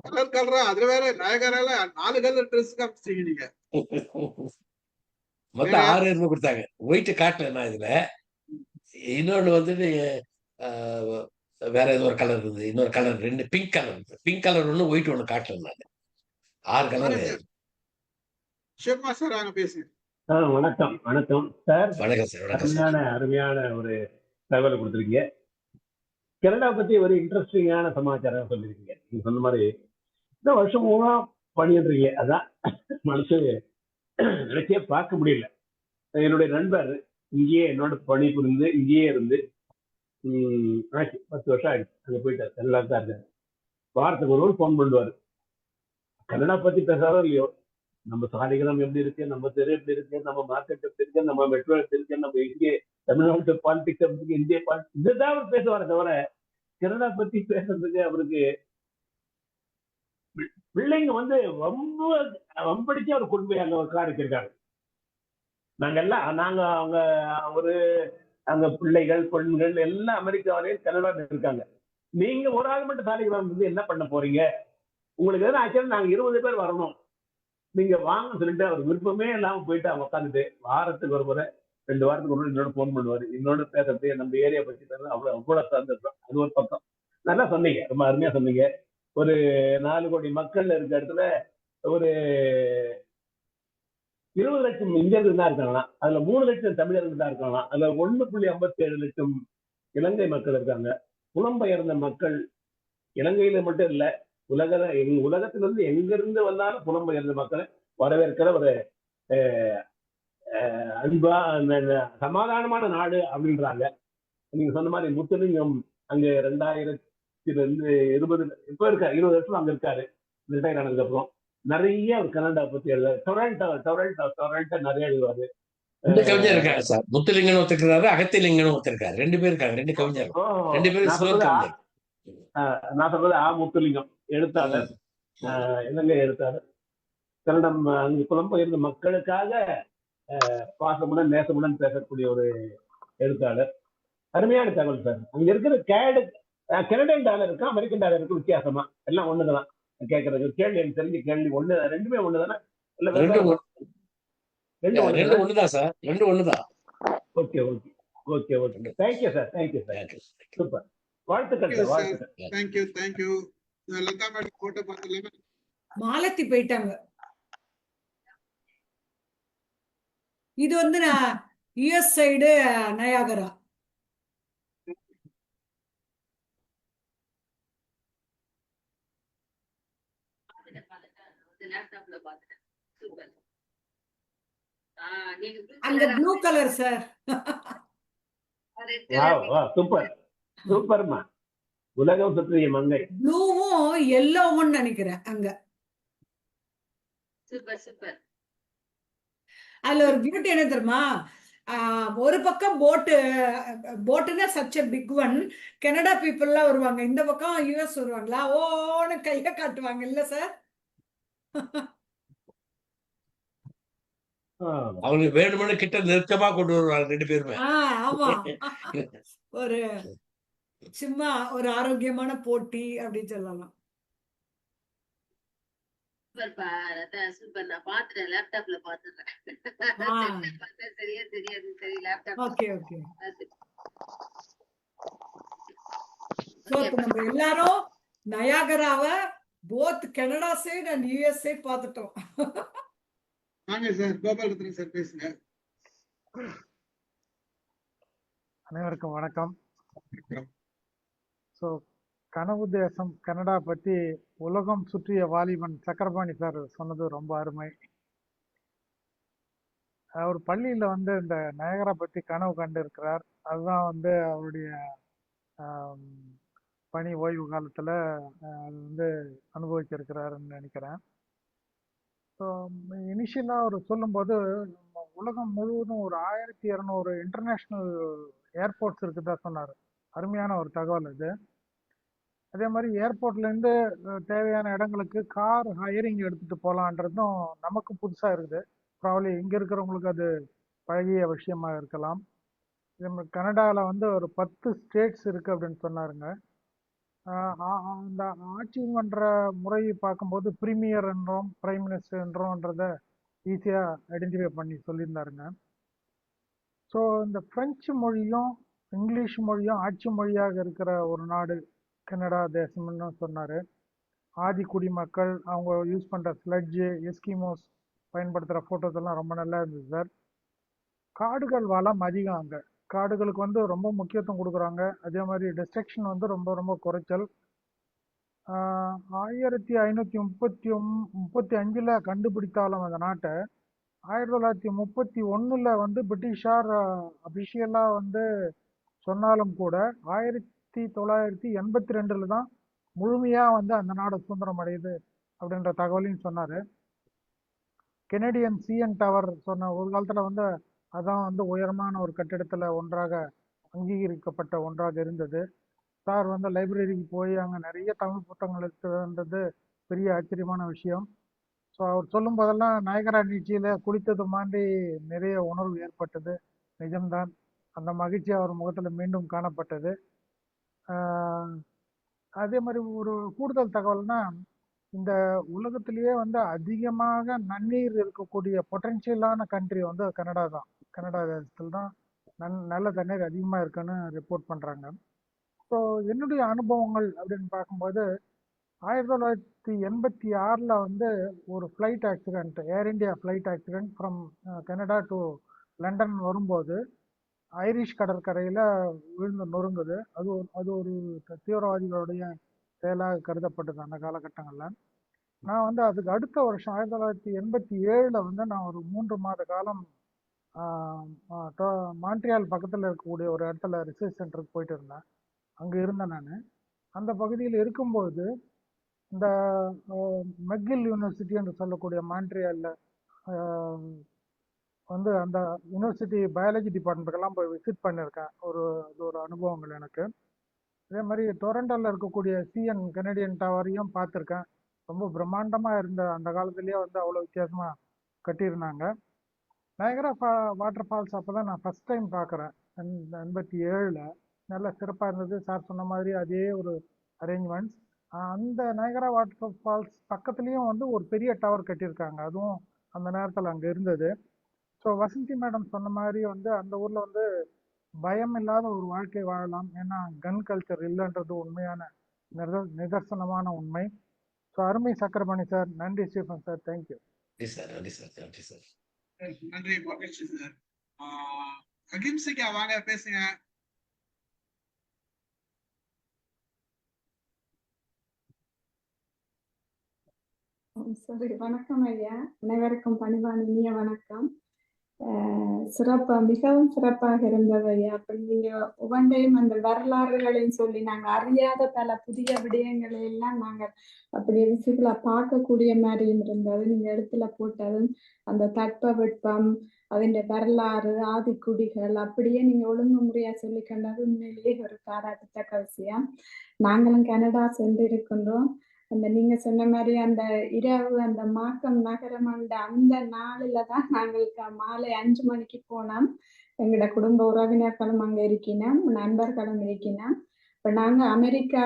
கலர் கலரா அதுல வேற நாயகரால 4 கலர் ட்ரெஸ் காமிச்சிட்டீங்க நீங்க. மொத்தம் 6 இருந்து கொடுத்தாங்க. ஒயிட் காட்டல நான் இதுல. இன்னொன்னு வந்துட்டு வேற ஏதோ ஒரு கலர் இருந்தது. இன்னொரு கலர் 2 பிங்க் கலர் இருந்தது. பிங்க் கலர் ஒண்ணு, ஒயிட் ஒண்ணு காட்டல நான். 6 கலர். ஷிவமா சார் வாங்க பேசுங்க. வணக்கம் வணக்கம் சார். வணக்கம் சார். வணக்கம் சார். அருமையான ஒரு தகவலை கொடுத்துருக்கீங்க. கனடா பத்தி ஒரு இன்ட்ரெஸ்டிங்கான சமாச்சாரம் சொல்லியிருக்கீங்க. நீங்க சொன்ன மாதிரி இந்த வருஷம் பூரா பணியிடுறீங்க. அதான் மனசு நினைச்சே பார்க்க முடியல. என்னுடைய நண்பர் இங்கேயே என்னோட பணி புரிந்து இங்கேயே இருந்து 10 வருஷம் ஆயிடுச்சு. அங்க போயிட்டார். கனடா தான் இருக்காரு. வாரத்துக்கு ஒரு ஃபோன் பண்ணுவாரு. கனடா பத்தி பேசாதோ இல்லையோ, நம்ம சாலிகிராம் எப்படி இருக்கு, நம்ம தெரு எப்படி இருக்கு, நம்ம மார்க்கெட் எப்படி இருக்கு, நம்ம மெட்ரோ எப்படி இருக்கு, நம்ம இந்திய தமிழ்நாட்டு பாலிடிக்ஸ் எப்படி இருக்கு, இந்திய பாலிடிக்ஸ், இதுதான் அவர் பேசுவார தவிர கனடா பத்தி பேசுறதுக்கு அவருக்கு பிள்ளைங்க வந்து ரொம்ப வம்படிச்சு அவர் கொண்டு போய் அங்க உட்கார வச்சிருக்காங்க. நாங்க அவங்க ஒரு அங்க பிள்ளைகள் பெண்கள் எல்லாம் அமெரிக்காவிலேயே கனடாவில் இருக்காங்க. நீங்க ஒரு ஆள் மட்டும் சாலிகிராமம் வந்து என்ன பண்ண போறீங்க? உங்களுக்கு எதுவும் ஆச்சுன்னா நாங்க 20 பேர் வரணும், நீங்க வாங்கன்னு சொல்லிட்டு அவர் விருப்பமே இல்லாம போயிட்டு அவங்க உட்காந்துட்டு வாரத்துக்கு ஒரு முறை 2 வாரத்துக்கு ஒரு முறை என்னோட ஃபோன் பண்ணுவாரு. என்னோட பேசுறது நம்ம ஏரியா பத்தி தரது அவ்வளவு கூட சார்ந்திருக்கோம். அது ஒரு பக்கம். நல்லா சொன்னீங்க, ரொம்ப அருமையா சொன்னீங்க. ஒரு 4 கோடி மக்கள் இருக்க இடத்துல ஒரு 20 லட்சம் இந்தியர்கள் தான் இருக்காங்களாம். அதுல 3 லட்சம் தமிழர்கள் தான் இருக்காங்களாம். அதுல 1.57 லட்சம் இலங்கை மக்கள் இருக்காங்க. புலம்பெயர்ந்த மக்கள் இலங்கையில மட்டும் இல்ல, உலகத்திலிருந்து எங்கிருந்து வந்தாலும் புலம்பெயர்ந்த மக்களை வரவேற்கிற ஒரு அன்பா சமாதானமான நாடு அப்படின்றாங்க. நீங்க சொன்ன மாதிரி முத்துலிங்கம் அங்க 2020 இப்ப இருக்காரு, 20 வருஷம் அங்க இருக்காரு ரிட்டையர் ஆனதுக்கு அப்புறம். நிறைய ஒரு கனடா பத்தி எழுதுவாரு. டொரண்டோ நிறைய எழுதுவாரு. 2 கவிஞர் இருக்காங்க சார். முத்துலிங்கன்னு ஒருத்தருக்காரு, அகத்திலிங்கன்னு ஒருத்தருக்காரு. 2 பேர் இருக்காங்க, 2 கவிஞர். 2 பேரும் நான் சிலோன் கவிஞர். சொல்றது முத்துலிங்கம் எழுத்தாளர், இலங்கை எழுத்தாளர். கன்னடம் அங்கு புலம்பெயர்ந்த மக்களுக்காக பாசமுடன் நேசமுடன் பேசக்கூடிய ஒரு எழுத்தாளர். அருமையான தகவல் சார். அங்க இருக்கிற கனடியன் டாலருக்கு அமெரிக்கன் டாலருக்கு வித்தியாசமா? எல்லாம் ஒண்ணுதான் கேட்கறது. கேள்வி எனக்கு தெரிஞ்ச கேள்வி ஒண்ணு, ரெண்டுமே ஒண்ணுதானே? இல்ல ரெண்டு ஒண்ணுதான் சார், 2 ஒண்ணுதான். Okay okay okay okay. Thank you sir, thank you sir. Super. வாழ்த்துக்கள் சார், வாழ்த்துக்கள். தேங்க்யூ. லதா மேடம் போட்டோ பார்த்துலாமா? மாலத்தி போயிட்டாங்க. இது வந்து நான் யுஎஸ் சைடு நயாகரா. அங்க ப்ளூ கலர் சார். சூப்பர் சூப்பர்மா. உலகம் சுற்றிய மங்கை. ப்ளூவும் எல்லோவும் நினைக்கிறேன் அங்க. சூப்பர். அதுல ஒரு பியூட்டி என்ன தெரியுமா? ஒரு பக்கம் போட்டுன்னா such a big one. Canada பீப்புள்லாம் வருவாங்க, இந்த பக்கம் யுஎஸ் வருவாங்களா, ஓன்னு கைய காட்டுவாங்க இல்ல சார்? அவங்களுக்கு வேணும்னு கிட்ட நெருக்கமா கொண்டு வருவாங்க 2 பேருமே. ஆமா. ஒரு சும்மா ஒரு ஆரோக்கியமான போட்டி அப்படின்னு சொல்லலாம். சூப்பர். நான் பாத்துட்டேன், லேப்டாப்ல பாத்துறேன். சரியா தெரியாது, சரி லேப்டாப். ஓகே. சோ இப்ப நம்ம எல்லாரும் நயாகராவ both Canada side and US side பாத்துட்டோம். வாங்க சார், கோபாலரத்னம் சார் பேசுங்க. அனைவருக்கும் வணக்கம். ஸோ கனவு தேசம் கனடா பற்றி உலகம் சுற்றிய வாலிபன் சக்கரபாணி சார் சொன்னது ரொம்ப அருமை. அவர் பள்ளியில் வந்து இந்த நயகரா பற்றி கனவு கண்டு இருக்கிறார். அதுதான் வந்து அவருடைய பணி ஓய்வு காலத்தில் அது வந்து அனுபவிச்சிருக்கிறாருன்னு நினைக்கிறேன். ஸோ இனிஷியலாக அவர் சொல்லும்போது உலகம் முழுவதும் ஒரு 1200 இன்டர்நேஷ்னல் ஏர்போர்ட்ஸ் இருக்குதா சொன்னார். அருமையான ஒரு தகவல் அது. அதே மாதிரி ஏர்போர்ட்லேருந்து தேவையான இடங்களுக்கு கார் ஹையரிங் எடுத்துகிட்டு போகலான்றதும் நமக்கு புதுசாக இருக்குது. ப்ராப்ளி இங்கே இருக்கிறவங்களுக்கு அது பழகிய விஷயமா இருக்கலாம். இதே மாதிரி கனடாவில் வந்து ஒரு 10 ஸ்டேட்ஸ் இருக்குது அப்படின்னு சொன்னாருங்க. அந்த ஆட்சி பண்ணுற முறையை பார்க்கும்போது பிரீமியர் என்றோம், பிரைம் மினிஸ்டர் என்றோன்றதை ஈஸியாக ஐடென்டிஃபை பண்ணி சொல்லியிருந்தாருங்க. ஸோ இந்த ஃப்ரெஞ்சு மொழியும் இங்கிலீஷ் மொழியும் ஆட்சி மொழியாக இருக்கிற ஒரு நாடு கனடா தேசம்னு சொன்னார். ஆதி குடிமக்கள் அவங்க யூஸ் பண்ணுற ஸ்லட்ஜு, எஸ்கிமோஸ் பயன்படுத்துகிற ஃபோட்டோஸ் எல்லாம் ரொம்ப நல்லா இருந்தது சார். காடுகள் வளம் அதிகம், அங்கே காடுகளுக்கு வந்து ரொம்ப முக்கியத்துவம் கொடுக்குறாங்க. அதே மாதிரி டிஸ்ட்ரக்ஷன் வந்து ரொம்ப ரொம்ப குறைச்சல். 1535 கண்டுபிடித்தாலும் அந்த நாட்டை 1931 வந்து பிரிட்டிஷார் அபிஷியலாக வந்து சொன்னாலும் கூட 1982 தான் முழுமையாக வந்து அந்த நாடு சுதந்திரம் அடையுது அப்படின்ற தகவலையும் சொன்னார். கெனடியன் சிஎன் டவர் சொன்ன ஒரு காலத்தில் வந்து அதான் வந்து உயரமான ஒரு கட்டிடத்தில் ஒன்றாக அங்கீகரிக்கப்பட்ட ஒன்றாக இருந்தது. சார் வந்து லைப்ரரிக்கு போய் அங்கே நிறைய தமிழ் புத்தகங்கள் இருக்குன்றது பெரிய ஆச்சரியமான விஷயம். ஸோ அவர் சொல்லும் போதெல்லாம் நயகரா நீட்சியில் குளித்தது மாதிரி நிறைய உணர்வு ஏற்பட்டது. நிஜம்தான், அந்த மகிழ்ச்சி அவர் முகத்தில் மீண்டும் காணப்பட்டது. அதே மாதிரி ஒரு கூடுதல் தகவல்னா, இந்த உலகத்திலேயே வந்து அதிகமாக நன்னீர் இருக்கக்கூடிய பொட்டன்ஷியலான கண்ட்ரி வந்து கனடா தான். கனடா தேசத்தில் தான் நல்ல தண்ணீர் அதிகமாக இருக்குன்னு ரிப்போர்ட் பண்ணுறாங்க. ஸோ என்னுடைய அனுபவங்கள் அப்படின்னு பார்க்கும்போது 1986 வந்து ஒரு flight accident, air India flight accident from Canada to London வரும்போது ஐரிஷ் கடற்கரையில் விழுந்து நொறுங்குது. அது ஒரு தீவிரவாதிகளுடைய செயலாக கருதப்பட்டது அந்த காலகட்டங்களில். நான் வந்து அதுக்கு அடுத்த வருஷம் 1987 வந்து நான் ஒரு 3 மாத காலம் மான்ட்ரியால் பக்கத்தில் இருக்கக்கூடிய ஒரு இடத்துல ரிசர்ச் சென்டருக்கு போயிட்டு இருந்தேன். அங்கே இருந்தேன் நான். அந்த பகுதியில் இருக்கும்போது இந்த மெக்கில் யூனிவர்சிட்டி என்று சொல்லக்கூடிய மான்ட்ரியாலில் வந்து அந்த யூனிவர்சிட்டி பயாலஜி டிபார்ட்மெண்ட்டுக்கெல்லாம் போய் விசிட் பண்ணியிருக்கேன். அது ஒரு அனுபவங்கள் எனக்கு. அதே மாதிரி டொரண்டோவில் இருக்கக்கூடிய சிஎன் கனடியன் டவரையும் பார்த்துருக்கேன். ரொம்ப பிரம்மாண்டமாக இருந்த அந்த காலத்துலேயே வந்து அவ்வளோ வித்தியாசமாக கட்டியிருந்தாங்க. நயகரா வாட்டர் ஃபால்ஸ் அப்போ தான் நான் ஃபஸ்ட் டைம் பார்க்குறேன். 87 நல்ல சிறப்பாக இருந்தது. சார் சொன்ன மாதிரி அதே ஒரு அரேஞ்ச்மெண்ட்ஸ். அந்த நயகரா வாட்டர் ஃபால்ஸ் பக்கத்துலேயும் வந்து ஒரு பெரிய டவர் கட்டியிருக்காங்க. அதுவும் அந்த நேரத்தில் அங்கே இருந்தது. ஸோ வசந்தி மேடம் சொன்ன மாதிரி வந்து அந்த ஊரில் வந்து பயம் இல்லாத ஒரு வாழ்க்கை வாழலாம். ஏன்னா கன் கல்ச்சர் இல்லைன்றது உண்மையான நிதர்சனமான உண்மை. ஸோ அருமை சக்கரபாணி சார், நன்றி ஸ்டீஃபன் சார், தேங்க்யூ. நன்றி சார், நன்றி சார். நன்றி மகிழ்ச்சி சார். அகிம்சிகா வாங்க பேசுங்க. சரி, வணக்கம் ஐயா. அனைவருக்கும் பணிவான இனிய வணக்கம். மிகவும் சிறப்பாக இருந்தது ஐயா. அப்படி நீங்க ஒவ்வொன்றையும் அந்த வரலாறுகளையும் சொல்லி நாங்க அறியாத பல புதிய விடயங்களை எல்லாம் நாங்கள் அப்படி விசிபிளா பார்க்கக்கூடிய மாதிரியும் இருந்தது. நீங்க இடத்துல போட்டதும் அந்த தட்பவெப்பம், அதன் வரலாறு, ஆதிக்குடிகள் அப்படியே நீங்க ஒழுங்கு முறையா சொல்லி கண்டது உண்மையிலேயே ஒரு பாராட்டத்தக்க விஷயம். நாங்களும் கனடா சென்று இருக்கின்றோம். அந்த நீங்க சொன்ன மாதிரி அந்த இரவு அந்த மாக்கம் நகரம் அந்த நாளில தான் நாங்களுக்கு மாலை 5 மணிக்கு போனோம். எங்களோட குடும்ப உறவினர்களும் அங்க இருக்கினோம், நண்பர்களும் இருக்கினோம். இப்ப நாங்க அமெரிக்கா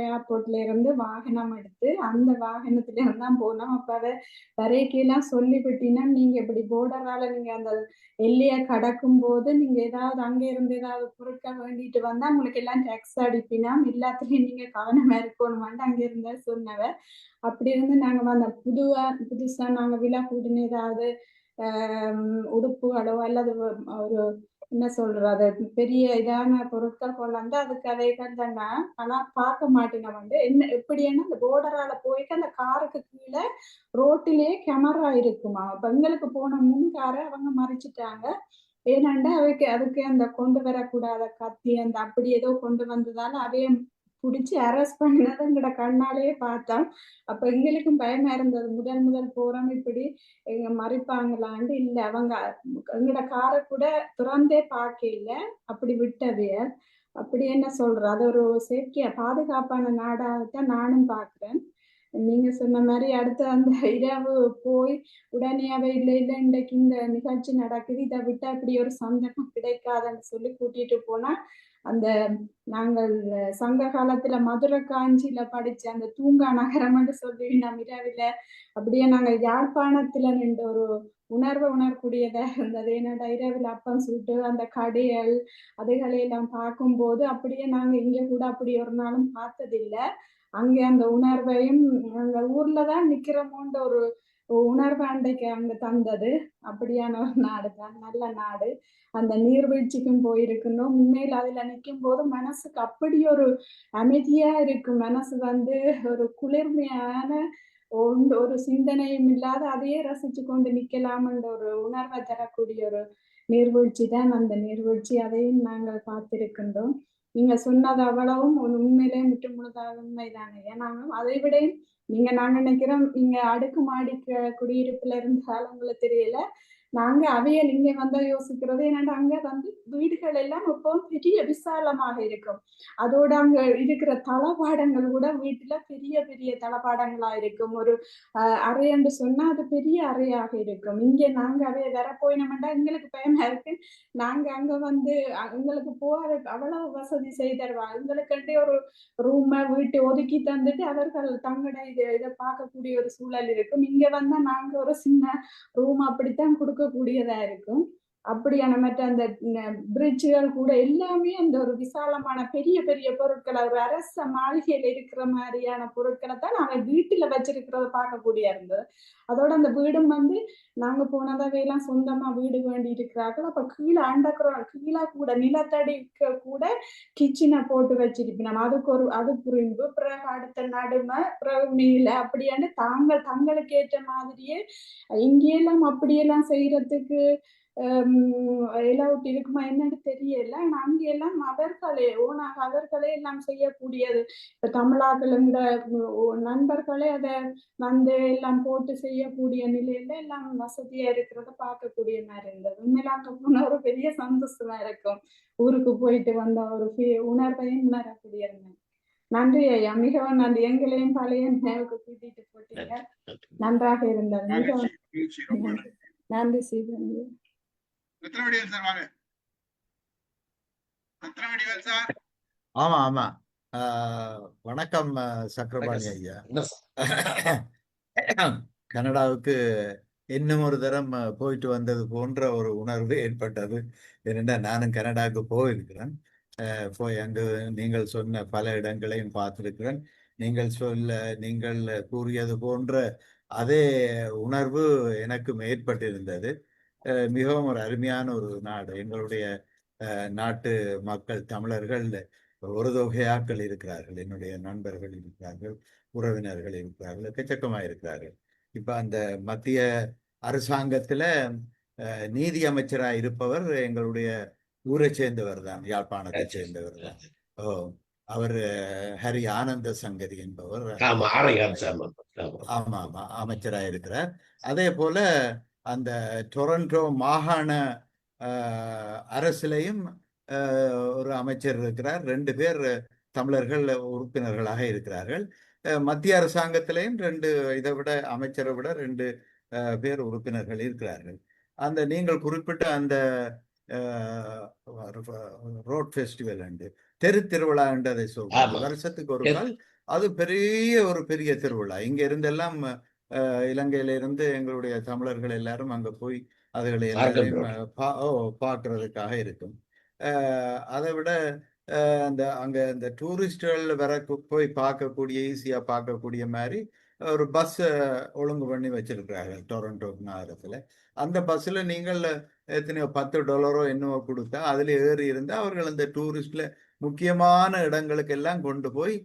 ஏர்போர்ட்ல இருந்து வாகனம் எடுத்து அந்த வாகனத்துல இருந்து தான் போனோம். அப்ப அதை வரைக்கெல்லாம் சொல்லிவிட்டினா, நீங்க இப்படி போர்டரால நீங்க அந்த எல்லையை கடக்கும் போது நீங்க ஏதாவது அங்க இருந்து ஏதாவது பொருட்கள் வேண்டிட்டு வந்தா உங்களுக்கு எல்லாம் டேக்ஸ் அடிப்பினா, எல்லாத்துலயும் நீங்க கவனமா இருக்கணுமான்னு அங்க இருந்தா சொன்னவ. அப்படி இருந்து நாங்க வந்த புதுசா நாங்க விழா கூட்டின ஏதாவது உடுப்புகளோ அல்லது ஒரு என்ன சொல்றது பெரிய இதான பொருட்கள் கொண்டாந்து அதுக்கு அதை தானே. ஆனா பார்க்க மாட்டேங்க வந்து என்ன எப்படின்னா அந்த போர்டரால போயிட்டு அந்த காருக்கு கீழே ரோட்டிலேயே கேமரா இருக்குமா. அப்ப எங்களுக்கு போன முன்காரை அவங்க மறைச்சிட்டாங்க. ஏன்னாண்டா அதுக்கு அந்த கொண்டு வரக்கூடாத கத்தி அந்த அப்படி ஏதோ கொண்டு வந்ததால அதையும் புடிச்சு அரெஸ்ட் பண்ணினதை எங்கட கண்ணாலேயே பார்த்தோம். அப்ப எங்களுக்கும் பயமா இருந்தது. முதல் போறோம் இப்படி எங்க மறைப்பாங்களான்னு. இல்ல அவங்க எங்கட காரை கூட திறந்தே பார்க்க இல்லை, அப்படி விட்டவைய. அப்படி என்ன சொல்ற அது ஒரு சேஃப்டியா பாதுகாப்பான நாடாகத்தான் நானும் பாக்குறேன். நீங்க சொன்ன மாதிரி அடுத்து அந்த இரவு போய் உடனேவே இல்லை இன்றைக்கு இந்த நிகழ்ச்சி நடக்குது, இதை விட்டு அப்படி ஒரு சந்தர்ப்பம் கிடைக்காதுன்னு சொல்லி கூட்டிட்டு போனா அந்த நாங்கள் சங்க காலத்துல மதுரை காஞ்சியில படிச்ச அந்த தூங்கா நகரம்னு சொல்லி நம்ம இரவில அப்படியே நாங்க யாழ்ப்பாணத்துல நின்ற ஒரு உணரக்கூடியதா இருந்தது. என்னோட இரவில் அப்பம் சுட்டு அந்த கடைகள் அதுகளையெல்லாம் பார்க்கும்போது அப்படியே நாங்க இங்க கூட அப்படி ஒரு நாளும் பார்த்ததில்லை. அங்க அந்த உணர்வையும் அந்த ஊர்லதான் நிக்கிறோமோன்ற ஒரு உணர்வு அன்றைக்கு அங்க தந்தது. அப்படியான ஒரு நாடு தான், நல்ல நாடு. அந்த நீர்வீழ்ச்சிக்கும் போயிருக்கணும். உண்மையில் அதுல நிற்கும் போது மனசுக்கு அப்படி ஒரு அமைதியா இருக்கும். மனசு வந்து ஒரு குளிர்மையான ஒரு சிந்தனையும் இல்லாத அதையே ரசிச்சு கொண்டு நிக்கலாம்ன்ற ஒரு உணர்வை தரக்கூடிய ஒரு நீர்வீழ்ச்சி தான் அந்த நீர்வீழ்ச்சி. அதையும் நாங்கள் பார்த்திருக்கின்றோம். நீங்க சொன்னது அவ்வளவும் உண்மையிலே முற்று முழுதாக உண்மைதானே. நாங்களும் அதை விட நாங்க நினைக்கிறோம் நீங்க அடுக்குமாடி குடியிருப்புல இருந்தாலும் உங்களுக்கு தெரியல, நாங்க அவைய நீங்க வந்தா யோசிக்கிறது என்னன்னா அங்க வந்து வீடுகள் எல்லாம் இப்போ பெரிய விசாலமாக இருக்கும். அதோட அங்க இருக்கிற தளபாடங்கள் கூட வீட்டுல பெரிய பெரிய தளபாடங்களா இருக்கும். ஒரு அறைன்னு சொன்னா அது பெரிய அறையாக இருக்கும். இங்க நாங்க அவைய வர போயினோம்னா எங்களுக்கு பயமா இருக்கு. நாங்க அங்க வந்து எங்களுக்கு போற அவ்வளவு வசதி செய்து தருவாங்க. எங்களுக்கு ஒரு ரூமை வீட்டை ஒதுக்கி தந்துட்டு அவர்கள் தங்கட இதை பார்க்கக்கூடிய ஒரு சூழல் இருக்கும். இங்க வந்தா நாங்க ஒரு சின்ன ரூம் அப்படித்தான் கொடுக்கக்கூடியதா இருக்கும். அப்படியான மற்ற அந்த பிரிட்ஜுகள் கூட எல்லாமே அந்த ஒரு விசாலமான பெரிய பெரிய பொருட்களை ஒரு அரச மாளிகையில இருக்கிற மாதிரியான பொருட்களை தான் நாங்க வீட்டுல வச்சிருக்கிறத பார்க்கக்கூடிய இருந்தது. அதோட அந்த வீடும் வந்து நாங்க போனதாவையெல்லாம் சொந்தமா வீடு வேண்டி இருக்கிறார்கள். அப்ப கீழே கீழே கூட நிலத்தடிக்க கூட கிச்சனை போட்டு வச்சிருப்பினோம். அது புரிந்து பிறகு அடுத்த நடுமை பிறகு மேல அப்படியாண்டு தங்களுக்கு ஏற்ற மாதிரியே இங்கெல்லாம் அப்படியெல்லாம் செய்யறதுக்கு எல்லாம் இருக்குமா என்னன்னு தெரியல. ஆனா அங்கெல்லாம் அவர்களே எல்லாம் செய்யக்கூடியது. இப்ப தமிழாக்களோட நண்பர்களே அதை வந்து எல்லாம் போட்டு செய்யக்கூடிய நிலையில எல்லாம் வசதியா இருக்கிறத பார்க்கக்கூடிய மாதிரி இருந்தது. உண்மையில அங்க போன ஒரு பெரிய சந்தோஷமா இருக்கும். ஊருக்கு போயிட்டு வந்த ஒரு உணர்வையும் உணரக்கூடிய இருந்தேன். நன்றி ஐயா, மிகவும் நன்றி. எங்களையும் பழைய நினைவுக்கு கூட்டிட்டு போட்டீங்க. நன்றாக இருந்தது. மிகவும் நன்றி சீதன். ஆமா ஆமா. வணக்கம் சக்கரபாணி ஐயா. கனடாவுக்கு இன்னும் ஒரு தரம் போயிட்டு வந்தது போன்ற ஒரு உணர்வு ஏற்பட்டது. ஏனென்றா நானும் கனடாவுக்கு போயிருக்கிறேன். போய் அங்கு நீங்கள் சொன்ன பல இடங்களையும் பார்த்திருக்கிறேன். நீங்கள் கூறியது போன்ற அதே உணர்வு எனக்கும் ஏற்பட்டிருந்தது. மிகவும் ஒரு அருமையான ஒரு நாடு. எங்களுடைய நாட்டு மக்கள் தமிழர்கள் ஒரு தொகையாக்கள் இருக்கிறார்கள். என்னுடைய நண்பர்கள் இருக்கிறார்கள், உறவினர்கள் இருக்கிறார்கள், எக்கச்சக்கமாக இருக்கிறார்கள். இப்ப அந்த மத்திய அரசாங்கத்துல நீதி அமைச்சராக இருப்பவர் எங்களுடைய ஊரை சேர்ந்தவர் தான், யாழ்ப்பாணத்தை சேர்ந்தவர் தான். அவர் ஹரி ஆனந்த சங்கரி என்பவர் ஆமா ஆமா அமைச்சராக இருக்கிறார். அதே போல அந்த டொரண்டோ மாகாண அரசிலையும் ஒரு அமைச்சர் இருக்கிறார். 2 பேர் தமிழர்கள் உறுப்பினர்களாக இருக்கிறார்கள். மத்திய அரசாங்கத்திலையும் இதை விட அமைச்சரை விட 2 பேர் உறுப்பினர்கள் இருக்கிறார்கள். அந்த நீங்கள் குறிப்பிட்ட அந்த ரோட் ஃபெஸ்டிவல் தெரு திருவிழா என்று அதை சொல்றாங்க. வருஷத்துக்கு ஒரு நாள் அது பெரிய திருவிழா. இங்க இருந்தெல்லாம் இலங்கையில இருந்து எங்களுடைய தமிழர்கள் எல்லாரும் அங்க போய் அதுகளை எல்லாரையும் பார்க்கறதுக்காக இருக்கும். அதை விட அங்க இந்த டூரிஸ்டுகள் வர போய் பார்க்கக்கூடிய ஈஸியா பார்க்கக்கூடிய மாதிரி ஒரு பஸ் ஒழுங்கு பண்ணி வச்சிருக்கிறாங்க டொரண்டோ நகரத்துல. அந்த பஸ்ல நீங்கள் எத்தனையோ $10 என்னவோ கொடுத்தா அதுல ஏறி இருந்தா அவர்கள் அந்த டூரிஸ்ட்ல முக்கியமான இடங்களுக்கு எல்லாம் கொண்டு போய்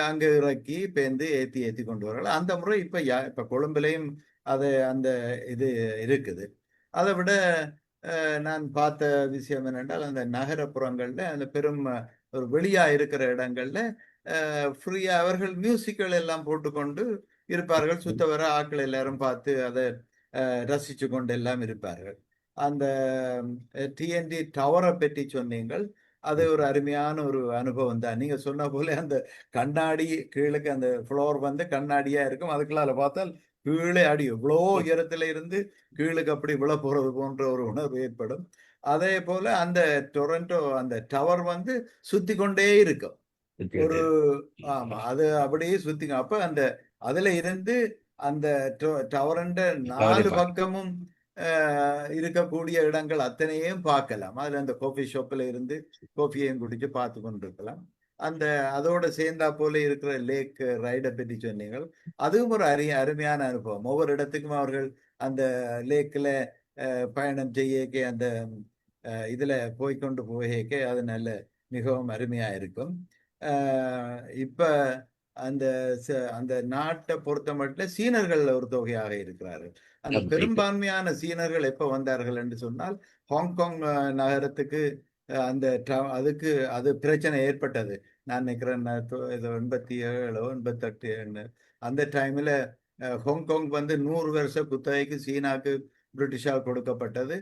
அங்க இறக்கி பேந்து ஏத்தி கொண்டு வராங்க. அந்த முறை இப்ப கொழும்புலையும் அந்த இது இருக்குது. அதை விட நான் பார்த்த விஷயம் என்னென்றால் அந்த நகரப்புறங்கள்ல அந்த பெரும் ஒரு வெளியா இருக்கிற இடங்கள்ல ஃப்ரீயா அவர்கள் மியூசிக்கள் எல்லாம் போட்டுக்கொண்டு இருப்பார்கள். சுத்த வர ஆட்கள் எல்லாரும் பார்த்து அதை ரசிச்சு கொண்டு எல்லாம் இருப்பார்கள். அந்த TNT டவரை பற்றி சொன்னீங்கள். அது ஒரு அருமையான ஒரு அனுபவம் தான். நீங்க சொன்ன போல அந்த கண்ணாடி கீழுக்கு அந்த ஃப்ளோர் வந்து கண்ணாடியா இருக்கும். அதுக்குள்ளால பார்த்தால் கீழே அடி இவ்வளோ உயரத்துல இருந்து கீழுக்கு அப்படி விழ போறது போன்ற ஒரு உணர்வு ஏற்படும். அதே போல அந்த டொரண்டோ அந்த டவர் வந்து சுத்தி கொண்டே இருக்கும். ஆமா, அது அப்படியே சுத்தி. அப்ப அதுல இருந்து அந்த டவரண்ட 4 பக்கமும் இருக்கக்கூடிய இடங்கள் அத்தனையும் பார்க்கலாம். அதுல அந்த காஃபி ஷாப்ல இருந்து காஃபியையும் குடிச்சு பார்த்து கொண்டிருக்கலாம். அதோட சேர்ந்தா போல இருக்கிற லேக் ரைடை பற்றி சொன்னீங்கள். அதுவும் ஒரு அருமையான அனுபவம். ஒவ்வொரு இடத்துக்கும் அவர்கள் அந்த லேக்ல பயணம் செய்ய அந்த இதுல போய்கொண்டு போக அது நல்ல மிகவும் அருமையா இருக்கும். இப்ப அந்த நாட்டை பொறுத்த மட்டும் சீனர்கள் ஒரு தொகையாக இருக்கிறார்கள். அந்த பெரும்பான்மையான சீனர்கள் எப்ப வந்தார்கள் என்று சொன்னால் ஹாங்காங் நகரத்துக்கு அது பிரச்சனை ஏற்பட்டது. நான் நினைக்கிறேன் 87 88 அந்த டைம்ல ஹாங்காங் வந்து 100 வருஷ குத்தகைக்கு சீனாக்கு பிரிட்டிஷால் கொடுக்கப்பட்டது.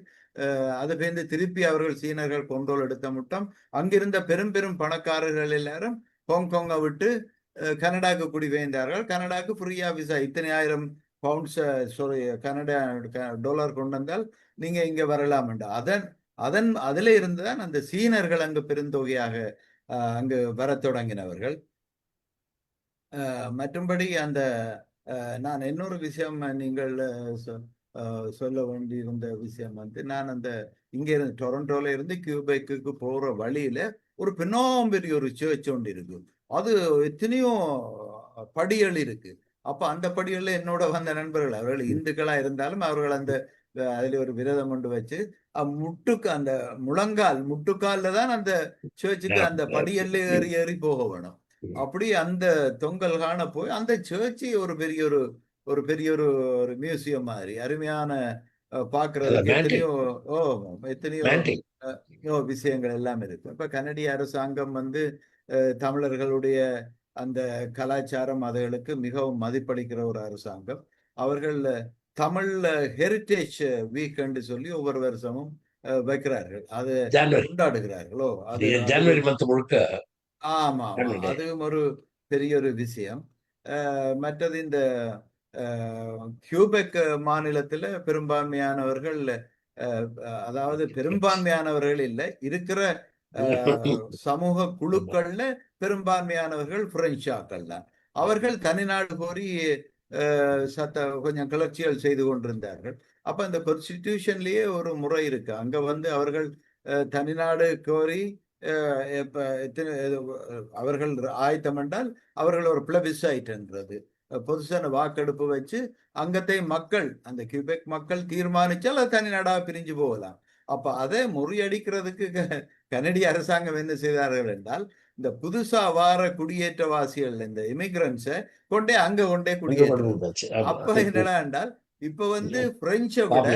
அது பேர்ந்து திருப்பி அவர்கள் சீனர்கள் கொண்டோல் எடுத்த முட்டம் அங்கிருந்த பெரும் பெரும் பணக்காரர்கள் எல்லாரும் ஹாங்காங்கை விட்டு கனடாக்கு குடிபெயர்ந்தார்கள். கனடாக்கு ஃப்ரீயா விசா, இத்தனை ஆயிரம் பவுண்ட்ஸ் கனடா டாலர் கொண்டு வந்தால் நீங்க இங்க வரலாம். அதுல இருந்துதான் அந்த சீனர்கள் அங்கு பெருந்தொகையாக அங்கு வர தொடங்கினவர்கள். மற்றும்படி அந்த நான் இன்னொரு விஷயம் நீங்கள் சொல்ல வேண்டியிருந்த விஷயம் வந்து, நான் அந்த இங்க இருந்து டொரண்டோல இருந்து கியூபெக்கு போற வழியில ஒரு பெரிய ஒரு சர்ச் ஒன்று இருக்கு. அது எத்தனையோ படிகள் இருக்கு. அப்ப அந்த படிகள்ல என்னோட வந்த நண்பர்கள், அவர்கள் இந்துக்களா இருந்தாலும் அவர்கள் அந்த அதுல ஒரு விரதம் கொண்டு வச்சு அந்த முட்டுக்கால்ல தான் அந்த சர்ச்சுக்கு அந்த படியல்ல ஏறி ஏறி போக வேணும். அப்படி அந்த தொங்கல் காண போய் அந்த சர்ச்சு ஒரு பெரிய ஒரு மியூசியம் மாதிரி அருமையான பாக்குறதுக்கு எத்தனையோ விஷயங்கள் எல்லாம் இருக்கு. இப்ப கனடிய அரசாங்கம் வந்து தமிழர்களுடைய அந்த கலாச்சாரம் அதுகளுக்கு மிகவும் மதிப்பளிக்கிற ஒரு அரசாங்கம். அவர்கள் தமிழ் ஹெரிட்டேஜ் வீக் என்று சொல்லி ஒவ்வொரு வருஷமும் வைக்கிறார்கள். அது கொண்டாடுகிறார்களோ அது ஜனவரி மந்த் முழுக்க. ஆமா, அதுவும் ஒரு பெரிய ஒரு விஷயம். மற்றது இந்த கியூபெக் மாநிலத்துல பெரும்பான்மையானவர்கள், அதாவது பெரும்பான்மையானவர்கள் இல்லை, இருக்கிற சமூக குழுக்கள்ல பெரும்பான்மையானவர்கள் பிரெஞ்சாக்கள் தான். அவர்கள் தனிநாடு கோரி கொஞ்சம் கிளர்ச்சிகள் செய்து கொண்டிருந்தார்கள். அப்ப இந்த கான்ஸ்டிடியூஷன்லயே ஒரு முறை இருக்கு. அங்க வந்து அவர்கள் தனிநாடு கோரி அவர்கள் ஆயத்தம் என்றால் அவர்கள் ஒரு பிளபிசைட்ன்றது பொதுசான வாக்கெடுப்பு வச்சு அங்கத்தை மக்கள், அந்த கியூபெக் மக்கள் தீர்மானிச்சால் அது தனி நாடாக பிரிஞ்சு போகலாம். அப்ப அதை முறியடிக்கிறதுக்கு கனடிய அரசாங்கம் என்ன செய்தார்கள் என்றால், இந்த புதுசா வார குடியேற்றவாசிகள், இந்த இமிகிரன்ஸை அங்க கொண்டே குடியேற்ற. அப்ப என்னடா என்றால் இப்ப வந்து பிரெஞ்சை விட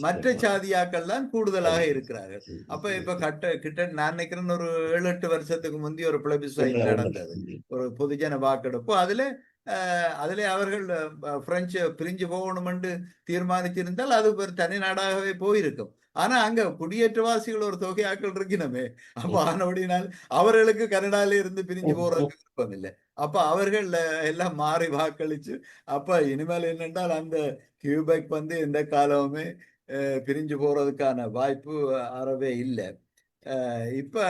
மற்ற சாதியாக்கள் தான் கூடுதலாக இருக்கிறார்கள். அப்ப இப்ப கிட்ட நான் நினைக்கிறேன் ஒரு 7-8 வருஷத்துக்கு முந்தைய ஒரு பிளபிசைட் நடந்தது, ஒரு பொதுஜன வாக்கெடுப்பு. அதுல அவர்கள் பிரெஞ்சு பிரிஞ்சு போகணும் என்று தீர்மானிச்சிருந்தால் அது ஒரு தனி நாடாகவே போயிருக்கும். ஆனா அங்க குடியேற்றவாசிகள் ஒரு தொகையாக்கள் இருக்கணுமே. அப்ப ஆனபடினால் அவர்களுக்கு கனடால இருந்து பிரிஞ்சு போறதுக்கு விருப்பம் இல்லை. அப்ப அவர்கள் எல்லாம் மாறி வாக்களிச்சு, அப்ப இனிமேல் என்னென்றால் அந்த கியூபெக் வந்து எந்த காலமுமே பிரிஞ்சு போறதுக்கான வாய்ப்பு அறவே இல்லை. இப்ப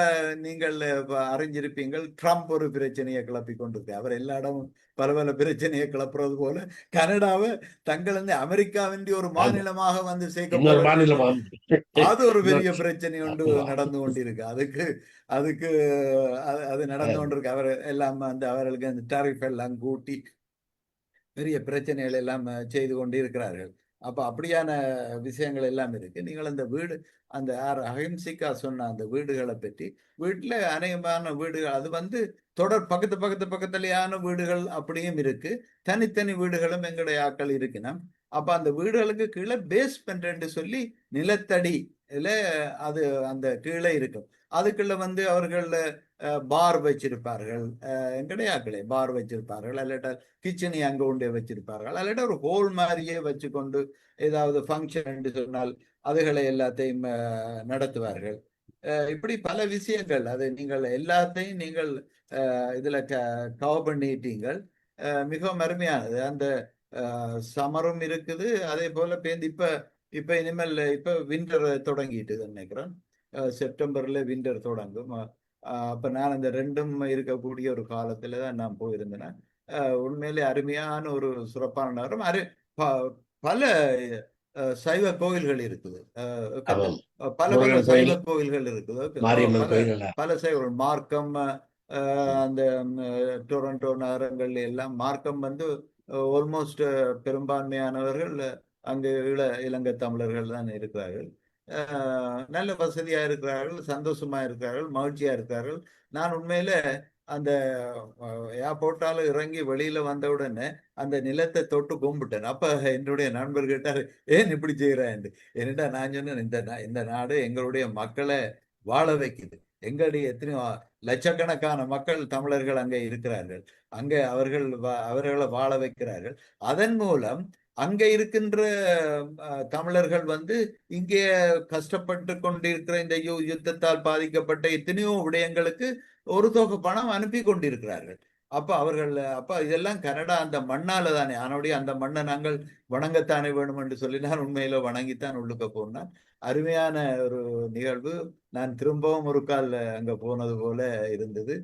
நீங்கள் அறிஞ்சிருப்பீங்கள், ட்ரம்ப் ஒரு பிரச்சனையை கிளப்பி கொண்டிருக்கு. அவர் எல்லா இடமும் பல பிரச்சனையை கிளப்புறது போல கனடாவை தங்கள் வந்து அமெரிக்காவின் ஒரு மாநிலமாக வந்து சேர்க்க, அது ஒரு பெரிய பிரச்சனை ஒன்று நடந்து கொண்டிருக்கு. அதுக்கு அது நடந்து கொண்டிருக்கு. அவர் எல்லாம் அந்த அவர்களுக்கு அந்த டாரிஃப் எல்லாம் கூட்டி பெரிய பிரச்சனைகள் எல்லாம் செய்து கொண்டு இருக்கிறார்கள். அப்ப அப்படியான விஷயங்கள் எல்லாம் இருக்கு. நீங்கள் அந்த வீடு, அந்த அஹிம்சிகா சொன்ன அந்த வீடுகளை பற்றி, வீட்டுல அநேகமான வீடுகள் அது வந்து தொடர் பக்கத்துலையான வீடுகள் அப்படியும் இருக்கு, தனித்தனி வீடுகளும் எங்களுடைய ஆக்கள் இருக்கணும். அப்ப அந்த வீடுகளுக்கு கீழே பேஸ்மெண்ட் சொல்லி நிலத்தடி அது அந்த கீழே இருக்கும். அதுக்குள்ள வந்து அவர்கள் பார் வச்சிருப்பார்கள், எங்கடையாக்களே பார் வச்சிருப்பார்கள், அல்லாட்டா கிச்சனை அங்க கொண்டே வச்சிருப்பார்கள், அல்லாட்டா ஒரு ஹோல் மாதிரியே வச்சு கொண்டு ஏதாவது ஃபங்க்ஷன் சொன்னால் அதுகளை எல்லாத்தையும் நடத்துவார்கள். இப்படி பல விஷயங்கள், அது நீங்கள் எல்லாத்தையும் நீங்கள் இதுல கவர் பண்ணிட்டீங்கள். மிகவும் அருமையானது. அந்த சமரும் இருக்குது, அதே போல இப்ப இனிமேல் இப்ப விண்டர் தொடங்கிட்டு நினைக்கிறேன், செப்டம்பர்ல விண்டர் தொடங்கும். அப்ப நான் அந்த ரெண்டும் இருக்கக்கூடிய ஒரு காலத்துலதான் நான் போயிருந்தேன். உண்மையிலே அருமையான ஒரு சிறப்பான நகரம். பல சைவ கோயில்கள் இருக்குது, பல சைவ கோயில்கள் இருக்குது, பல சைவ மார்க்கம், அந்த டொரண்டோ நகரங்கள் எல்லாம் மார்க்கம் வந்து ஆல்மோஸ்ட் பெரும்பான்மையானவர்கள் அங்கு இலங்கை தமிழர்கள் தான் இருக்கிறார்கள். நல்ல வசதியா இருக்கிறார்கள், சந்தோஷமா இருக்கிறார்கள், மகிழ்ச்சியா இருக்கிறார்கள். நான் உண்மையில அந்த ஏர்போர்ட்டால இறங்கி வெளியில வந்த உடனே அந்த நிலத்தை தொட்டு கும்பிட்டேன். அப்ப என்னுடைய நண்பர் கேட்டாரு, ஏன் இப்படி செய்யறேன்? என்னடா நான் சொன்னேன், இந்த நாடு எங்களுடைய மக்களை வாழ வைக்குது. எங்களுடைய எத்தனையோ லட்சக்கணக்கான மக்கள் தமிழர்கள் அங்கே இருக்கிறார்கள், அங்கே அவர்களை வாழ வைக்கிறார்கள். அதன் மூலம் அங்க இருக்கின்ற தமிழர்கள் வந்து இங்கே கஷ்டப்பட்டு கொண்டிருக்கிற இந்த யுத்தத்தால் பாதிக்கப்பட்ட எத்தனையோ விடயங்களுக்கு ஒரு தொகை பணம் அனுப்பி கொண்டிருக்கிறார்கள். அப்ப இதெல்லாம் கனடா அந்த மண்ணால தானே, அதனுடைய அந்த மண்ணை நாங்கள் வணங்கத்தானே வேணும் என்று சொல்லினால் உண்மையில வணங்கித்தான் உள்ளுக்க போனான். அருமையான ஒரு நிகழ்வு. நான் திரும்பவும் ஒரு கால் அங்க போனது போல இருந்தது.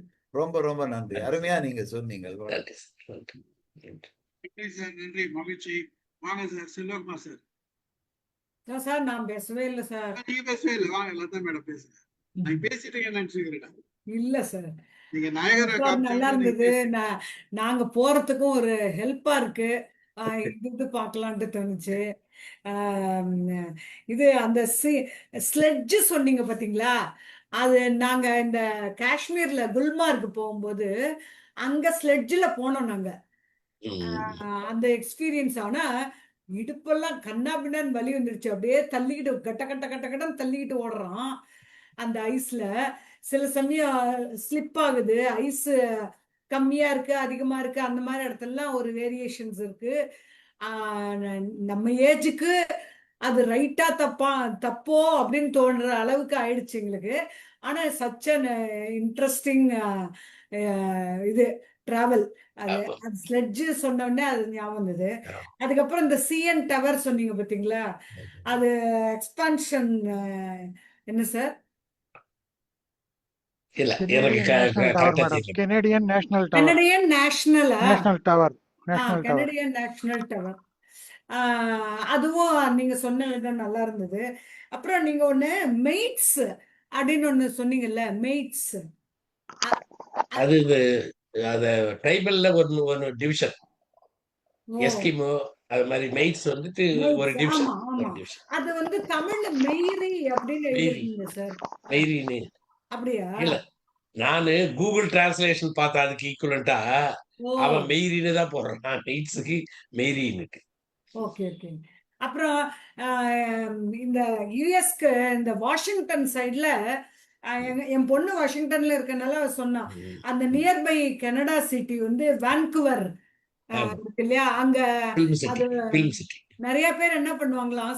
ரொம்ப ரொம்ப நன்றி. அருமையா நீங்க சொன்னீங்க. நன்றி சார், நன்றி, மகிழ்ச்சி. வாங்க சார், செல்வகுமார் சார். சார் நான் பேசவே இல்லை சார். நீங்க பேசவே இல்லை, வாங்க லதா மேடம் பேசுங்க. நான் பேசிட்டீங்கன்னு நினைச்சுக்கிறேன். இல்ல சார், நீங்க நாயகரை நல்லா இருந்தது. நாங்க போறதுக்கும் ஒரு ஹெல்ப்பா இருக்கு. இது பார்க்கலான்ட்டு தோணுச்சு. இது அந்த ஸ்லெட்ஜ் சொன்னீங்க பாத்தீங்களா, அது நாங்க இந்த காஷ்மீர்ல குல்மார்க் போகும்போது அங்க ஸ்லெட்ஜ்ல போனோம் நாங்க. அந்த எக்ஸ்பீரியன்ஸ். ஆனா இடுப்பெல்லாம் கண்ணா பின்னான்னு வலி வந்துருச்சு. அப்படியே தள்ளிக்கிட்டு கட்ட கட்ட கட்ட கட்டன்னு தள்ளிக்கிட்டு ஓடுறான் அந்த ஐஸ்ல. சில சமயம் ஸ்லிப் ஆகுது, ஐஸ் கம்மியா இருக்கு அதிகமா இருக்கு, அந்த மாதிரி இடத்துலலாம் ஒரு வேரியேஷன்ஸ் இருக்கு. நம்ம ஏஜுக்கு அது ரைட்டா தப்போ அப்படின்னு தோன்ற அளவுக்கு ஆயிடுச்சு எங்களுக்கு. ஆனா சச் அன் இன்ட்ரெஸ்டிங் இது டிராவல். அது ஸ்லெட்ஜ் சொன்ன உடனே அது ஞாபகம் வந்தது. அதுக்கப்புறம் இந்த சிஎன் டவர் சொன்னீங்க பாத்தீங்களா, அது எக்ஸ்பான்ஷன் என்ன சார்? Canadian national tower. அதுவும் நீங்க சொன்ன விதம் நல்லா இருந்தது. அப்புறம் நீங்க ஒண்ணு மெய்ட்ஸ் அப்படின்னு ஒண்ணு சொன்னீங்கல்ல, மெய்ட்ஸ். அது அத ட்ரைபல்ல ஒரு டிவிஷன், எஸ்கிமோ அது மாதிரி. மெய்ட்ஸ் வந்துட்டு ஒரு டிவிஷன். அது வந்து தமிழ்ல மெய்ரி அப்படின்னு எழுதிருக்கீங்க சார். மெய்ரின்னு அப்படியா? இல்ல, நானு கூகுள் டிரான்ஸ்லேஷன் பார்த்தா அதுக்கு ஈக்குவலண்டா அவன் மெய்ரின்னு தான் போடுறான், மெய்ட்ஸுக்கு மெய்ரின்னு. Okay okay. அப்புறம் இந்த யுஎஸ்க்கு இந்த வாஷிங்டன் சைட்ல என் பொண்ணு வாஷிங்டன்ல இருக்கனால சொன்னான், அந்த நியர்பை கனடா சிட்டி வந்து வான்குவர் இருக்கு இல்லையா, அங்க நிறைய பேர் என்ன பண்ணுவாங்களாம்,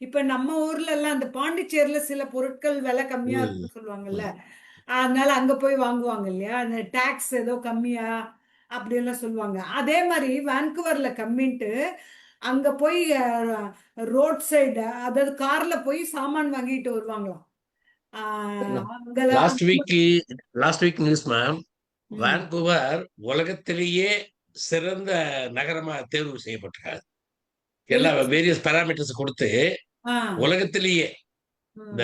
இப்ப நம்ம ஊர்ல எல்லாம் அந்த பாண்டிச்சேரியில சில பொருட்கள் விலை கம்மியா இருக்குன்னு சொல்லுவாங்கல்ல, அதனால அங்க போய் வாங்குவாங்க இல்லையா, அந்த டாக்ஸ் ஏதோ கம்மியா அப்படி எல்லாம் சொல்லுவாங்க. அதே மாதிரி வான்குவர்ல கம்மின்ட்டு அங்க போய் ரோட் சைடு, அதாவது கார்ல போய் சாமான் வாங்கிட்டு வருவாங்களாம். Last week news ma'am, Vancouver உலகத்திலேயே சிறந்த நகரமா தேர்வு செய்யப்பட்டிருக்காரு. எல்லா வேரியஸ் பாராமீட்டர்ஸ் கொடுத்து உலகத்திலேயே இந்த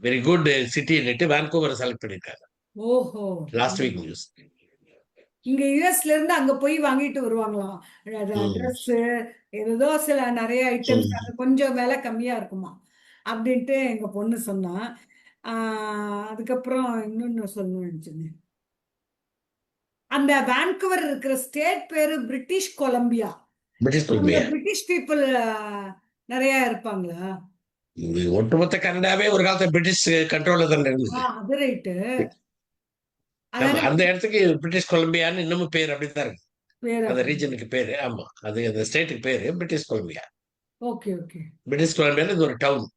வெரி குட் சிட்டி வான்கூவரை செலக்ட் பண்ணிருக்காங்க. ஓஹோ, லாஸ்ட் வீக் நியூஸ். இங்க யுஎஸ்ல இருந்து அங்க போய் வாங்கிட்டு வருவாங்களாம் ட்ரெஸ், ஏதோ சில நிறைய ஐட்டம்ஸ், அது கொஞ்சம் விலை கம்மியா இருக்குமா அப்படின்ட்டு எங்க பொண்ணு சொன்னா. அதுக்கப்புறம் இன்னொன்னு சொல்லணும்னு நினைச்சேன், அந்த வான்கூவர் இருக்கிற ஸ்டேட் பேரு பிரிட்டிஷ் கொலம்பியா. பிரிட்டிஷ் பீப்புள் நிறைய இருப்பாங்களா? ஒட்டுமொத்த கனடாவே ஒரு காலத்துல பிரிட்டிஷ் கண்ட்ரோல்ல தான் இருந்தது. அது ரைட்டு. அந்த இடத்துக்கு பிரிட்டிஷ் கொலம்பியான்னு இன்னமும் பேர் அப்படித்தான் இருக்கு, அந்த ரீஜனுக்கு பேரு. ஆமா, அது அந்த ஸ்டேட்டுக்கு பேரு British Columbia. Okay okay. British Columbia இது ஒரு டவுன்.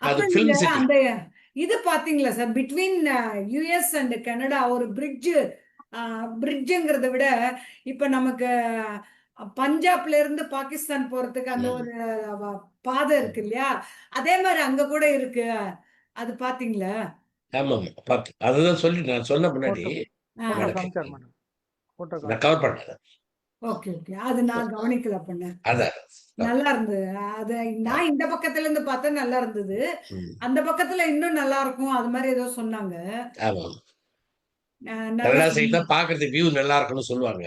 அது ஃபில்ம் சிட்டி. அந்த இது பாத்தீங்களா sir, between US and Canada ஒரு பிரிட்ஜுங்கிறத விட இப்ப நமக்கு பஞ்சாப்ல இருந்து பாகிஸ்தான் போறதுக்கு அந்த ஒரு பாதை இருக்கு இல்லையா, அதே மாதிரி அங்க கூட இருக்கு. அது பாத்தீங்களா? ஆமா, அதுதான் சொல்லி நான் சொன்ன முன்னாடி கவர் பண்ணேன். ஓகே ஓகே, அது நான் கவனிக்கல பண்ணேன். நல்லா இருந்தது. அது நான் இந்த பக்கத்துல இருந்து பார்த்தா நல்லா இருந்தது, அந்த பக்கத்துல இன்னும் நல்லா இருக்கும் அது மாதிரி ஏதோ சொன்னாங்க. பாக்குறதுக்கு வியூ நல்லா இருக்குன்னு சொல்லுவாங்க.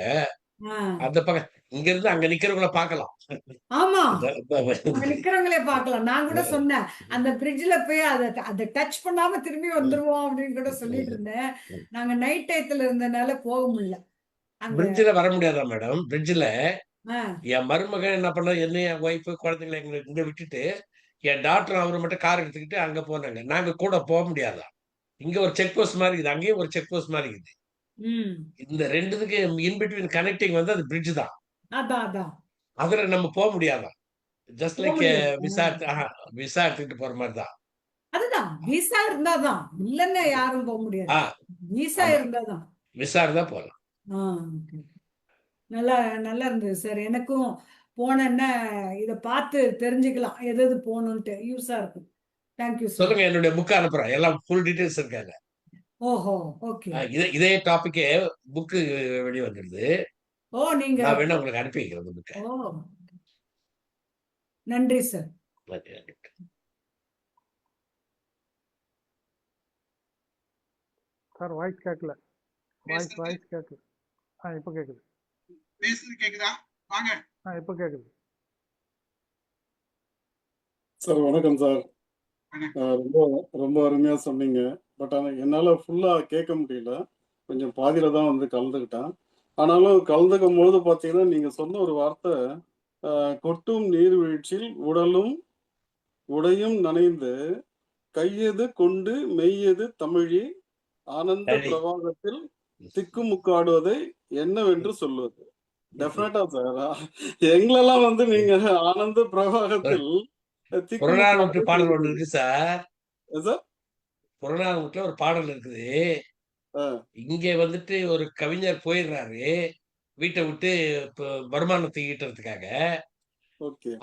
அந்த பக்கம் இங்க இருந்து அங்க நிக்கிறவங்கள பாக்கலாம். ஆமா, நிக்கிறவங்களே பாக்கலாம். நான் கூட சொன்னேன், அந்த பிரிட்ஜ்ல போய் அதை டச் பண்ணாம திரும்பி வந்துருவோம் அப்படின்னு கூட சொல்லிட்டு இருந்தேன். நாங்க நைட் டயத்துல இருந்தனால போக முடியல. பிரிட்ஜ்ல வர முடியாதா மேடம்? பிரிட்ஜ்ல என் மருமகன் என்ன பண்ண, என்ன என் ஒய்ஃபு குழந்தைங்களை எங்களுக்கு இங்க விட்டுட்டு என் டாக்டர் அவரை மட்டும் கார் எடுத்துக்கிட்டு அங்க போனாங்க. நாங்க கூட போக முடியாதா? இங்க ஒரு செக் போஸ்ட் மாதிரி இருக்குது, அங்கேயும் ஒரு செக் போஸ்ட் மாதிரி இருக்குது. இந்த ரெண்டுத்துக்கு இன்பிட்வீன் கனெக்டிங் வந்து அது பிரிட்ஜ் தான். அதுல நம்ம போக முடியாதான். ஜஸ்ட் போக லைக் முடியாது. விசா எடுத்துக்கிட்டு போற மாதிரி தான். அதுதான் விசா இருந்தாதான், இல்லன்னு யாரும் போக முடியாது. ஆ விசா ஆமா, இருந்தாதான். விசா இருந்தா போகலாம். okay. நல்லா நல்லா இருந்தது சார். எனக்கும் போனேன்னா இதை பார்த்து தெரிஞ்சுக்கலாம் எது எது போகணுன்ட்டு. யூஸா இருக்கும். Thank you sir. சொல்லுங்க, என்னுடைய புக் அனுப்புறேன், எல்லாம் ஃபுல் டீடைல்ஸ் இருக்காங்க. ஓஹோ, ஓகே. இதே டாபிக்கே புக்கு வெளியே வந்துடுது. ஓ, நீங்க நான் வேணா உங்களுக்கு அனுப்பி வைக்கிறேன் புக்கை. ஓ, நன்றி சார். சார் வாய்ஸ் கேட்கல. வாய்ஸ் கேட்கல. இப்போ கேட்குது. பேசுறது கேக்குதா? வாங்க. இப்போ கேட்குது சார். வணக்கம் சார். ரொம்ப ரொம்ப அருமையா சொன்னீங்க. பட் ஆனால் என்னால் ஃபுல்லாக கேட்க முடியல. கொஞ்சம் பாதியில தான் வந்து கலந்துக்கிட்டேன். ஆனாலும் கலந்துக்கும் பொழுது பார்த்தீங்கன்னா நீங்கள் சொன்ன ஒரு வார்த்தை, கொட்டும் நீர்வீழ்ச்சியில் உடலும் உடையும் நனைந்து கையது கொண்டு மெய்யது தமிழி ஆனந்த பிரவாகத்தில் திக்குமுக்காடுவதை என்னவென்று சொல்வது. டெஃபினட்டா சார், எங்களெல்லாம் வந்து நீங்க ஆனந்த பிரவாகத்தில் புறநானூற்று பாடல் ஒன்று இருக்கு சார். சார் புறநானூற்றுல ஒரு பாடல் இருக்குது. இங்க வந்துட்டு ஒரு கவிஞர் போயிடுறாரு வீட்டை விட்டு வருமானத்தை ஈட்டுறதுக்காக.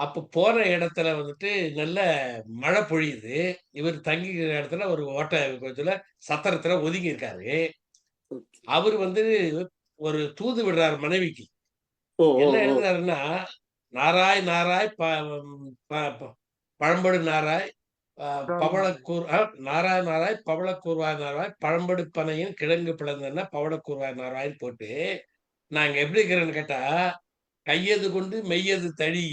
அப்ப போற இடத்துல வந்துட்டு நல்ல மழை பொழியுது. இவர் தங்கிக்கிற இடத்துல ஒரு ஓட்டை கொஞ்சம் சத்திரத்துல ஒதுங்கி இருக்காரு. அவர் வந்து ஒரு தூது விடுறாரு மனைவிக்கு. என்ன எழுதுறாருன்னா, நாராய் நாராய் பழம்படு நாராய் பவளக்கூர் நாராய் நாராய் பவளக்கூர்வாய் நாராய் பழம்படு பனையின் கிழங்கு பிளந்தன்னா பவளக்கூர்வாய் நாராய்ன்னு போட்டு, நாங்க எப்படி இருக்கிறேன்னு கேட்டா, கையது கொண்டு மெய்யது தழி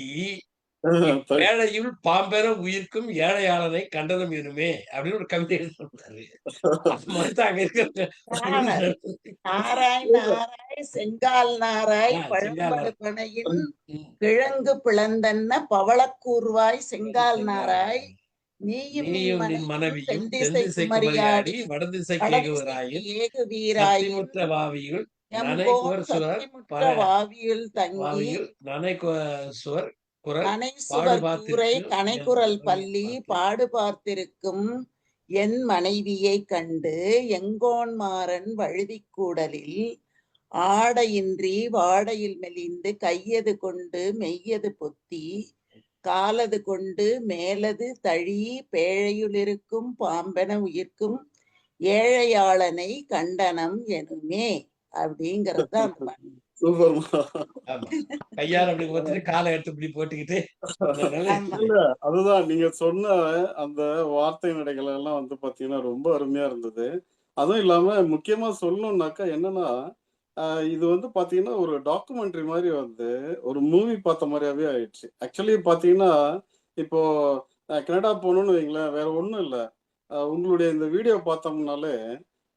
ஏழையுள் பாம்பென உயிர்க்கும் ஏழையாளனை கண்டனம் எனுமே அப்படின்னு ஒரு கவிதை எழுதினாரு. அங்க இருக்கிற நாராய் நாராய் செங்கால் நாராய் பழம்படு பனையின் கிழங்கு பிளந்தன்ன பவளக்கூர்வாய் செங்கால் நாராய் நீயும் மனைவியும் தென்திசை குமரியாடி வடதிசை ஏகுவீராயுற்ற வாவியுள் வாவியுள் தங்கி நனைசுவர் கனைக்குரல் பள்ளி பாடு பார்த்திருக்கும் என் மனைவியை கண்டு எங்கோன்மாறன் வழுதிக் கூடலில் ஆடையின்றி வாடையில் மெலிந்து கையது கொண்டு மெய்யது பொத்தி காலது கொண்டு மேலது தழி பேழையுளிருக்கும் பாம்பென உயிர்க்கும் ஏழையாளனை கண்டனம் எனுமே அப்படிங்கறது அந்த கையால் அப்படி போட்டுட்டு காலை எடுத்து இப்படி போட்டுக்கிட்டு. அதுதான் நீங்க சொன்ன அந்த வார்த்தை நடைகள் எல்லாம் வந்து பாத்தீங்கன்னா ரொம்ப அருமையா இருந்தது. அதுவும் இல்லாம முக்கியமா சொல்லணும்னாக்கா என்னன்னா, இது வந்து பாத்தீங்கன்னா ஒரு டாக்குமெண்ட்ரி மாதிரி வந்து ஒரு மூவி பார்த்த மாதிரியாவே ஆயிடுச்சு. ஆக்சுவலி பாத்தீங்கன்னா இப்போ கனடா போகணும்னு வைங்களேன், வேற ஒண்ணும் இல்லை, உங்களுடைய இந்த வீடியோ பார்த்தோம்னாலே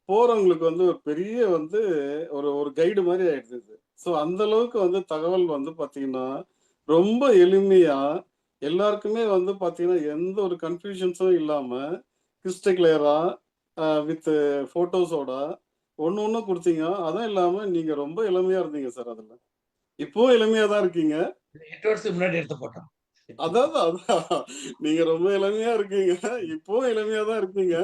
போறவங்களுக்கு வந்து ஒரு பெரிய வந்து ஒரு கைடு மாதிரி ஆயிடுது. ஸோ அந்த அளவுக்கு வந்து தகவல் வந்து பாத்தீங்கன்னா ரொம்ப எளிமையா எல்லாருக்குமே வந்து பாத்தீங்கன்னா எந்த ஒரு கன்ஃபியூஷன்ஸும் இல்லாம கிறிஸ்டல் கிளியரா வித் போட்டோஸோட ஒண்ணு கொடுத்தீங்க. அதுவும் இல்லாம நீங்க ரொம்ப எளிமையா இருந்தீங்க சார். அதுல இப்போ எளிமையா தான் இருக்கீங்க. 8 வருஷத்துக்கு முன்னாடி எடுத்து போட்டோம். அதான் நீங்க ரொம்ப எளிமையா இருக்கீங்க, இப்போ எளிமையா தான் இருக்கீங்க.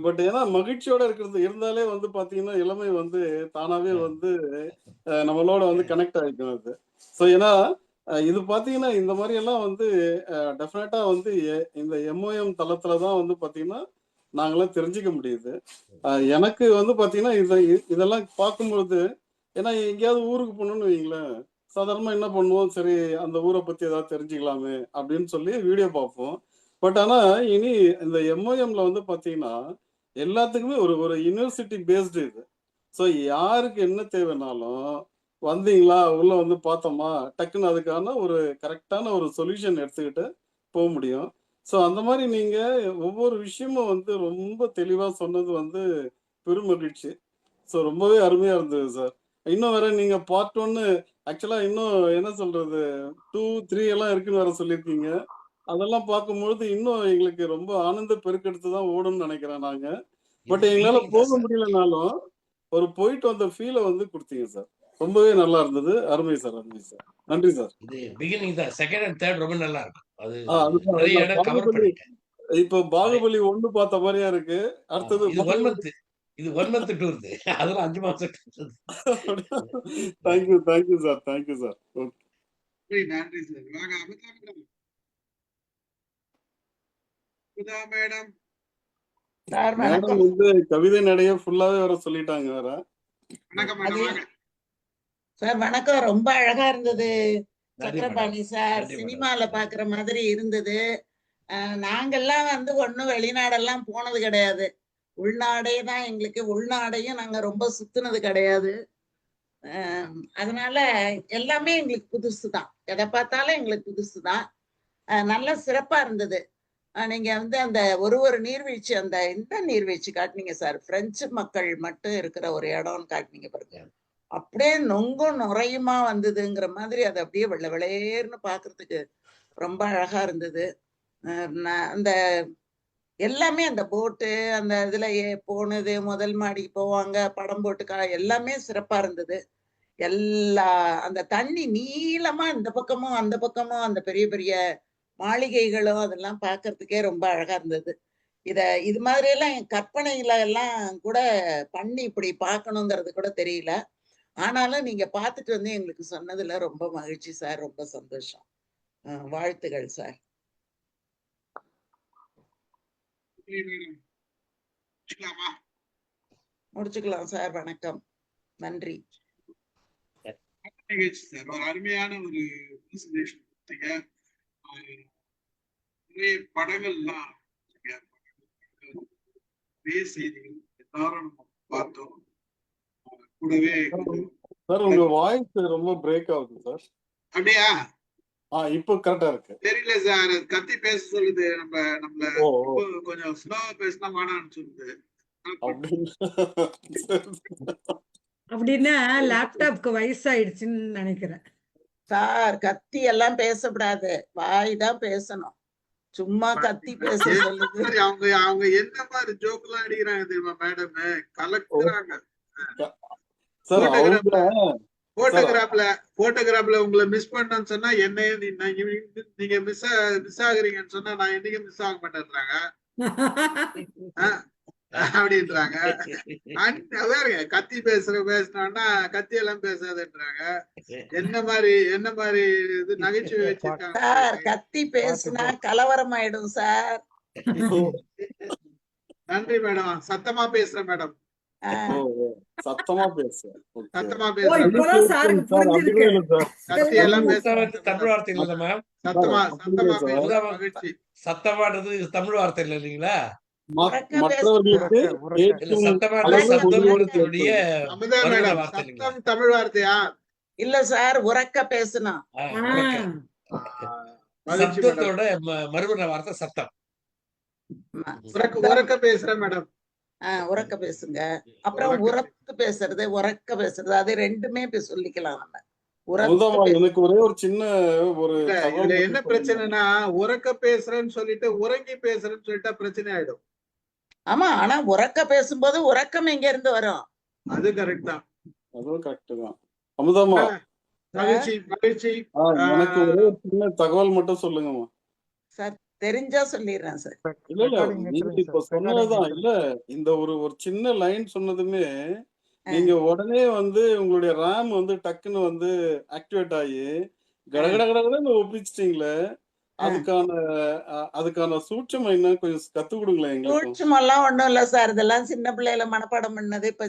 பட் ஏன்னா மகிழ்ச்சியோட இருக்கிறது இருந்தாலே வந்து பாத்தீங்கன்னா இளமை வந்து தானாவே வந்து நம்மளோட வந்து கனெக்ட் ஆகிக்கும் அது. ஸோ ஏன்னா இது பாத்தீங்கன்னா இந்த மாதிரி எல்லாம் வந்து டெஃபினட்டா வந்து இந்த MOM தளத்துல தான் வந்து பாத்தீங்கன்னா நாங்களாம் தெரிஞ்சுக்க முடியுது. எனக்கு வந்து பாத்தீங்கன்னா இதெல்லாம் பார்க்கும்பொழுது, ஏன்னா எங்கேயாவது ஊருக்கு போகணும்னு வைங்களேன், சாதாரணமா என்ன பண்ணுவோம், சரி அந்த ஊரை பத்தி ஏதாவது தெரிஞ்சுக்கலாமே அப்படின்னு சொல்லி வீடியோ பார்ப்போம். பட் ஆனா இனி இந்த MOMல வந்து பாத்தீங்கன்னா எல்லாத்துக்குமே ஒரு யூனிவர்சிட்டி பேஸ்டு இது. ஸோ யாருக்கு என்ன தேவைனாலும் வந்தீங்களா உள்ள வந்து பார்த்தோமா டக்குன்னு அதுக்கான ஒரு கரெக்டான ஒரு சொல்யூஷன் எடுத்துக்கிட்டு போக முடியும். ஸோ அந்த மாதிரி நீங்க ஒவ்வொரு விஷயமும் வந்து ரொம்ப தெளிவா சொன்னது வந்து பெரும் மகிழ்ச்சி. ஸோ ரொம்பவே அருமையா இருந்தது சார். இன்னும் வேற நீங்க பார்ட் 1 ஆக்சுவலா இன்னும் என்ன சொல்றது 2, 3 எல்லாம் இருக்குன்னு வேற சொல்லியிருக்கீங்க. அதெல்லாம் பார்க்கும்பொழுது இன்னும் எங்களுக்கு ரொம்ப ஆனந்த பெருக்கெடுத்து தான் ஓடும்னு நினைக்கிறேன் நாங்க. பட் எங்களால போக முடியலனாலும் ஒரு போயிட்டு வந்த ஃபீலை வந்து கொடுத்தீங்க சார். ரொம்பவே நல்லா இருந்தது. அருமை சார், அருமை சார். நன்றி சார். இது பிகினிங் தான். செகண்ட் அண்ட் தேர்ட் ரொம்ப நல்லா இருக்கும். அது அதுதான் நிறைய அதுதான். இடம் கவர் பாகுபலி பண்ணிட்டேன். இப்போ பாகுபலி 1 பார்த்த மாதிரியா இருக்கு. அடுத்தது இது 1 பாகுபலி. மந்த். இது 1 மந்த் டூர். அதெல்லாம் 5 மாசம் tour. Thank you thank you sir, thank you sir. Okay, நன்றி சார். வாங்க Amita madam. Amita madam. Sir madam வணக்கம். வந்து கவிதை நடைய ஃபுல்லாவே வர சொல்லிட்டாங்க வேற. வணக்கம் மேடம். வாங்க. சார் வணக்கம். ரொம்ப அழகா இருந்தது நன்றி மேடம். சக்கரபாணி சார். நன்றி மேடம். சினிமால பாக்குற மாதிரி இருந்தது. நாங்கெல்லாம் வந்து ஒண்ணும் வெளிநாடெல்லாம் போனது கிடையாது. உள்நாடே தான் எங்களுக்கு. உள்நாடையும் நாங்க ரொம்ப சுத்துனது கிடையாது. அதனால எல்லாமே எங்களுக்கு புதுசு தான். எதை பார்த்தாலும் எங்களுக்கு புதுசு தான். நல்ல சிறப்பா இருந்தது. நீங்க வந்து அந்த ஒரு நீர்வீழ்ச்சி, அந்த இந்த நீர்வீழ்ச்சி காட்டினீங்க சார். பிரெஞ்சு மக்கள் மட்டும் இருக்கிற ஒரு இடம்னு காட்டினீங்க பாருங்க. அப்படியே நொங்கும் நுரையுமா வந்ததுங்கிற மாதிரி அது அப்படியே வெள்ளை வெளையர்னு பாக்குறதுக்கு ரொம்ப அழகா இருந்தது. அந்த எல்லாமே அந்த போட்டு அந்த இதுல போனது, முதல் மாடிக்கு போவாங்க, படம் போட்டு எல்லாமே சிறப்பா இருந்தது. எல்லா அந்த தண்ணி நீளமா இந்த பக்கமும் அந்த பக்கமும் அந்த பெரிய பெரிய மாளிகைகளும் அதெல்லாம் பார்க்கறதுக்கே ரொம்ப அழகா இருந்தது. இது மாதிரி எல்லாம் என் கற்பனையில எல்லாம் கூட பண்ணி இப்படி பார்க்கணுங்கிறது கூட தெரியல. ஆனாலும் நீங்க பார்த்துட்டு வந்து எங்களுக்கு சொன்னதுல ரொம்ப மகிழ்ச்சி சார். ரொம்ப சந்தோஷம். வாழ்த்துகள் சார். முடிச்சுக்கலாம் சார். வணக்கம், நன்றி. சார் ஒரு அருமையான ஒரு பிரசன்டேஷன் கொடுத்தீங்க. நிறைய படங்கள்லாம் நிறைய செய்திகள் எல்லாரும் நம்ம பார்த்தோம். கூடவே சார் உங்க வாய்ஸ் ரொம்ப பிரேக் ஆகுது சார். அப்படியா? இப்போ கரெக்டா இருக்கு. தெரியல சார், கத்தி பேச சொல்லுது. நம்மள கொஞ்சம் ஸ்லோவா பேசினா வேணாம்னு சொல்லுது. அப்படின்னா லேப்டாப்க்கு வயசாயிடுச்சுன்னு நினைக்கிறேன் சார். கத்தி எல்லாம் பேசக்கூடாது, வாய் தான் பேசணும். சும்மா கத்தி பேச சொல்லுது. அவங்க என்ன மாதிரி ஜோக் எல்லாம் அடிக்கிறாங்க தெரியுமா மேடம்? கலக்குறாங்க. போட்டோகிராஃப்ல உங்களை மிஸ் பண்ணன்னு சொன்னா என்ன நீங்க மிஸ் ஆகுறீங்கன்னு சொன்னா நான் என்னைக்கு மிஸ் ஆக மாட்டேன்றாங்க அப்படின்றாங்க. கத்தி பேசினோம்னா கத்தி எல்லாம் பேசாதுன்றாங்க. என்ன மாதிரி இது நகைச்சுவை வச்சிருக்காங்க சார். கத்தி பேசினா கலவரம் ஆயிடும் சார். நன்றி மேடம். சத்தமா பேசுறேன் மேடம். சத்தமா பேசுறேன். சத்தமா இப்பதான் சாருக்கு புரிஞ்சிருக்கு. கத்தி எல்லாம் தமிழ் வார்த்தை இல்ல மேம். சத்தமா பேசுற மகிழ்ச்சி. சத்தமானது தமிழ் வார்த்தை இல்ல இல்லீங்களா? மற்றவர்களுக்கு சத்தம் தமிழ் வார்த்தையா? இல்ல சார், உறக்க பேசணும். சத்தத்தோட மறுபடிய வார்த்தை சத்தம். உறக்க பேசுறேன் மேடம். உறக்க பேசுங்க. அப்புறம் உறக்க பேசுறது, உறக்க பேசுறது, அது ரெண்டுமே சொல்லிக்கலாம் நம்ம. எனக்கு ஒரே ஒரு சின்ன என்ன பிரச்சனைனா, உறக்க பேசுறேன்னு சொல்லிட்டு உறங்கி பேசுறேன்னு சொல்லிட்டா பிரச்சனை ஆயிடும். ஆமா, ஆனா உறக்க பேசும்போது உறக்கம் எங்க இருந்து வரும்? அது கரெக்ட் தான். அதுவும் கரெக்ட் தான். அமுதாமா, மகிழ்ச்சி. எனக்கு ஒரே ஒரு சின்ன தகவல் மட்டும் சொல்லுங்கம்மா சார். தெரிஞ்சா சொல்லிடுறேன் சார். இல்ல நீங்க இப்ப சொன்னதுதான். இல்ல இந்த ஒரு சின்ன லைன் சொன்னதுமே நீங்க உடனே வந்து உங்களுடைய ரேம் வந்து டக்குன்னு வந்து ஆக்டிவேட் ஆகி கடகடகடன்னு ஒப்பிச்சிட்டீங்களே. அதுக்கான சூட்சம் என்ன கொஞ்சம் கத்து கொடுங்களேன் எங்களுக்கு. சூட்சம் எல்லாம் ஒண்ணும் இல்ல சார். இதெல்லாம் சின்ன பிள்ளையில மனப்பாடம் பண்ணது. இப்ப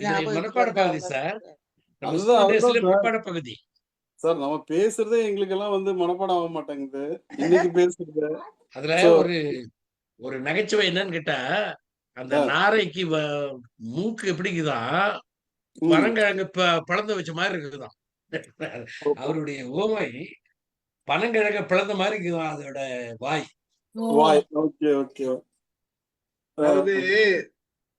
பகுதி சார் நம்ம பேசுறதே எங்களுக்கு எல்லாம் வந்து மனப்பாடம் ஆக மாட்டேங்குது. இன்னைக்கு பேசுறது அதுல ஒரு நகைச்சுவை என்னன்னு கேட்டா, அந்த நாரைக்கு மூக்கு எப்படிக்குதான் பனங்கிழங்கு பிளந்து வச்ச மாதிரி இருக்குதான். அவருடைய ஓமை பனங்கிழங்க பிளந்த மாதிரி இருக்குதான் அதோட வாய். Okay okay. அதாவது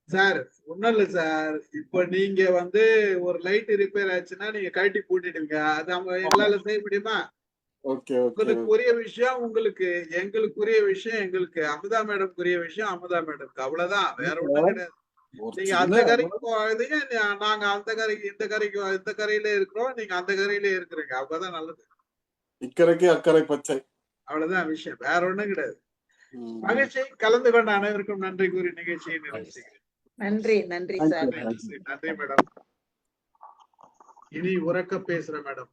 சார் ஒண்ணும் இல்ல சார். இப்ப நீங்க வந்து ஒரு லைட் ரிப்பேர் ஆச்சுன்னா நீங்க கழட்டி போட்டுடுவீங்க. அது அவங்க எங்களால செய்ய முடியுமா? உங்களுக்கு உரிய விஷயம் உங்களுக்கு, எங்களுக்கு உரிய விஷயம் எங்களுக்கு, அமுதா மேடம் உரிய விஷயம் அமுதா மேடம்க்கு. அவ்வளவுதான், வேற ஒண்ணும் கிடையாது. ஒரு நீங்க சின்ன அந்த கரைக்கு போகாதீங்க, நாங்க அந்த கரைக்கு இந்த கரைக்கு இந்த கரையில இருக்கிறோம், நீங்க அந்த கரையில இருக்கிறீங்க, அப்பதான் நல்லது. இக்கரைக்கு அக்கறை பச்சை. அவ்வளவுதான் விஷயம், வேற ஒண்ணும் கிடையாது. ம். மகிழ்ச்சி. கலந்து கொண்ட அனைவருக்கும் நன்றி கூறி நிகழ்ச்சியை நிறைவு செய்கிறேன். நன்றி நன்றி Thank sir. you. Thank you. நன்றி மேடம். இனி உறக்க பேசுற மேடம்.